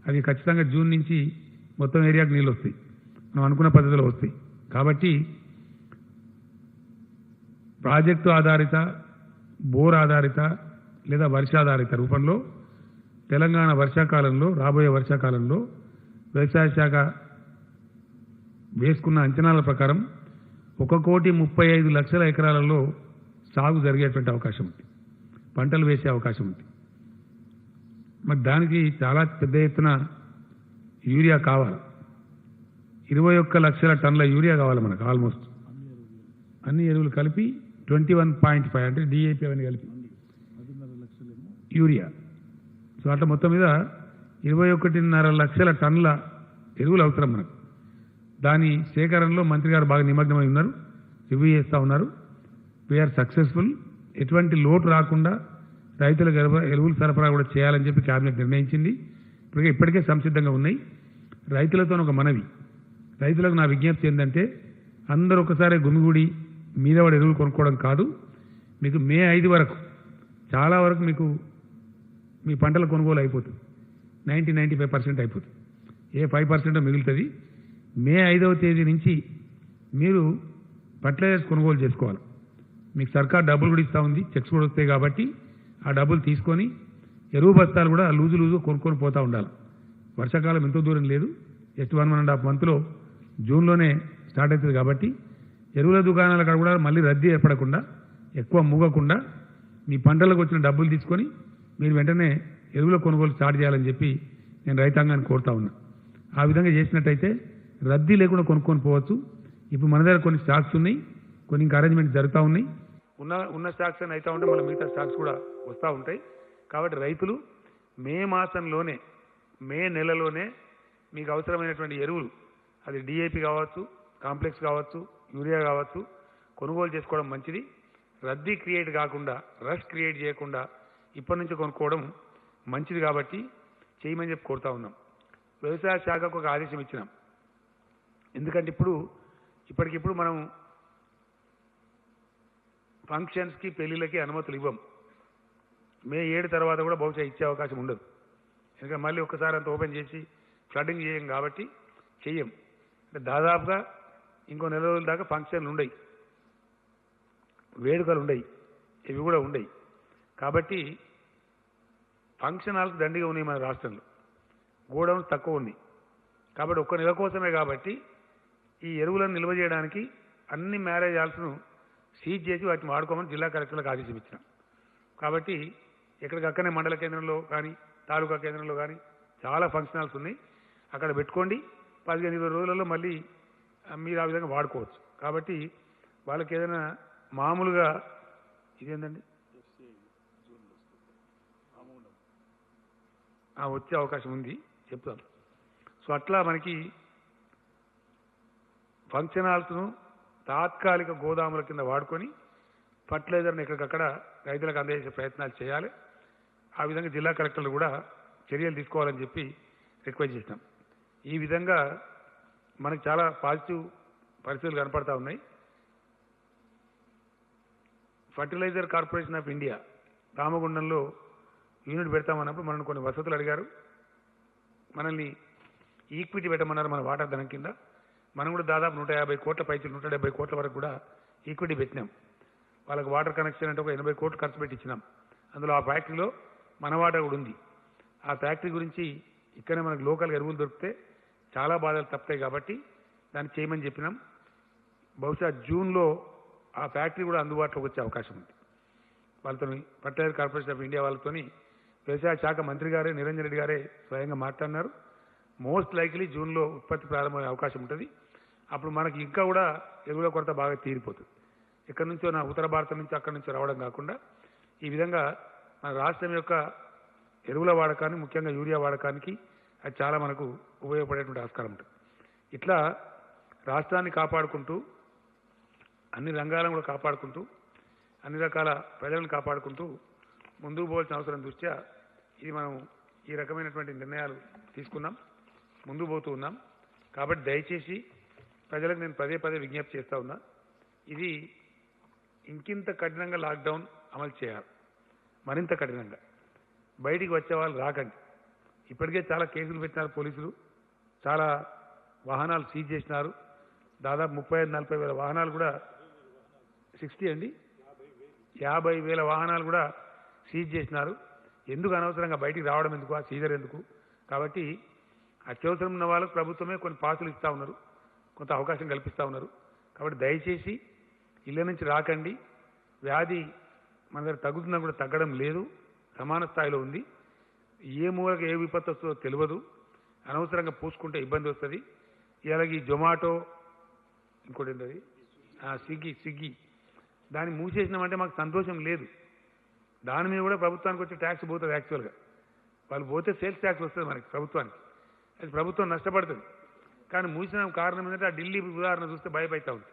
అది ఖచ్చితంగా జూన్ నుంచి మొత్తం ఏరియాకు నీళ్ళు వస్తాయి, మనం అనుకున్న పద్ధతిలో వస్తాయి. కాబట్టి ప్రాజెక్టు ఆధారిత, బోర్ ఆధారిత లేదా వర్షాధారిత రూపంలో తెలంగాణ వర్షాకాలంలో, రాబోయే వర్షాకాలంలో వ్యవసాయ శాఖ వేసుకున్న అంచనాల ప్రకారం 1,35,00,000 ఎకరాలలో సాగు జరిగేటువంటి అవకాశం ఉంది, పంటలు వేసే అవకాశం ఉంది. మరి దానికి చాలా పెద్ద ఎత్తున యూరియా కావాలి. 21 లక్షల టన్నుల యూరియా కావాలి మనకు. ఆల్మోస్ట్ అన్ని ఎరువులు కలిపి 21.5 అంటే డిఏపి అవన్నీ కలిపి యూరియా. సో అట్లా మొత్తం మీద 21.5 లక్షల టన్నుల ఎరువులు అవసరం మనకు. దాని సేకరణలో మంత్రి గారు బాగా నిమగ్నమై ఉన్నారు, రివ్యూ చేస్తూ ఉన్నారు. We are successful. ఎటువంటి లోటు రాకుండా రైతులకు ఎరువులు సరఫరా కూడా చేయాలని చెప్పి కేబినెట్ నిర్ణయించింది. ఇప్పటికే సంసిద్ధంగా ఉన్నాయి. రైతులతో ఒక మనవి, రైతులకు నా విజ్ఞప్తి ఏంటంటే అందరూ ఒకసారి గుమిగూడి మీద వాడు ఎరువులు కొనుక్కోవడం కాదు. మీకు మే 5 వరకు చాలా వరకు మీకు మీ పంటల కొనుగోలు అయిపోతుంది. 90-95% అయిపోతుంది. ఏ 5% మిగులుతుంది. మే 5వ తేదీ నుంచి మీరు ఫర్టిలైజర్స్ కొనుగోలు చేసుకోవాలి. మీకు సర్కార్ డబ్బులు కూడా ఇస్తూ ఉంది, చెక్స్ కూడా వస్తాయి. కాబట్టి ఆ డబ్బులు తీసుకొని ఎరువు బస్తాలు కూడా లూజు కొనుక్కొని పోతూ ఉండాలి. వర్షాకాలం ఎంతో దూరం లేదు, జస్ట్ 1.5 మంత్లో జూన్లోనే స్టార్ట్ అవుతుంది. కాబట్టి ఎరువుల దుకాణాల కాడ కూడా మళ్ళీ రద్దీ ఏర్పడకుండా, ఎక్కువ మూగకుండా మీ పంటలకు వచ్చిన డబ్బులు తీసుకొని మీరు వెంటనే ఎరువుల కొనుగోలు స్టార్ట్ చేయాలని చెప్పి నేను రైతాంగాన్ని కోరుతా ఉన్నా. ఆ విధంగా చేసినట్టయితే రద్దీ లేకుండా కొనుక్కొని పోవచ్చు. ఇప్పుడు మన దగ్గర కొన్ని స్టాక్స్ ఉన్నాయి, కొన్ని ఇంకా అరేంజ్మెంట్స్ జరుగుతూ ఉన్నాయి. ఉన్న స్టాక్స్ అని అవుతూ ఉంటే మళ్ళీ మిగతా స్టాక్స్ కూడా వస్తూ ఉంటాయి. కాబట్టి రైతులు మే నెలలోనే మీకు అవసరమైనటువంటి ఎరువులు, అది డిఏపి కావచ్చు, కాంప్లెక్స్ కావచ్చు, యూరియా కావచ్చు, కొనుగోలు చేసుకోవడం మంచిది. రద్దీ క్రియేట్ కాకుండా, రష్ క్రియేట్ చేయకుండా ఇప్పటి నుంచి కొనుక్కోవడం మంచిది. కాబట్టి చేయమని చెప్పి కోరుతా ఉన్నాం. వ్యవసాయ శాఖకు ఒక ఆదేశం ఇచ్చినాం. ఎందుకంటే ఇప్పటికిప్పుడు మనం ఫంక్షన్స్కి, పెళ్లిళ్ళకి అనుమతులు ఇవ్వం. మే 7 తర్వాత కూడా బహుశా ఇచ్చే అవకాశం ఉండదు. ఎందుకంటే మళ్ళీ ఒక్కసారి అంత ఓపెన్ చేసి ఫ్లడ్డింగ్ చేయం కాబట్టి చెయ్యం. అంటే దాదాపుగా ఇంకో నెల రోజుల దాకా ఫంక్షన్లు ఉండయి, వేడుకలు ఉండయి, ఇవి కూడా ఉండయి. కాబట్టి ఫంక్షన్ హాల్స్ దండిగా ఉన్నాయి మన రాష్ట్రంలో, గోడౌన్స్ తక్కువ ఉన్నాయి. కాబట్టి ఒక్క నెల కోసమే. కాబట్టి ఈ ఎరువులను నిల్వ చేయడానికి అన్ని మ్యారేజ్ హాల్స్ను సీజ్ చేసి వాటిని వాడుకోమని జిల్లా కలెక్టర్లకు ఆదేశం ఇచ్చినాం. కాబట్టి ఎక్కడికక్కడనే మండల కేంద్రంలో కానీ, తాలూకా కేంద్రంలో కానీ చాలా ఫంక్షన్ హాల్స్ ఉన్నాయి. అక్కడ పెట్టుకోండి. 15-20 రోజులలో మళ్ళీ మీరు ఆ విధంగా వాడుకోవచ్చు. కాబట్టి వాళ్ళకి ఏదైనా మామూలుగా ఇదేంటండి వచ్చే అవకాశం ఉంది, చెప్తాను. సో అట్లా మనకి ఫంక్షన్ హాల్స్ను తాత్కాలిక గోదాముల కింద వాడుకొని ఫర్టిలైజర్ని ఎక్కడికక్కడ రైతులకు అందజేసే ప్రయత్నాలు చేయాలి. ఆ విధంగా జిల్లా కలెక్టర్లు కూడా చర్యలు తీసుకోవాలని చెప్పి రిక్వెస్ట్ చేసినాం. ఈ విధంగా మనకు చాలా పాజిటివ్ పరిస్థితులు కనపడతా ఉన్నాయి. ఫర్టిలైజర్ కార్పొరేషన్ ఆఫ్ ఇండియా రామగుండంలో యూనిట్ పెడతామన్నప్పుడు మనల్ని కొన్ని వసతులు అడిగారు. మనల్ని ఈక్విటీ పెట్టమన్నారు మన వాటా ధనం కింద. మనం కూడా దాదాపు 150 కోట్ల పైచి 170 కోట్ల వరకు కూడా ఈక్విటీ పెట్టినాం. వాళ్ళకి వాటర్ కనెక్షన్ అంటే ఒక 80 కోట్లు ఖర్చు పెట్టి ఇచ్చినాం. అందులో ఆ ఫ్యాక్టరీలో మన వాటా కూడా ఉంది. ఆ ఫ్యాక్టరీ గురించి ఇక్కడనే మనకు లోకల్ ఎరువులు దొరికితే చాలా బాధలు తప్పుతాయి కాబట్టి దాన్ని చేయమని చెప్పినాం. బహుశా జూన్లో ఆ ఫ్యాక్టరీ కూడా అందుబాటులోకి వచ్చే అవకాశం ఉంది. వాళ్ళతో ఫర్టిలైజర్ కార్పొరేషన్ ఆఫ్ ఇండియా వాళ్ళతో వ్యవసాయ శాఖ మంత్రి గారే నిరంజన్ రెడ్డి గారే స్వయంగా మాట్లాడినారు. మోస్ట్ లైక్లీ జూన్లో ఉత్పత్తి ప్రారంభమయ్యే అవకాశం ఉంటుంది. అప్పుడు మనకి ఇంకా కూడా ఎరువుల కొరత బాగా తీరిపోతుంది. ఎక్కడి నుంచో ఉత్తర భారతం నుంచి అక్కడి నుంచి రావడం కాకుండా ఈ విధంగా మన రాష్ట్రం యొక్క ఎరువుల వాడకాన్ని ముఖ్యంగా యూరియా వాడకానికి అది చాలా మనకు ఉపయోగపడేటువంటి ఆస్కారం ఉంటుంది. ఇట్లా రాష్ట్రాన్ని కాపాడుకుంటూ అన్ని రంగాలను కూడా కాపాడుకుంటూ అన్ని రకాల ప్రజలను కాపాడుకుంటూ ముందుకు పోవాల్సిన అవసరం దృష్ట్యా ఇది మనం ఈ రకమైనటువంటి నిర్ణయాలు తీసుకున్నాం, ముందుకు పోతూ ఉన్నాం. కాబట్టి దయచేసి ప్రజలకు నేను పదే పదే విజ్ఞప్తి చేస్తూ ఉన్నా, ఇది ఇంకింత కఠినంగా లాక్డౌన్ అమలు చేయాలి, మరింత కఠినంగా. బయటికి వచ్చే వాళ్ళు రాకండి. ఇప్పటికే చాలా కేసులు పెట్టినారు పోలీసులు, చాలా వాహనాలు సీజ్ చేసినారు. దాదాపు 35-40 వేల వాహనాలు కూడా 50,000 వాహనాలు కూడా సీజ్ చేసినారు. ఎందుకు అనవసరంగా బయటికి రావడం ఎందుకు, ఆ సీజర్ ఎందుకు? కాబట్టి అత్యవసరం ఉన్న వాళ్ళకు ప్రభుత్వమే కొన్ని పాసులు ఇస్తూ ఉన్నారు, కొంత అవకాశం కల్పిస్తూ ఉన్నారు. కాబట్టి దయచేసి ఇళ్ళ నుంచి రాకండి. వ్యాధి మన దగ్గర తగ్గుతున్నా కూడా తగ్గడం లేదు, సమాన స్థాయిలో ఉంది. ఏ మూలకి ఏ విపత్తు వస్తుందో తెలియదు. అనవసరంగా పూసుకుంటే ఇబ్బంది వస్తుంది. ఇలాగ ఈ జొమాటో ఇంకోటి ఏంటది స్విగ్గీ దాన్ని మూసేసినామంటే మాకు సంతోషం లేదు. దాని మీద కూడా ప్రభుత్వానికి వచ్చే ట్యాక్స్ పోతుంది. యాక్చువల్గా వాళ్ళు పోతే సేల్స్ ట్యాక్స్ వస్తుంది మనకి ప్రభుత్వానికి, అది ప్రభుత్వం నష్టపడుతుంది. కానీ మూసిన కారణం ఏంటంటే ఆ ఢిల్లీ ఉదాహరణ చూస్తే భయపడతా ఉంది.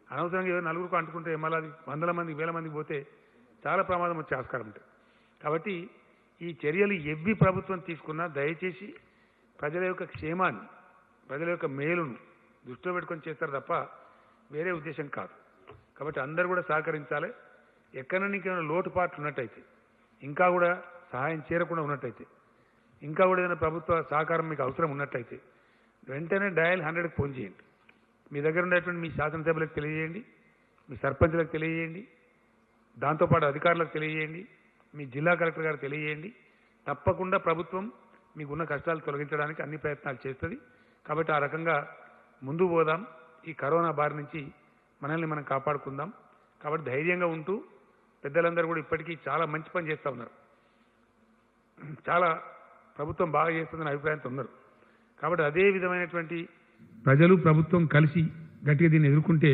అనవసరంగా ఏదో నలుగురికి అంటుకుంటే మళ్ళీ అది 100 మందికి 1000 మందికి పోతే చాలా ప్రమాదం వచ్చే ఆస్కారం ఉంటుంది. కాబట్టి ఈ చర్యలు ఎవ్వి ప్రభుత్వం తీసుకున్నా దయచేసి ప్రజల యొక్క క్షేమాన్ని, ప్రజల యొక్క మేలును దృష్టిలో పెట్టుకొని చేస్తారు తప్ప వేరే ఉద్దేశం కాదు. కాబట్టి అందరూ కూడా సహకరించాలి. ఎక్కడైనా ఇంకేమైనా లోటుపాట్లు ఉన్నట్టయితే, ఇంకా కూడా సహాయం చేరకుండా ఉన్నట్టయితే, ఇంకా కూడా ఏదైనా ప్రభుత్వ సహకారం మీకు అవసరం ఉన్నట్టయితే వెంటనే డయల్ 100కి ఫోన్ చేయండి. మీ దగ్గర ఉండేటువంటి మీ శాసనసభ్యులకు తెలియజేయండి, మీ సర్పంచ్లకు తెలియజేయండి, దాంతోపాటు అధికారులకు తెలియజేయండి, మీ జిల్లా కలెక్టర్ గారు తెలియజేయండి. తప్పకుండా ప్రభుత్వం మీకున్న కష్టాలు తొలగించడానికి అన్ని ప్రయత్నాలు చేస్తుంది. కాబట్టి ఆ రకంగా ముందుకు పోదాం. ఈ కరోనా బారి నుంచి మనల్ని మనం కాపాడుకుందాం. కాబట్టి ధైర్యంగా ఉంటూ పెద్దలందరూ కూడా ఇప్పటికీ చాలా మంచి పని చేస్తూ ఉన్నారు, చాలా ప్రభుత్వం బాగా చేస్తుందని అభిప్రాయంతో ఉన్నారు. కాబట్టి అదే విధమైనటువంటి ప్రజలు ప్రభుత్వం కలిసి గట్టిగా దీన్ని ఎదుర్కొంటే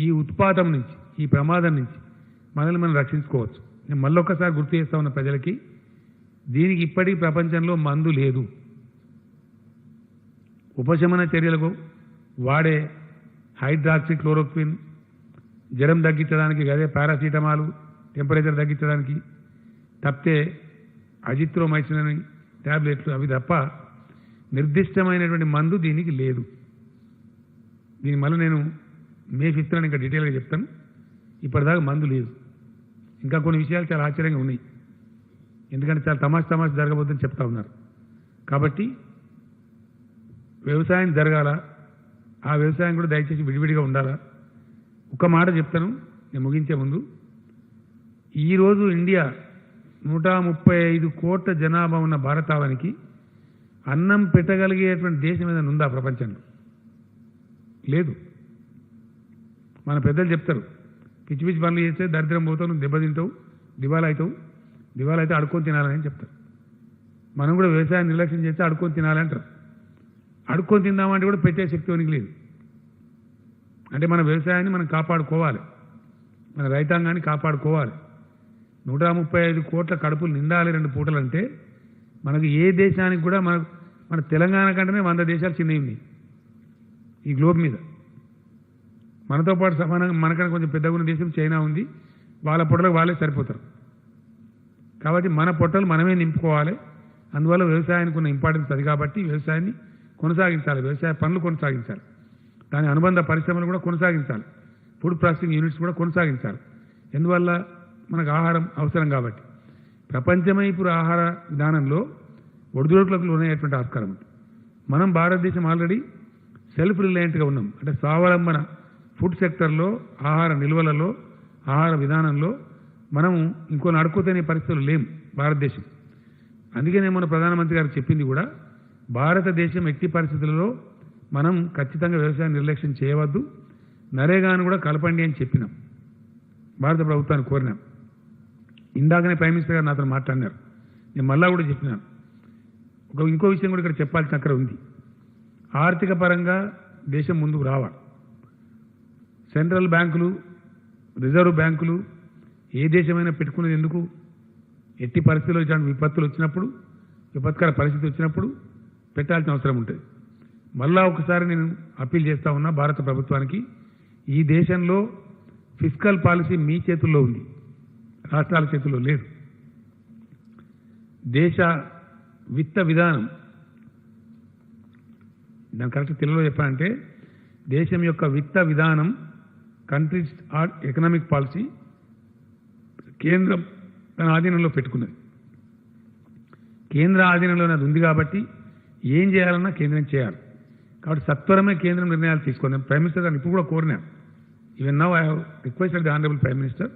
ఈ ఉత్పాతం నుంచి, ఈ ప్రమాదం నుంచి మనల్ని మనం రక్షించుకోవచ్చు. నేను మళ్ళొక్కసారి గుర్తు చేస్తా ఉన్న ప్రజలకి, దీనికి ఇప్పటికీ ప్రపంచంలో మందు లేదు. ఉపశమన చర్యలకు వాడే హైడ్రాక్సీ క్లోరోక్విన్, జ్వరం తగ్గించడానికి అదే పారాసిటమాలు, టెంపరేచర్ తగ్గించడానికి తప్పితే అజిత్రోమైసిన్ అని ట్యాబ్లెట్లు, అవి తప్ప నిర్దిష్టమైనటువంటి మందు దీనికి లేదు. దీని మళ్ళీ నేను మే 5th ఇంకా డీటెయిల్గా చెప్తాను. ఇప్పటిదాకా మందు లేదు. ఇంకా కొన్ని విషయాలు చాలా ఆశ్చర్యంగా ఉన్నాయి, ఎందుకంటే చాలా తమాషా జరగబోతుందని చెప్తా ఉన్నారు. కాబట్టి వ్యవసాయం జరగాల, ఆ వ్యవసాయం కూడా దయచేసి విడివిడిగా ఉండాలా. ఒక మాట చెప్తాను నేను ముగించే ముందు. ఈరోజు ఇండియా 135 కోట్ల జనాభా ఉన్న భారతావనికి అన్నం పెట్టగలిగేటువంటి దేశం ఏదైనా ఉందా ప్రపంచంలో? లేదు. మన పెద్దలు చెప్తారు, పిచ్చి పిచ్చి పనులు చేస్తే దరిద్రం పోతావు, నువ్వు దెబ్బతింటావు, దివాలా అయితే అడుక్కొని తినాలని చెప్తారు. మనం కూడా వ్యవసాయం నిర్లక్ష్యం చేస్తే అడుక్కొని తినాలంటారు. అడుక్కొని తిందామంటే కూడా పెట్టే శక్తి ఉనికి లేదు. అంటే మన వ్యవసాయాన్ని మనం కాపాడుకోవాలి, మన రైతాంగాన్ని కాపాడుకోవాలి. 135 కోట్ల కడుపులు నిండాలి 2 పూటలంటే మనకు ఏ దేశానికి కూడా మన తెలంగాణ కంటేనే 100 దేశాలు చిన్నవి ఉన్నాయి ఈ గ్లోబ్ మీద. మనతో పాటు సమానంగా మనకన్నా కొంచెం పెద్దగా ఉన్న దేశం చైనా ఉంది, వాళ్ళ పొట్టలకు వాళ్ళే సరిపోతారు. కాబట్టి మన పొట్టలు మనమే నింపుకోవాలి. అందువల్ల వ్యవసాయానికి ఉన్న ఇంపార్టెన్స్ అది. కాబట్టి వ్యవసాయాన్ని కొనసాగించాలి, వ్యవసాయ పనులు కొనసాగించాలి, దాని అనుబంధ పరిశ్రమలు కూడా కొనసాగించాలి, ఫుడ్ ప్రాసెసింగ్ యూనిట్స్ కూడా కొనసాగించాలి. ఎందువల్ల మనకు ఆహారం అవసరం కాబట్టి. ప్రపంచమే ఇప్పుడు ఆహార విధానంలో ఒడిదుడుకులకు లోనయ్యేటువంటి ఆస్కారం ఉంది. మనం భారతదేశం ఆల్రెడీ సెల్ఫ్ రిలయంట్గా ఉన్నాం. అంటే స్వావలంబన ఫుడ్ సెక్టర్లో, ఆహార నిల్వలలో, ఆహార విధానంలో మనం ఇంకో నడుకుతనే పరిస్థితులు లేం భారతదేశం. అందుకే నేను మన ప్రధానమంత్రి గారు చెప్పింది కూడా భారతదేశం ఎట్టి పరిస్థితులలో మనం ఖచ్చితంగా వ్యవసాయం నిర్లక్ష్యం చేయవద్దు, నరేగాను కూడా కలపండి అని చెప్పినాం, భారత ప్రభుత్వాన్ని కోరినాం. ఇందాకనే ప్రైమ్ మినిస్టర్ గారు నాతో మాట్లాడినారు, నేను మళ్ళా కూడా చెప్పినాను. ఇంకో విషయం కూడా ఇక్కడ చెప్పాల్సిన అక్కడ ఉంది. ఆర్థిక పరంగా దేశం ముందుకు రావాలి. సెంట్రల్ బ్యాంకులు, రిజర్వ్ బ్యాంకులు ఏ దేశమైనా పెట్టుకునేది ఎందుకు? ఎట్టి పరిస్థితుల్లో ఇట్లాంటి విపత్తులు వచ్చినప్పుడు, విపత్కర పరిస్థితి వచ్చినప్పుడు పెట్టాల్సిన అవసరం ఉంటుంది. మళ్ళా ఒకసారి నేను అప్పీల్ చేస్తా ఉన్నా భారత ప్రభుత్వానికి, ఈ దేశంలో ఫిస్కల్ పాలసీ మీ చేతుల్లో ఉంది, రాష్ట్రాల చేతుల్లో లేదు. దేశ విత్త విధానం, దాని కరెక్ట్ తెలుగులో చెప్పాలంటే దేశం యొక్క విత్త విధానం, కంట్రీస్ ఎకనామిక్ పాలసీ కేంద్రం తన ఆధీనంలో పెట్టుకున్నది. కేంద్ర ఆధీనంలోనే అది ఉంది కాబట్టి ఏం చేయాలన్నా కేంద్రం చేయాలి. కాబట్టి సత్వరమే కేంద్రం నిర్ణయాలు తీసుకున్నాం. ప్రైమ్ మినిస్టర్ గారిని ఇప్పుడు కూడా కోరినాం. Even now I have requested the honourable prime minister,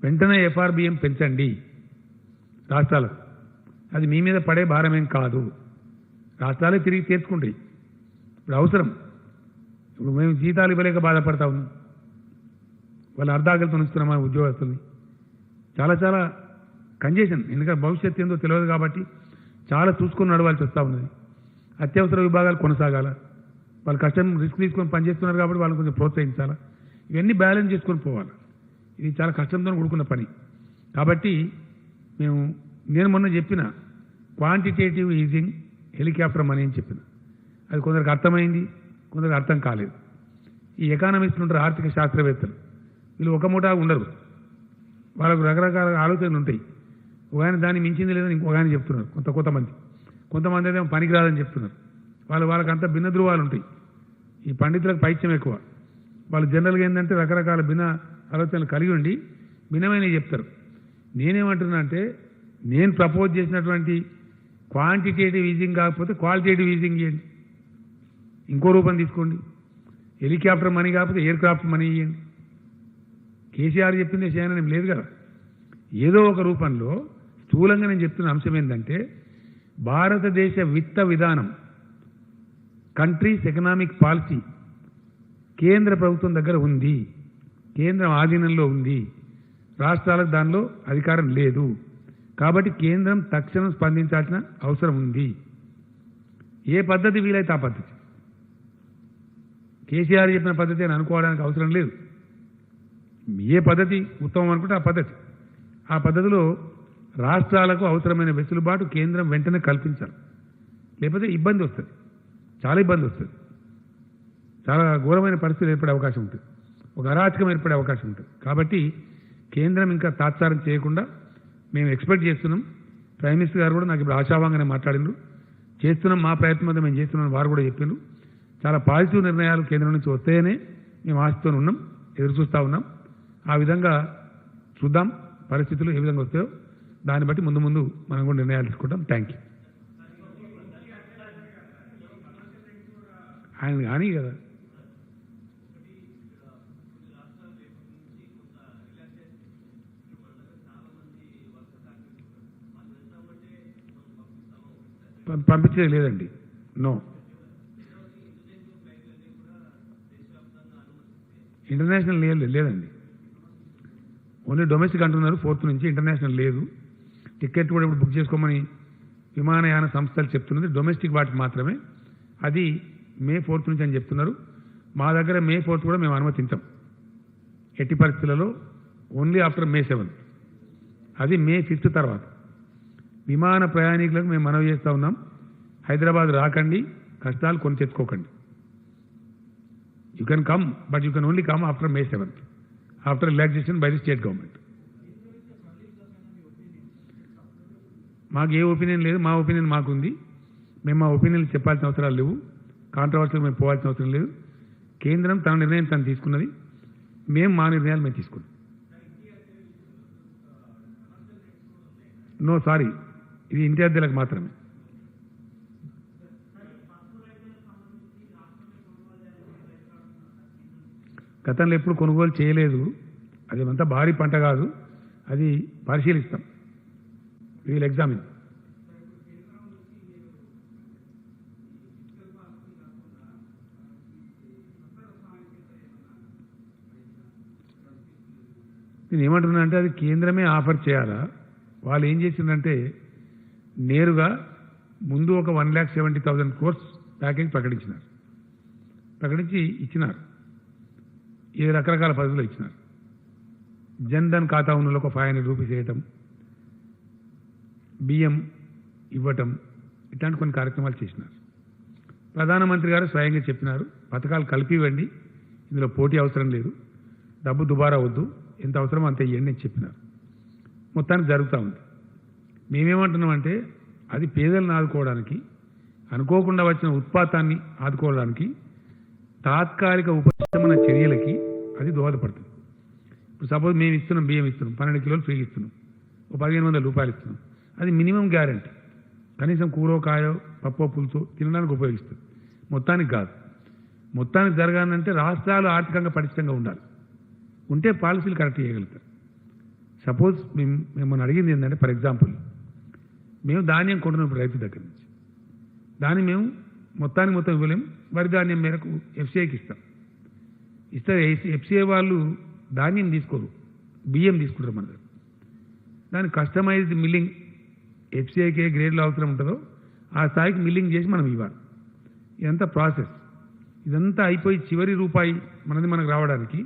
వెంటనే ఎఫ్ఆర్బిఎం పెంచండి రాష్ట్రాలకు. అది మీ మీద పడే భారమేం కాదు, రాష్ట్రాలే తిరిగి తీర్చుకుంటాయి. ఇప్పుడు అవసరం, ఇప్పుడు మేము జీతాలు ఇవ్వలేక బాధపడతా ఉన్నాం, వాళ్ళు అర్ధాకలితో ఉంచుతున్నాం మన ఉద్యోగస్తుల్ని. చాలా చాలా కంజెషన్, ఎందుకంటే భవిష్యత్తు ఏందో తెలియదు కాబట్టి చాలా చూసుకొని నడవాల్సి వస్తూ ఉన్నది. అత్యవసర విభాగాలు కొనసాగాల, వాళ్ళు కష్టం రిస్క్ తీసుకొని పనిచేస్తున్నారు కాబట్టి వాళ్ళని కొంచెం ప్రోత్సహించాలా. ఇవన్నీ బ్యాలెన్స్ చేసుకొని పోవాలి. ఇది చాలా కష్టంతో కూడుకున్న పని. కాబట్టి నేను మొన్న చెప్పిన క్వాంటిటేటివ్ ఈజింగ్ హెలికాప్టర్ మనీ అని చెప్పిన, అది కొందరికి అర్థమైంది, కొందరికి అర్థం కాలేదు. ఈ ఎకానమిస్టులు ఉంటారు, ఆర్థిక శాస్త్రవేత్తలు, వీళ్ళు ఒక ముఠా ఉండరు, వాళ్ళకు రకరకాల ఆలోచనలు ఉంటాయి. ఒక ఆయన దాన్ని మించింది లేదని ఇంకొక ఆయన చెప్తున్నారు, కొంతమంది అయితే పనికిరాదని చెప్తున్నారు. వాళ్ళకంతా భిన్న ధృవాలు ఉంటాయి. ఈ పండితులకు పైత్యం ఎక్కువ. వాళ్ళు జనరల్గా ఏంటంటే రకరకాల భిన్న ఆలోచనలు కలిగి ఉండి భిన్నమైనవి చెప్తారు. నేనేమంటున్నా అంటే, నేను ప్రపోజ్ చేసినటువంటి క్వాంటిటేటివ్ ఈజింగ్ కాకపోతే క్వాలిటేటివ్ ఈజింగ్ ఇవ్వండి, ఇంకో రూపం తీసుకోండి. హెలికాప్టర్ మనీ కాకపోతే ఎయిర్ క్రాఫ్ట్ మనీ ఇవ్వండి. కేసీఆర్ చెప్పిందే చేయనని ఏం లేదు కదా. ఏదో ఒక రూపంలో స్థూలంగా నేను చెప్తున్న అంశం ఏంటంటే, భారతదేశ విత్త విధానం, కంట్రీస్ ఎకనామిక్ పాలసీ కేంద్ర ప్రభుత్వం దగ్గర ఉంది, కేంద్రం ఆధీనంలో ఉంది, రాష్ట్రాలకు దానిలో అధికారం లేదు. కాబట్టి కేంద్రం తక్షణం స్పందించాల్సిన అవసరం ఉంది. ఏ పద్ధతి వీలైతే ఆ పద్ధతి, కేసీఆర్ చెప్పిన పద్ధతి అని అనుకోవడానికి అవసరం లేదు. ఏ పద్ధతి ఉత్తమం అనుకుంటే ఆ పద్ధతిలో రాష్ట్రాలకు అవసరమైన వెసులుబాటు కేంద్రం వెంటనే కల్పించాలి. లేకపోతే ఇబ్బంది వస్తుంది, చాలా ఇబ్బంది వస్తుంది, చాలా ఘోరమైన పరిస్థితులు ఏర్పడే అవకాశం ఉంటుంది, ఒక అరాచకం ఏర్పడే అవకాశం ఉంటుంది. కాబట్టి కేంద్రం ఇంకా తాత్సారం చేయకుండా మేము ఎక్స్పెక్ట్ చేస్తున్నాం. ప్రైమ్ మినిస్టర్ గారు కూడా నాకు ఇప్పుడు ఆశాభంగానే మాట్లాడినారు, చేస్తున్నాం, మా ప్రయత్నం మీద మేము చేస్తున్నాం వారు కూడా చెప్పారు. చాలా పాజిటివ్ నిర్ణయాలు కేంద్రం నుంచి వస్తాయనే మేము ఆశతో ఉన్నాం, ఎదురు చూస్తూ ఉన్నాం. ఆ విధంగా చూద్దాం పరిస్థితులు ఏ విధంగా వస్తాయో, దాన్ని బట్టి ముందు మనం కూడా నిర్ణయాలు తీసుకుంటాం. Thank you. ఆయన కానీ కదా పంపించేది లేదండి, నో. ఇంటర్నేషనల్ లేదండి, ఓన్లీ డొమెస్టిక్ అంటున్నారు. 4th నుంచి ఇంటర్నేషనల్ లేదు. టికెట్ కూడా ఇప్పుడు బుక్ చేసుకోమని విమానయాన సంస్థలు చెప్తున్నది డొమెస్టిక్ వాటికి మాత్రమే. అది May 4th నుంచి అని చెప్తున్నారు. మా దగ్గర May 4th కూడా మేము అనుమతించాం ఎట్టి పరిస్థితులలో, ఓన్లీ ఆఫ్టర్ May 7th. అది May 5th తర్వాత. విమాన ప్రయాణికులకు మేము మనవి చేస్తూ ఉన్నాం, హైదరాబాద్ రాకండి, కష్టాలు కొని తెచ్చుకోకండి. You can come, but you can only come after May 7th, after relaxation by the state government. మాకు ఏ ఒపీనియన్ లేదు, మా ఒపీనియన్ మాకుంది. మేము మా ఒపీనియన్ చెప్పాల్సిన అవసరాలు లేవు, కాంట్రవర్సీలు మేము పోవాల్సిన అవసరం లేదు. కేంద్రం తన నిర్ణయం తను తీసుకున్నది, మేము మా నిర్ణయాలు మేము తీసుకున్నాం. నో సారీ, ఇది ఇంటి అద్దెలకు మాత్రమే. గతంలో ఎప్పుడు కొనుగోలు చేయలేదు, అదేమంతా భారీ పంట కాదు. అది పరిశీలిస్తాం. Wheel examine. నేను ఏమంటున్నా అంటే అది కేంద్రమే ఆఫర్ చేయాలా? వాళ్ళు ఏం చేసిందంటే నేరుగా ముందు ఒక 1,70,000 crores ప్యాకేజ్ ప్రకటించి ఇచ్చినారు. ఏ రకరకాల పద్ధతిలో ఇచ్చినారు. జన్ధన్ ఖాతా ఉన్న ఒక 500 రూపీస్ వేయటం, బియ్యం ఇవ్వటం, ఇట్లాంటి కొన్ని కార్యక్రమాలు చేసినారు. ప్రధానమంత్రి గారు స్వయంగా చెప్పినారు, పథకాలు కలిపి ఇవ్వండి, ఇందులో పోటీ అవసరం లేదు, డబ్బు దుబారా వద్దు, ఎంత అవసరమో అంత ఇవ్వండి అని చెప్పినారు. మొత్తానికి జరుగుతూ ఉంది. మేమేమంటున్నామంటే అది పేదలను ఆదుకోవడానికి, అనుకోకుండా వచ్చిన ఉత్పాతాన్ని ఆదుకోవడానికి, తాత్కాలిక ఉపశమన చర్యలకి అది దోహదపడుతుంది. ఇప్పుడు సపోజ్ మేము ఇస్తున్నాం, బియ్యం ఇస్తున్నాం, 12 కిలోలు ఫ్రీ ఇస్తున్నాం, ఒక 1,500 రూపాయలు ఇస్తున్నాం. అది మినిమం గ్యారంటీ. కనీసం కూరో కాయో పప్పో పులుసో తినడానికి ఉపయోగిస్తుంది. మొత్తానికి కాదు. మొత్తానికి జరగాలంటే రాష్ట్రాలు ఆర్థికంగా పటిష్టంగా ఉండాలి. ఉంటే పాలసీలు కరెక్ట్ చేయగలుగుతారు. సపోజ్ మిమ్మల్ని అడిగింది ఏంటంటే, ఫర్ ఎగ్జాంపుల్ మేము ధాన్యం కొంటున్నాం రైతు దగ్గర నుంచి. దాన్ని మేము మొత్తం ఇవ్వలేం, వరి ధాన్యం మేరకు ఎఫ్సీఐకి ఇస్తే ఎఫ్సీఐ వాళ్ళు ధాన్యం తీసుకోరు, బియ్యం తీసుకుంటారు మన దగ్గర. దాని కస్టమైజ్డ్ మిల్లింగ్ ఎఫ్సీఐకి ఏ గ్రేడ్లో అవసరం ఉంటుందో ఆ స్థాయికి మిల్లింగ్ చేసి మనం ఇవ్వాలి. ఇదంతా ప్రాసెస్. ఇదంతా అయిపోయి చివరి రూపాయి మనకు రావడానికి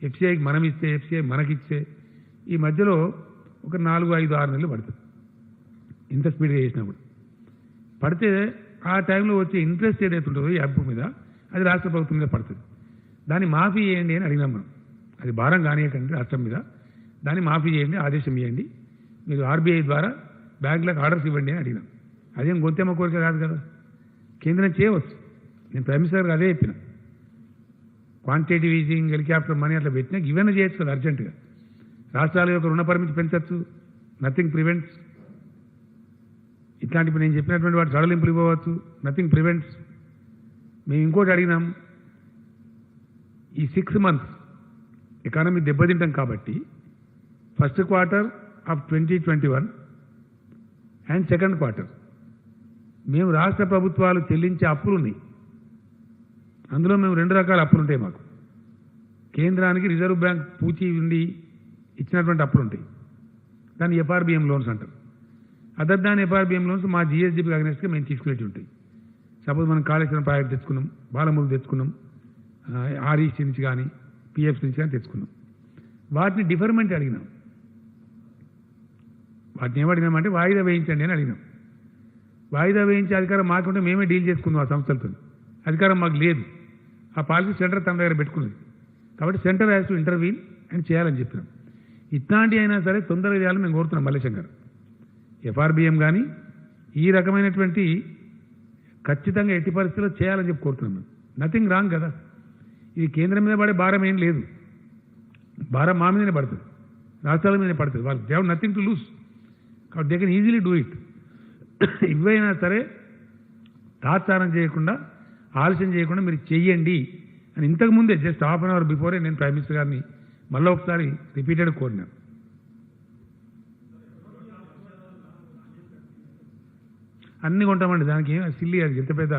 ఎఫ్సీఐకి మనం ఇస్తే, ఎఫ్సీఐ మనకిస్తే ఈ మధ్యలో ఒక 4, 5, 6 నెలలు పడుతుంది. ఇంత స్పీడ్గా చేసినప్పుడు పడితే ఆ టైంలో వచ్చే ఇంట్రెస్ట్ ఏదైతే ఉంటుందో ఈ అప్పు మీద, అది రాష్ట్ర ప్రభుత్వం మీద పడుతుంది. దాన్ని మాఫీ చేయండి అని అడిగినాం మనం. అది భారం కానియకండి రాష్ట్రం మీద, దాన్ని మాఫీ చేయండి, ఆదేశం ఇవ్వండి, మీరు ఆర్బీఐ ద్వారా బ్యాంకులకు ఆర్డర్స్ ఇవ్వండి అని అడిగినాం. అదేం గొంతెమ్మ కోరిక కాదు కదా, కేంద్రం చేయవచ్చు. నేను ప్రైమ్ మినిస్టర్ గారికి అదే చెప్పిన. క్వాంటిటేటివ్ ఈజింగ్, హెలికాప్టర్ మనీ అట్లా పెట్టినా ఇవన్నీ చేయొచ్చు కదా అర్జెంటుగా. రాష్ట్రాల యొక్క రుణ పరిమితి పెంచవచ్చు, నథింగ్ ప్రివెంట్స్. ఇట్లాంటివి నేను చెప్పినటువంటి వాటి సడలింపులు ఇవ్వవచ్చు, నథింగ్ ప్రివెంట్స్. మేము ఇంకోటి అడిగినాం, ఈ 6 months ఎకానమీ దెబ్బతింటాం కాబట్టి first quarter of 2021 and second quarter మేము రాష్ట్ర ప్రభుత్వాలు చెల్లించే అప్పులు ఉన్నాయి. అందులో మేము 2 రకాల అప్పులు ఉంటాయి మాకు. కేంద్రానికి రిజర్వ్ బ్యాంక్ పూచి ఉండి ఇచ్చినటువంటి అప్పులు ఉంటాయి, దాన్ని ఎఫ్ఆర్బిఎం లోన్స్ అంటారు. అదర్ దాని ఎఫ్ఆర్బిఎం లోన్స్ మా జిఎస్డిపి అగెన్స్ట్గా మేము తీసుకునేవి ఉంటాయి. సపోజ్ మనం కాళేశ్వరం ప్రాజెక్ట్ తెచ్చుకున్నాం, బాలమూరు తెచ్చుకున్నాం, ఆర్ఈసీ నుంచి కానీ పిఎఫ్సి నుంచి కానీ తెచ్చుకున్నాం. వాటిని డిఫర్మెంట్ అడిగినాం. వాటిని ఏమడిగినామంటే వాయిదా వేయించండి అని అడిగినాం. వాయిదా వేయించే అధికారం మాకుంటే మేమే డీల్ చేసుకుందాం ఆ సంస్థలతో. అధికారం మాకు లేదు. ఆ పాలసీ సెంటర్ తన దగ్గర పెట్టుకున్నది. కాబట్టి సెంటర్ హ్యాస్ టు ఇంటర్వీన్ అని చేయాలని చెప్పినాం. ఇట్లాంటి అయినా సరే తొందరగా చేయాలని మేము కోరుతున్నాం. మల్లేశం గారు, ఎఫ్ఆర్బిఎం కానీ ఈ రకమైనటువంటి ఖచ్చితంగా ఎట్టి పరిస్థితుల్లో చేయాలని చెప్పి కోరుతున్నాం మేము. నథింగ్ రాంగ్ కదా. ఇది కేంద్రం మీద పడే భారం ఏం లేదు, భారం మా మీదనే పడుతుంది, రాష్ట్రాల మీదనే పడుతుంది. వాళ్ళు they have nothing to lose. కాబట్టి they can easily do it. ఇవైనా సరే తాత్సారం చేయకుండా, ఆలస్యం చేయకుండా మీరు చెయ్యండి అని ఇంతకుముందే జస్ట్ ½ an hour బిఫోరే నేను ప్రైమ్ మినిస్టర్ గారిని మళ్ళీ ఒకసారి రిపీటెడ్ కోరినాను. అన్ని కొంటామండి, దానికి ఏం సిల్లి, అది ఎంత పెద్ద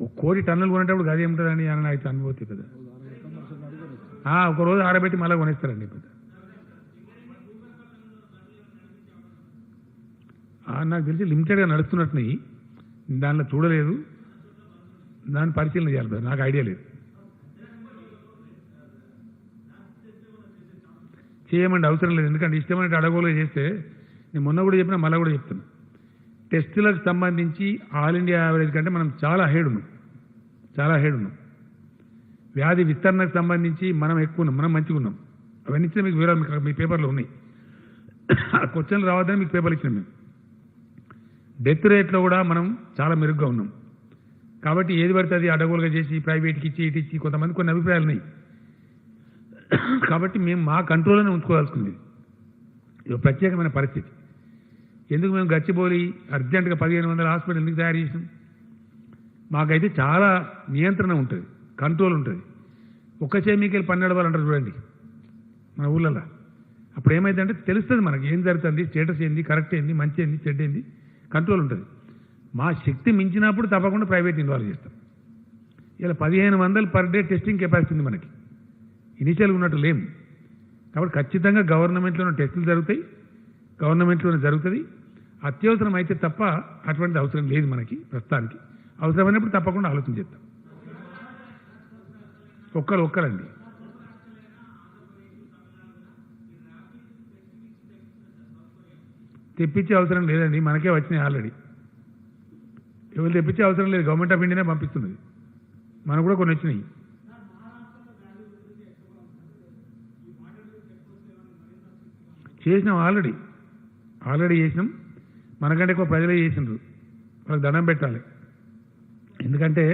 1 కోటి టన్నులు కొనేటప్పుడు అది ఏముంటుందండి అని అయితే అనుభూతి పెద్ద. ఒకరోజు ఆరబెట్టి మళ్ళీ కొనేస్తారండి పెద్ద. నాకు తెలిసి లిమిటెడ్గా నడుస్తున్నట్టున్నాయి, దానిలో చూడలేదు, దాన్ని పరిశీలన చేయాలి, నాకు ఐడియా లేదు. చేయమండి, అవసరం లేదు. ఎందుకంటే ఇష్టమైన అడగోలుగా చేస్తే నేను మొన్న కూడా చెప్పినా మళ్ళీ కూడా చెప్తున్నా, టెస్టులకు సంబంధించి ఆల్ ఇండియా యావరేజ్ కంటే మనం చాలా హెడ్ ఉన్నాం. వ్యాధి విస్తరణకు సంబంధించి మనం ఎక్కువ ఉన్నాం, మనం మంచిగా ఉన్నాం. అవన్నీ ఇచ్చిన మీకు వివరాలు మీ పేపర్లో ఉన్నాయి. క్వశ్చన్లు రావద్దని మీకు పేపర్లు ఇచ్చినాం మేము. డెత్ రేట్లో కూడా మనం చాలా మెరుగ్గా ఉన్నాం. కాబట్టి ఏది పడితే అది అడగోలుగా చేసి ప్రైవేట్కి ఇచ్చి ఇటు ఇచ్చి కొంతమంది కొన్ని అభిప్రాయాలు ఉన్నాయి. కాబట్టి మేము మా కంట్రోల్లోనే ఉంచుకోవాల్సింది. ఇది ప్రత్యేకమైన పరిస్థితి. ఎందుకు మేము గచ్చిబౌలి అర్జెంటుగా 1500 హాస్పిటల్ ఎందుకు తయారు చేసినాం? మాకైతే చాలా నియంత్రణ ఉంటుంది, కంట్రోల్ ఉంటుంది. ఒక్క చేమికెళ్ళి 12 అంటారు చూడండి మన ఊళ్ళల్లో, అప్పుడు ఏమైందంటే తెలుస్తుంది మనకి ఏం జరుగుతుంది, స్టేటస్ ఏంది, కరెక్ట్ ఏంది, మంచి ఏంది, చెడ్డ ఏంది, కంట్రోల్ ఉంటుంది. మా శక్తి మించినప్పుడు తప్పకుండా ప్రైవేట్ ఇన్వాల్వ్ చేస్తాం. ఇలా 1500 పర్ డే టెస్టింగ్ కెపాసిటీ ఉంది మనకి, ఇనిషియల్గా ఉన్నట్టు లేము. కాబట్టి ఖచ్చితంగా గవర్నమెంట్లోనే టెస్టులు జరుగుతాయి, గవర్నమెంట్లోనే జరుగుతుంది. అత్యవసరం అయితే తప్ప అటువంటిది అవసరం లేదు మనకి ప్రస్తుతానికి. అవసరమైనప్పుడు తప్పకుండా ఆలోచన చేస్తాం. ఒక్కరండి. తెప్పించే అవసరం లేదండి, మనకే వచ్చినాయి ఆల్రెడీ. ఎవరు తెప్పించే అవసరం లేదు, గవర్నమెంట్ ఆఫ్ ఇండియానే పంపిస్తున్నది. మనకు కూడా కొన్ని వచ్చినాయి. చేసినాం, ఆల్రెడీ చేసినాం. మనకంటే ఎక్కువ ప్రజలే చేసినారు. వాళ్ళకి దండం పెట్టాలి. ఎందుకంటే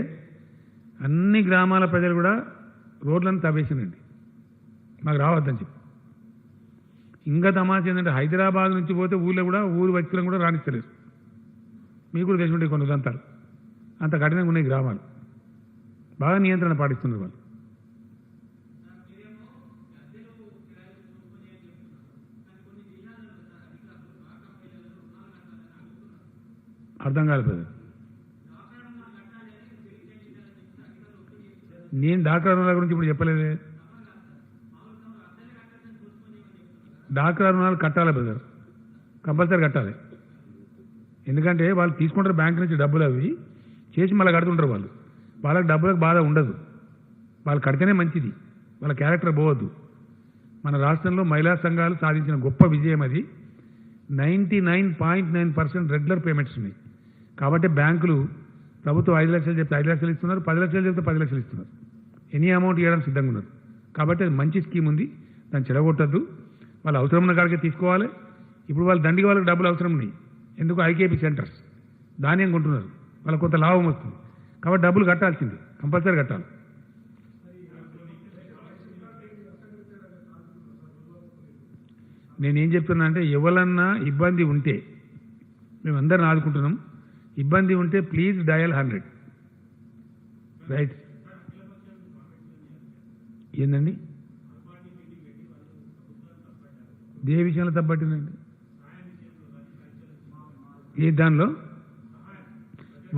అన్ని గ్రామాల ప్రజలు కూడా రోడ్లను తవ్వేసిందండి, మాకు రావద్దని చెప్పి. ఇంకా తమాషా ఏంటంటే హైదరాబాద్ నుంచి పోతే ఊళ్ళో కూడా ఊరు వ్యక్తులను కూడా రాణిస్తలేరు. మీకు కూడా తెలిసి ఉంటే కొన్ని ఉదంతాలు అంత కఠినంగా ఉన్నాయి. గ్రామాలు బాగా నియంత్రణ పాటిస్తున్నారు వాళ్ళు. అర్థం కాదు బ్రదర్. నేను డాక్టర్ రుణాల గురించి ఇప్పుడు చెప్పలేదే. డాక్టర్ రుణాలు కట్టాలి బ్రదర్, కంపల్సరీ కట్టాలి. ఎందుకంటే వాళ్ళు తీసుకుంటారు బ్యాంక్ నుంచి డబ్బులు, అవి చేసి మళ్ళీ కడుతుంటారు వాళ్ళు. వాళ్ళకి డబ్బులకు బాధ ఉండదు, వాళ్ళు కడితేనే మంచిది, వాళ్ళ క్యారెక్టర్ పోవద్దు. మన రాష్ట్రంలో మహిళా సంఘాలు సాధించిన గొప్ప విజయం అది. 99.9% రెగ్యులర్ పేమెంట్స్ ఉన్నాయి. కాబట్టి బ్యాంకులు ప్రభుత్వం 5 లక్షలు చెప్తే 5 లక్షలు ఇస్తున్నారు, 10 లక్షలు చెప్తే 10 లక్షలు ఇస్తున్నారు. ఎనీ అమౌంట్ ఇవ్వడానికి సిద్ధంగా ఉన్నారు. కాబట్టి అది మంచి స్కీమ్ ఉంది, దాన్ని చెడగొట్టద్దు. వాళ్ళు అవసరం ఉన్న కాడికే తీసుకోవాలి. ఇప్పుడు వాళ్ళు దండిగా వాళ్ళకి డబ్బులు అవసరం ఉన్నాయి. ఎందుకు ఐకేపీ సెంటర్స్ ధాన్యం కొంటున్నారు, వాళ్ళకి కొంత లాభం వస్తుంది. కాబట్టి డబ్బులు కట్టాల్సింది, కంపల్సరీ కట్టాలి. నేనేం చెప్తున్నా అంటే ఎవరన్నా ఇబ్బంది ఉంటే, మేమందరం ఆదుకుంటున్నాం, ఇబ్బంది ఉంటే ప్లీజ్ డయల్ 100. రైట్. ఏందండి ఏ విషయంలో తప్పట్టిందండి? ఏ దానిలో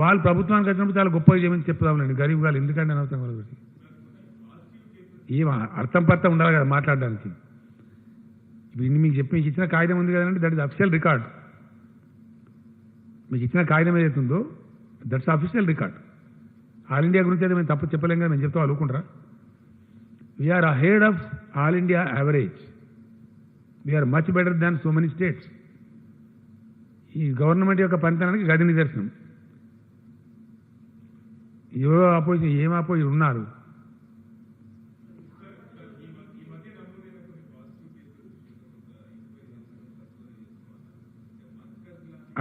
వాళ్ళు ప్రభుత్వానికి వచ్చినప్పుడు చాలా గొప్పగా చేయమని చెప్తామండి. గరీబ్ వాళ్ళు ఎందుకంటే అనవసరం వాళ్ళ గురించి ఏం అర్థం పర్థం ఉండాలి కదా మాట్లాడడానికి. ఇప్పుడు మీకు ఇచ్చిన కాగితం ఉంది కదండి, దట్ ఇస్ అఫీషియల్ రికార్డ్. మీకు ఇచ్చిన కాగితం ఏదైతుందో that's official record. All India గురించి అయితే మేము తప్పు చెప్పలేం కదా, మేము చెప్తాం అనుకుంటారా? We are ahead of all India average. We are much better than so many states. ఈ గవర్నమెంట్ యొక్క పనితనానికి గది నిదర్శనం. ఎవరో ఆపోజిషన్ ఏం ఆపోజిషన్ ఉన్నారు.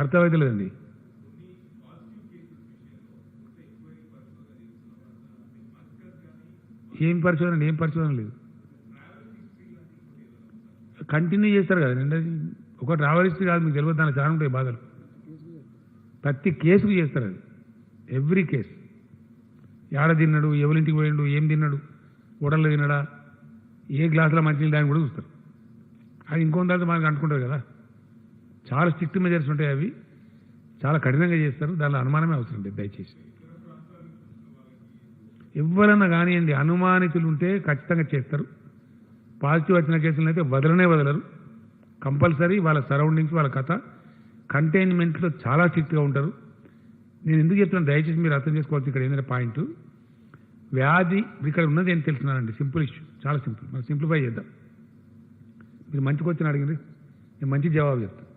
అర్థమవుతలేదండి. ఏం పరిశోధన లేదు. కంటిన్యూ చేస్తారు కదండి. అది ఒక ట్రావెల్ హిస్టరీ కాదు, మీకు తెలియదు, దానికి చాలా ఉంటాయి బాధలు. ప్రతి కేసుకు చేస్తారు అది, ఎవ్రీ కేసు. ఏడ తిన్నాడు, ఎవరింటికి పోయిండు, ఏం తిన్నాడు, హోటల్లో తిన్నాడా, ఏ గ్లాసులో మంచినీళ్ళు దాన్ని కూడా చూస్తారు. అది ఇంకొంత మనకు అంటుకుంటారు కదా. చాలా స్ట్రిక్ట్ మెజర్స్ ఉంటాయి, అవి చాలా కఠినంగా చేస్తారు. దానిలో అనుమానమే అవసరం లేదు దయచేసి. ఎవరన్నా కానివ్వండి, అనుమానితులు ఉంటే ఖచ్చితంగా చేస్తారు. పాజిటివ్ వచ్చిన కేసులను అయితే వదలరు. కంపల్సరీ వాళ్ళ సరౌండింగ్స్, వాళ్ళ కథ కంటైన్మెంట్లో చాలా స్ట్రిక్ట్గా ఉంటారు. నేను ఎందుకు చెప్తున్నాను దయచేసి మీరు అర్థం చేసుకోవచ్చు. ఇక్కడ ఏంటంటే పాయింట్, వ్యాధి ఇక్కడ ఉన్నది ఏం తెలుసున్నానండి. సింపుల్ ఇష్యూ, చాలా సింపుల్. మనం సింప్లిఫై చేద్దాం. మీరు మంచి క్వశ్చన్ అడిగింది, నేను మంచి జవాబు చెప్తాను.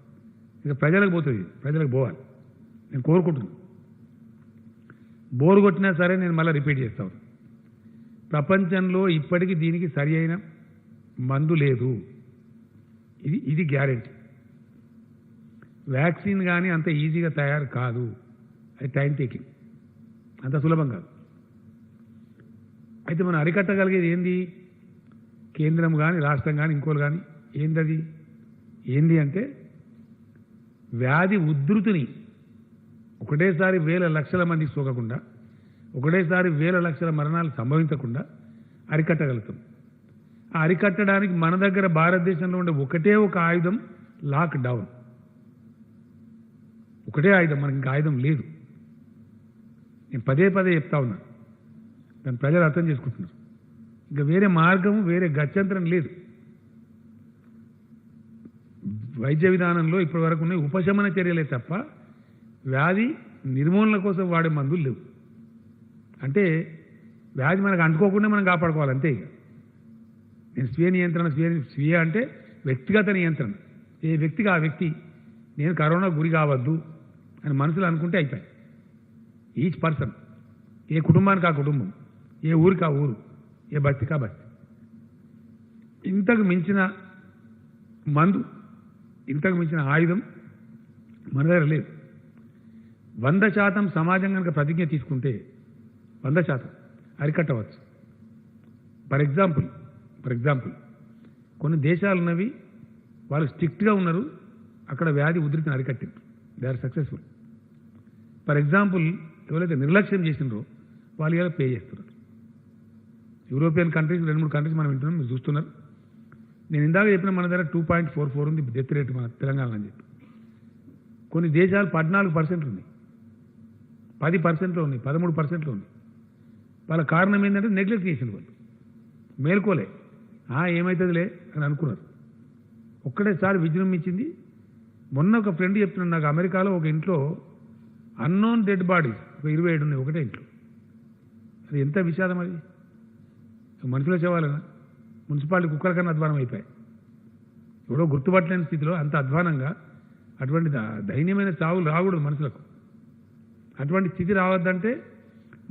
ఇక ప్రజలకు పోతుంది, ప్రజలకు పోవాలి నేను కోరుకుంటున్నాను. బోరు కొట్టినా సరే నేను మళ్ళీ రిపీట్ చేస్తాను. ప్రపంచంలో ఇప్పటికీ దీనికి సరి అయిన మందు లేదు. ఇది గ్యారెంటీ. వ్యాక్సిన్ కానీ అంత ఈజీగా తయారు కాదు, అది టైం టేకింగ్, అంత సులభం కాదు. అయితే మనం అరికట్టగలిగేది ఏంది? కేంద్రం కానీ రాష్ట్రం కానీ ఇంకోలు కానీ ఏంది అంటే వ్యాధి ఉధృతిని ఒకటేసారి వేల లక్షల మందికి సోకకుండా, ఒకటేసారి వేల లక్షల మరణాలు సంభవించకుండా అరికట్టగలుగుతాం. అరికట్టడానికి మన దగ్గర భారతదేశంలో ఉండే ఒకటే ఒక ఆయుధం లాక్ డౌన్. ఒకటే ఆయుధం, మనకి ఇంకా ఆయుధం లేదు. నేను పదే పదే చెప్తా ఉన్నా, దాన్ని ప్రజలు అర్థం చేసుకుంటున్నారు. ఇంకా వేరే మార్గం, వేరే గత్యంతరం లేదు. వైద్య విధానంలో ఇప్పటి వరకు ఉన్న ఉపశమన చర్యలే తప్ప వ్యాధి నిర్మూలన కోసం వాడే మందులు లేవు. అంటే వ్యాధి మనకు అంటుకోకుండా మనం కాపాడుకోవాలి అంతే. ఇక నేను స్వీయ నియంత్రణ, స్వీయ అంటే వ్యక్తిగత నియంత్రణ. ఏ వ్యక్తికి ఆ వ్యక్తి నేను కరోనా గురి కావద్దు అని మనసులో అనుకుంటే అయిపోయాయి. ఈచ్ పర్సన్, ఏ కుటుంబానికి ఆ కుటుంబం, ఏ ఊరికి ఆ ఊరు, ఏ బస్తికి ఆ బస్తి. ఇంతకు మించిన మందు, ఇంతకు మించిన ఆయుధం మన దగ్గర లేదు. 100% సమాజం కనుక ప్రతిజ్ఞ తీసుకుంటే 100% అరికట్టవచ్చు. ఫర్ ఎగ్జాంపుల్ కొన్ని దేశాలు ఉన్నవి, వాళ్ళు స్ట్రిక్ట్గా ఉన్నారు, అక్కడ వ్యాధి ఉధృతిని అరికట్టింది. They are successful. For example ఎవరైతే నిర్లక్ష్యం చేసినారో వాళ్ళు ఇలా పే చేస్తున్నారు. యూరోపియన్ కంట్రీస్ 2-3 కంట్రీస్ మనం వింటున్నాం, మీరు చూస్తున్నారు. నేను ఇందాక చెప్పిన మన దగ్గర 2.44 ఉంది డెత్ రేట్ మన తెలంగాణ అని చెప్పి. కొన్ని దేశాలు 14% ఉన్నాయి, 10%లో ఉన్నాయి, 13%లో ఉన్నాయి. వాళ్ళ కారణం ఏంటంటే నెగ్లెక్ట్ చేసిన వాళ్ళు, మేల్కోలే, ఏమవుతుందిలే అని అనుకున్నారు. ఒక్కడేసారి విజృంభించింది. మొన్న ఒక ఫ్రెండ్ చెప్తున్నాడు నాకు, అమెరికాలో ఒక ఇంట్లో అన్నోన్ డెడ్ బాడీస్ ఒక 27 ఉన్నాయి ఒకటే ఇంట్లో. అది ఎంత విషాదం అది. మనుషుల శవాలనా, మున్సిపాలిటీ కుక్కల కన్నా అధ్వానం అయిపోయాయి. ఎవడో గుర్తుపట్టలేని స్థితిలో అంత అధ్వానంగా అటువంటి దైన్యమైన చావులు రాకూడదు మనుషులకు. అటువంటి స్థితి రావద్దంటే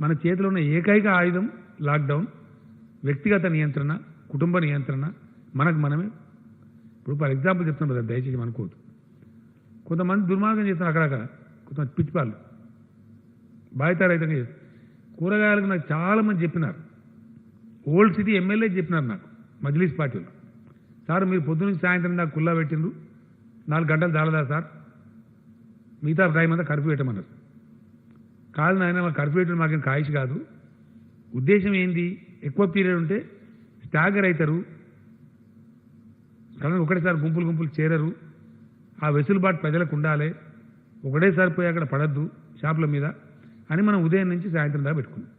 మన చేతిలో ఉన్న ఏకైక ఆయుధం లాక్డౌన్, వ్యక్తిగత నియంత్రణ, కుటుంబ నియంత్రణ, మనకు మనమే. ఇప్పుడు ఫర్ ఎగ్జాంపుల్ చెప్తాను కదా, దయచేసి అనుకోవద్దు. కొంతమంది దుర్మార్గం చేస్తున్నారు అక్కడక్కడ, కొంతమంది పిచ్చిపాళ్ళు బాధితారహితంగా చేస్తారు. కూరగాయలకు నాకు చాలామంది చెప్పినారు, ఓల్డ్ సిటీ ఎమ్మెల్యే చెప్పినారు నాకు, మజ్లిస్ పార్టీలో, సార్ మీరు పొద్దు నుంచి సాయంత్రం దాకా కుల్లా పెట్టిండ్రు, 4 గంటలు చాలదా సార్, మిగతా టైం అంతా కర్ఫ్యూ పెట్టమన్నారు. కాదు నాయన, మా కర్ఫ్యూ పెట్టడం మాకేం కాయిష్ కాదు. ఉద్దేశం ఏంది, ఎక్కువ పీరియడ్ ఉంటే స్టాగర్ అవుతారు, కానీ ఒకటేసారి గుంపులు చేరరు, ఆ వెసులుబాటు ప్రజలకు ఉండాలి, ఒకటేసారి పోయి అక్కడ పడద్దు షాపుల మీద అని మనం ఉదయం నుంచి సాయంత్రం దాకా పెట్టుకున్నాం.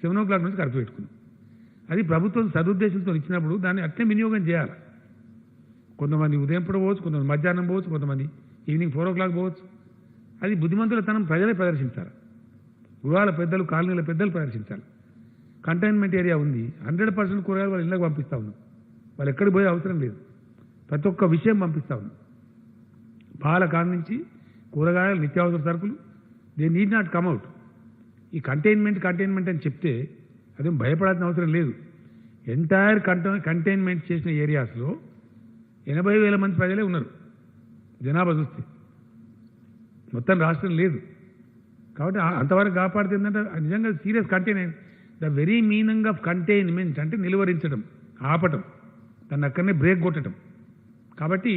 7 o'clock నుంచి కర్ఫ్యూ పెట్టుకున్నాం. అది ప్రభుత్వం సదుద్దేశంతో ఇచ్చినప్పుడు దాన్ని అట్లే వినియోగం చేయాలి. కొంతమంది ఉదయం పూట పోవచ్చు, కొంతమంది మధ్యాహ్నం పోవచ్చు, కొంతమంది ఈవినింగ్ 4 o'clock పోవచ్చు. అది బుద్ధిమంతులతనం ప్రజలే ప్రదర్శించాలి. గృహాల పెద్దలు, కాలనీల పెద్దలు ప్రదర్శించాలి. కంటైన్మెంట్ ఏరియా ఉంది, 100% కూరగాయలు వాళ్ళ ఇళ్ళకి పంపిస్తూ ఉన్నాం. వాళ్ళు ఎక్కడికి పోయే అవసరం లేదు, ప్రతి ఒక్క విషయం పంపిస్తూ ఉన్నాం. పాల కాడ నుంచి కూరగాయలు, నిత్యావసర సరుకులు, దే నీడ్ నాట్ కమ్అవుట్. ఈ కంటైన్మెంట్ అని చెప్తే అదేం భయపడాల్సిన అవసరం లేదు. ఎంటైర్ కంటైన్మెంట్ చేసిన ఏరియాస్లో 80,000 మంది ప్రజలే ఉన్నారు జనాభా చూస్తే, మొత్తం రాష్ట్రం లేదు. కాబట్టి అంతవరకు కాపాడితే ఏంటంటే నిజంగా serious containment. The very meaning of containment అంటే నిలువరించడం, ఆపటం, దాన్ని అక్కడనే బ్రేక్ కొట్టడం. కాబట్టి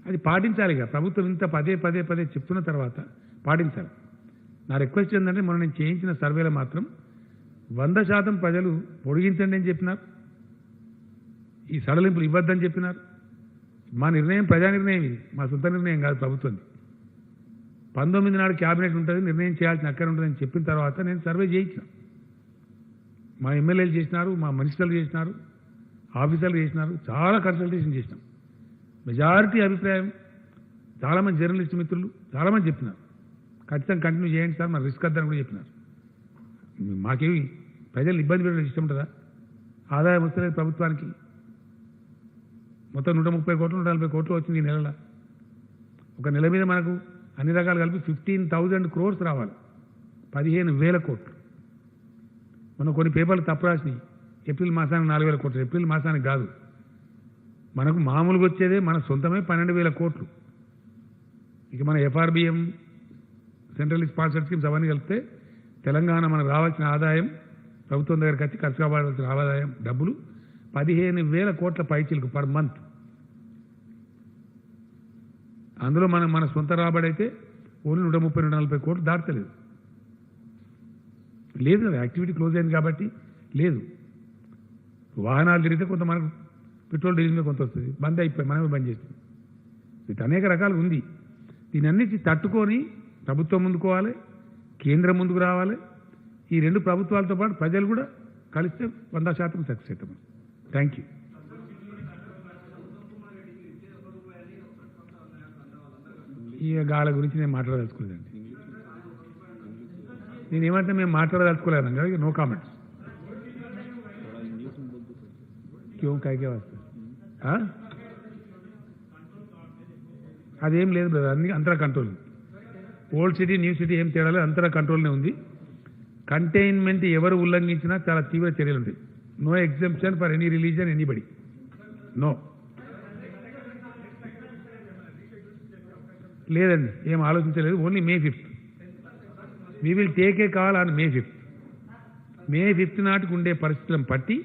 అది పాటించాలి. ఇక ప్రభుత్వం ఇంత పదే చెప్తున్న తర్వాత పాటించాలి. నా రిక్వెస్ట్ ఏంటంటే మొన్న నేను చేయించిన సర్వేలో మాత్రం 100% ప్రజలు పొడిగించండి అని చెప్పినారు, ఈ సడలింపులు ఇవ్వద్దని చెప్పినారు. మా నిర్ణయం ప్రజా నిర్ణయం, ఇది మా సొంత నిర్ణయం కాదు ప్రభుత్వంది. 19 నాడు క్యాబినెట్ ఉంటుంది, నిర్ణయం చేయాల్సిన అక్కడ ఉంటుందని చెప్పిన తర్వాత నేను సర్వే చేయించిన. మా ఎమ్మెల్యేలు చేసినారు, మా మినిస్టర్లు చేసినారు, ఆఫీసర్లు చేసినారు, చాలా కన్సల్టేషన్ చేసినాం. మెజారిటీ అభిప్రాయం, చాలామంది జర్నలిస్ట్ మిత్రులు చాలామంది చెప్పినారు, ఖచ్చితంగా కంటిన్యూ చేయండి సార్, మన రిస్క్ వద్దని కూడా చెప్పినారు. మాకేమి ప్రజలు ఇబ్బంది పెట్టడం ఇష్టం ఉంటుందా? ఆదాయం వస్తలేదు ప్రభుత్వానికి, మొత్తం 130 కోట్లు 140 కోట్లు వచ్చింది ఈ నెలలో. ఒక నెల మీద మనకు అన్ని రకాలు కలిపి 15,000 crores రావాలి, 15,000 కోట్లు. మనం కొన్ని పేపర్లు తప్పు రాసినాయి, ఏప్రిల్ మాసానికి 4,000 కోట్లు, ఏప్రిల్ మాసానికి కాదు, మనకు మామూలుగా వచ్చేదే మన సొంతమే 12,000 కోట్లు. ఇక మన FRBM, సెంట్రల్ స్పాన్సర్డ్ స్కీమ్స్ అవన్నీ కలిపితే తెలంగాణ మనకు రావాల్సిన ఆదాయం, ప్రభుత్వం దగ్గరికి వచ్చి ఖర్చు కావాల్సిన ఆదాయం డబ్బులు 15,000 కోట్ల పైచిలకు పర్ మంత్. అందులో మన సొంత రాబడి అయితే ఓన్లీ 130-140 కోట్లు దాటలేదు. లేదు కదా, యాక్టివిటీ క్లోజ్ అయింది కాబట్టి లేదు. వాహనాలు తిరిగితే కొంత మనకు పెట్రోల్ డీజిల్ మీద కొంత వస్తుంది, బంద్ అయిపోయి మనమే బంద్ చేస్తాం. ఇది అనేక రకాలు ఉంది. దీని అన్నిటి తట్టుకొని ప్రభుత్వం ముందుకోవాలి, కేంద్రం ముందుకు రావాలి. ఈ రెండు ప్రభుత్వాలతో పాటు ప్రజలు కూడా కలిస్తే 100% సక్సెస్ అవుతాం. Thank you. ఈ గాల గురించి నేను మాట్లాడదలుచుకోలేదండి. నేనేమంటే మేము మాట్లాడదలుచుకోలేను కదా, నో కామెంట్స్. క్यों काय क्या वास्ते అదేం లేదు బ్రదర్, అన్ని అంతరా control. Old city new city ఏం తేడా లేదు, అంతరా కంట్రోల్నే ఉంది. కంటైన్మెంట్ ఎవరు ఉల్లంఘించినా చాలా తీవ్ర చర్యలు ఉంటాయి. No exemption for any religion anybody, no. లేదండి, ఏం ఆలోచించలేదు. Only May 5th we will take a call on May 5th. May 5th నాటికి ఉండే పరిస్థితులను బట్టి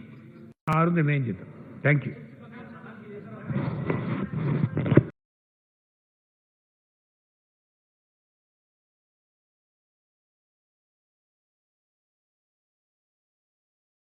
నిర్ణయం చేద్దాం. Thank you.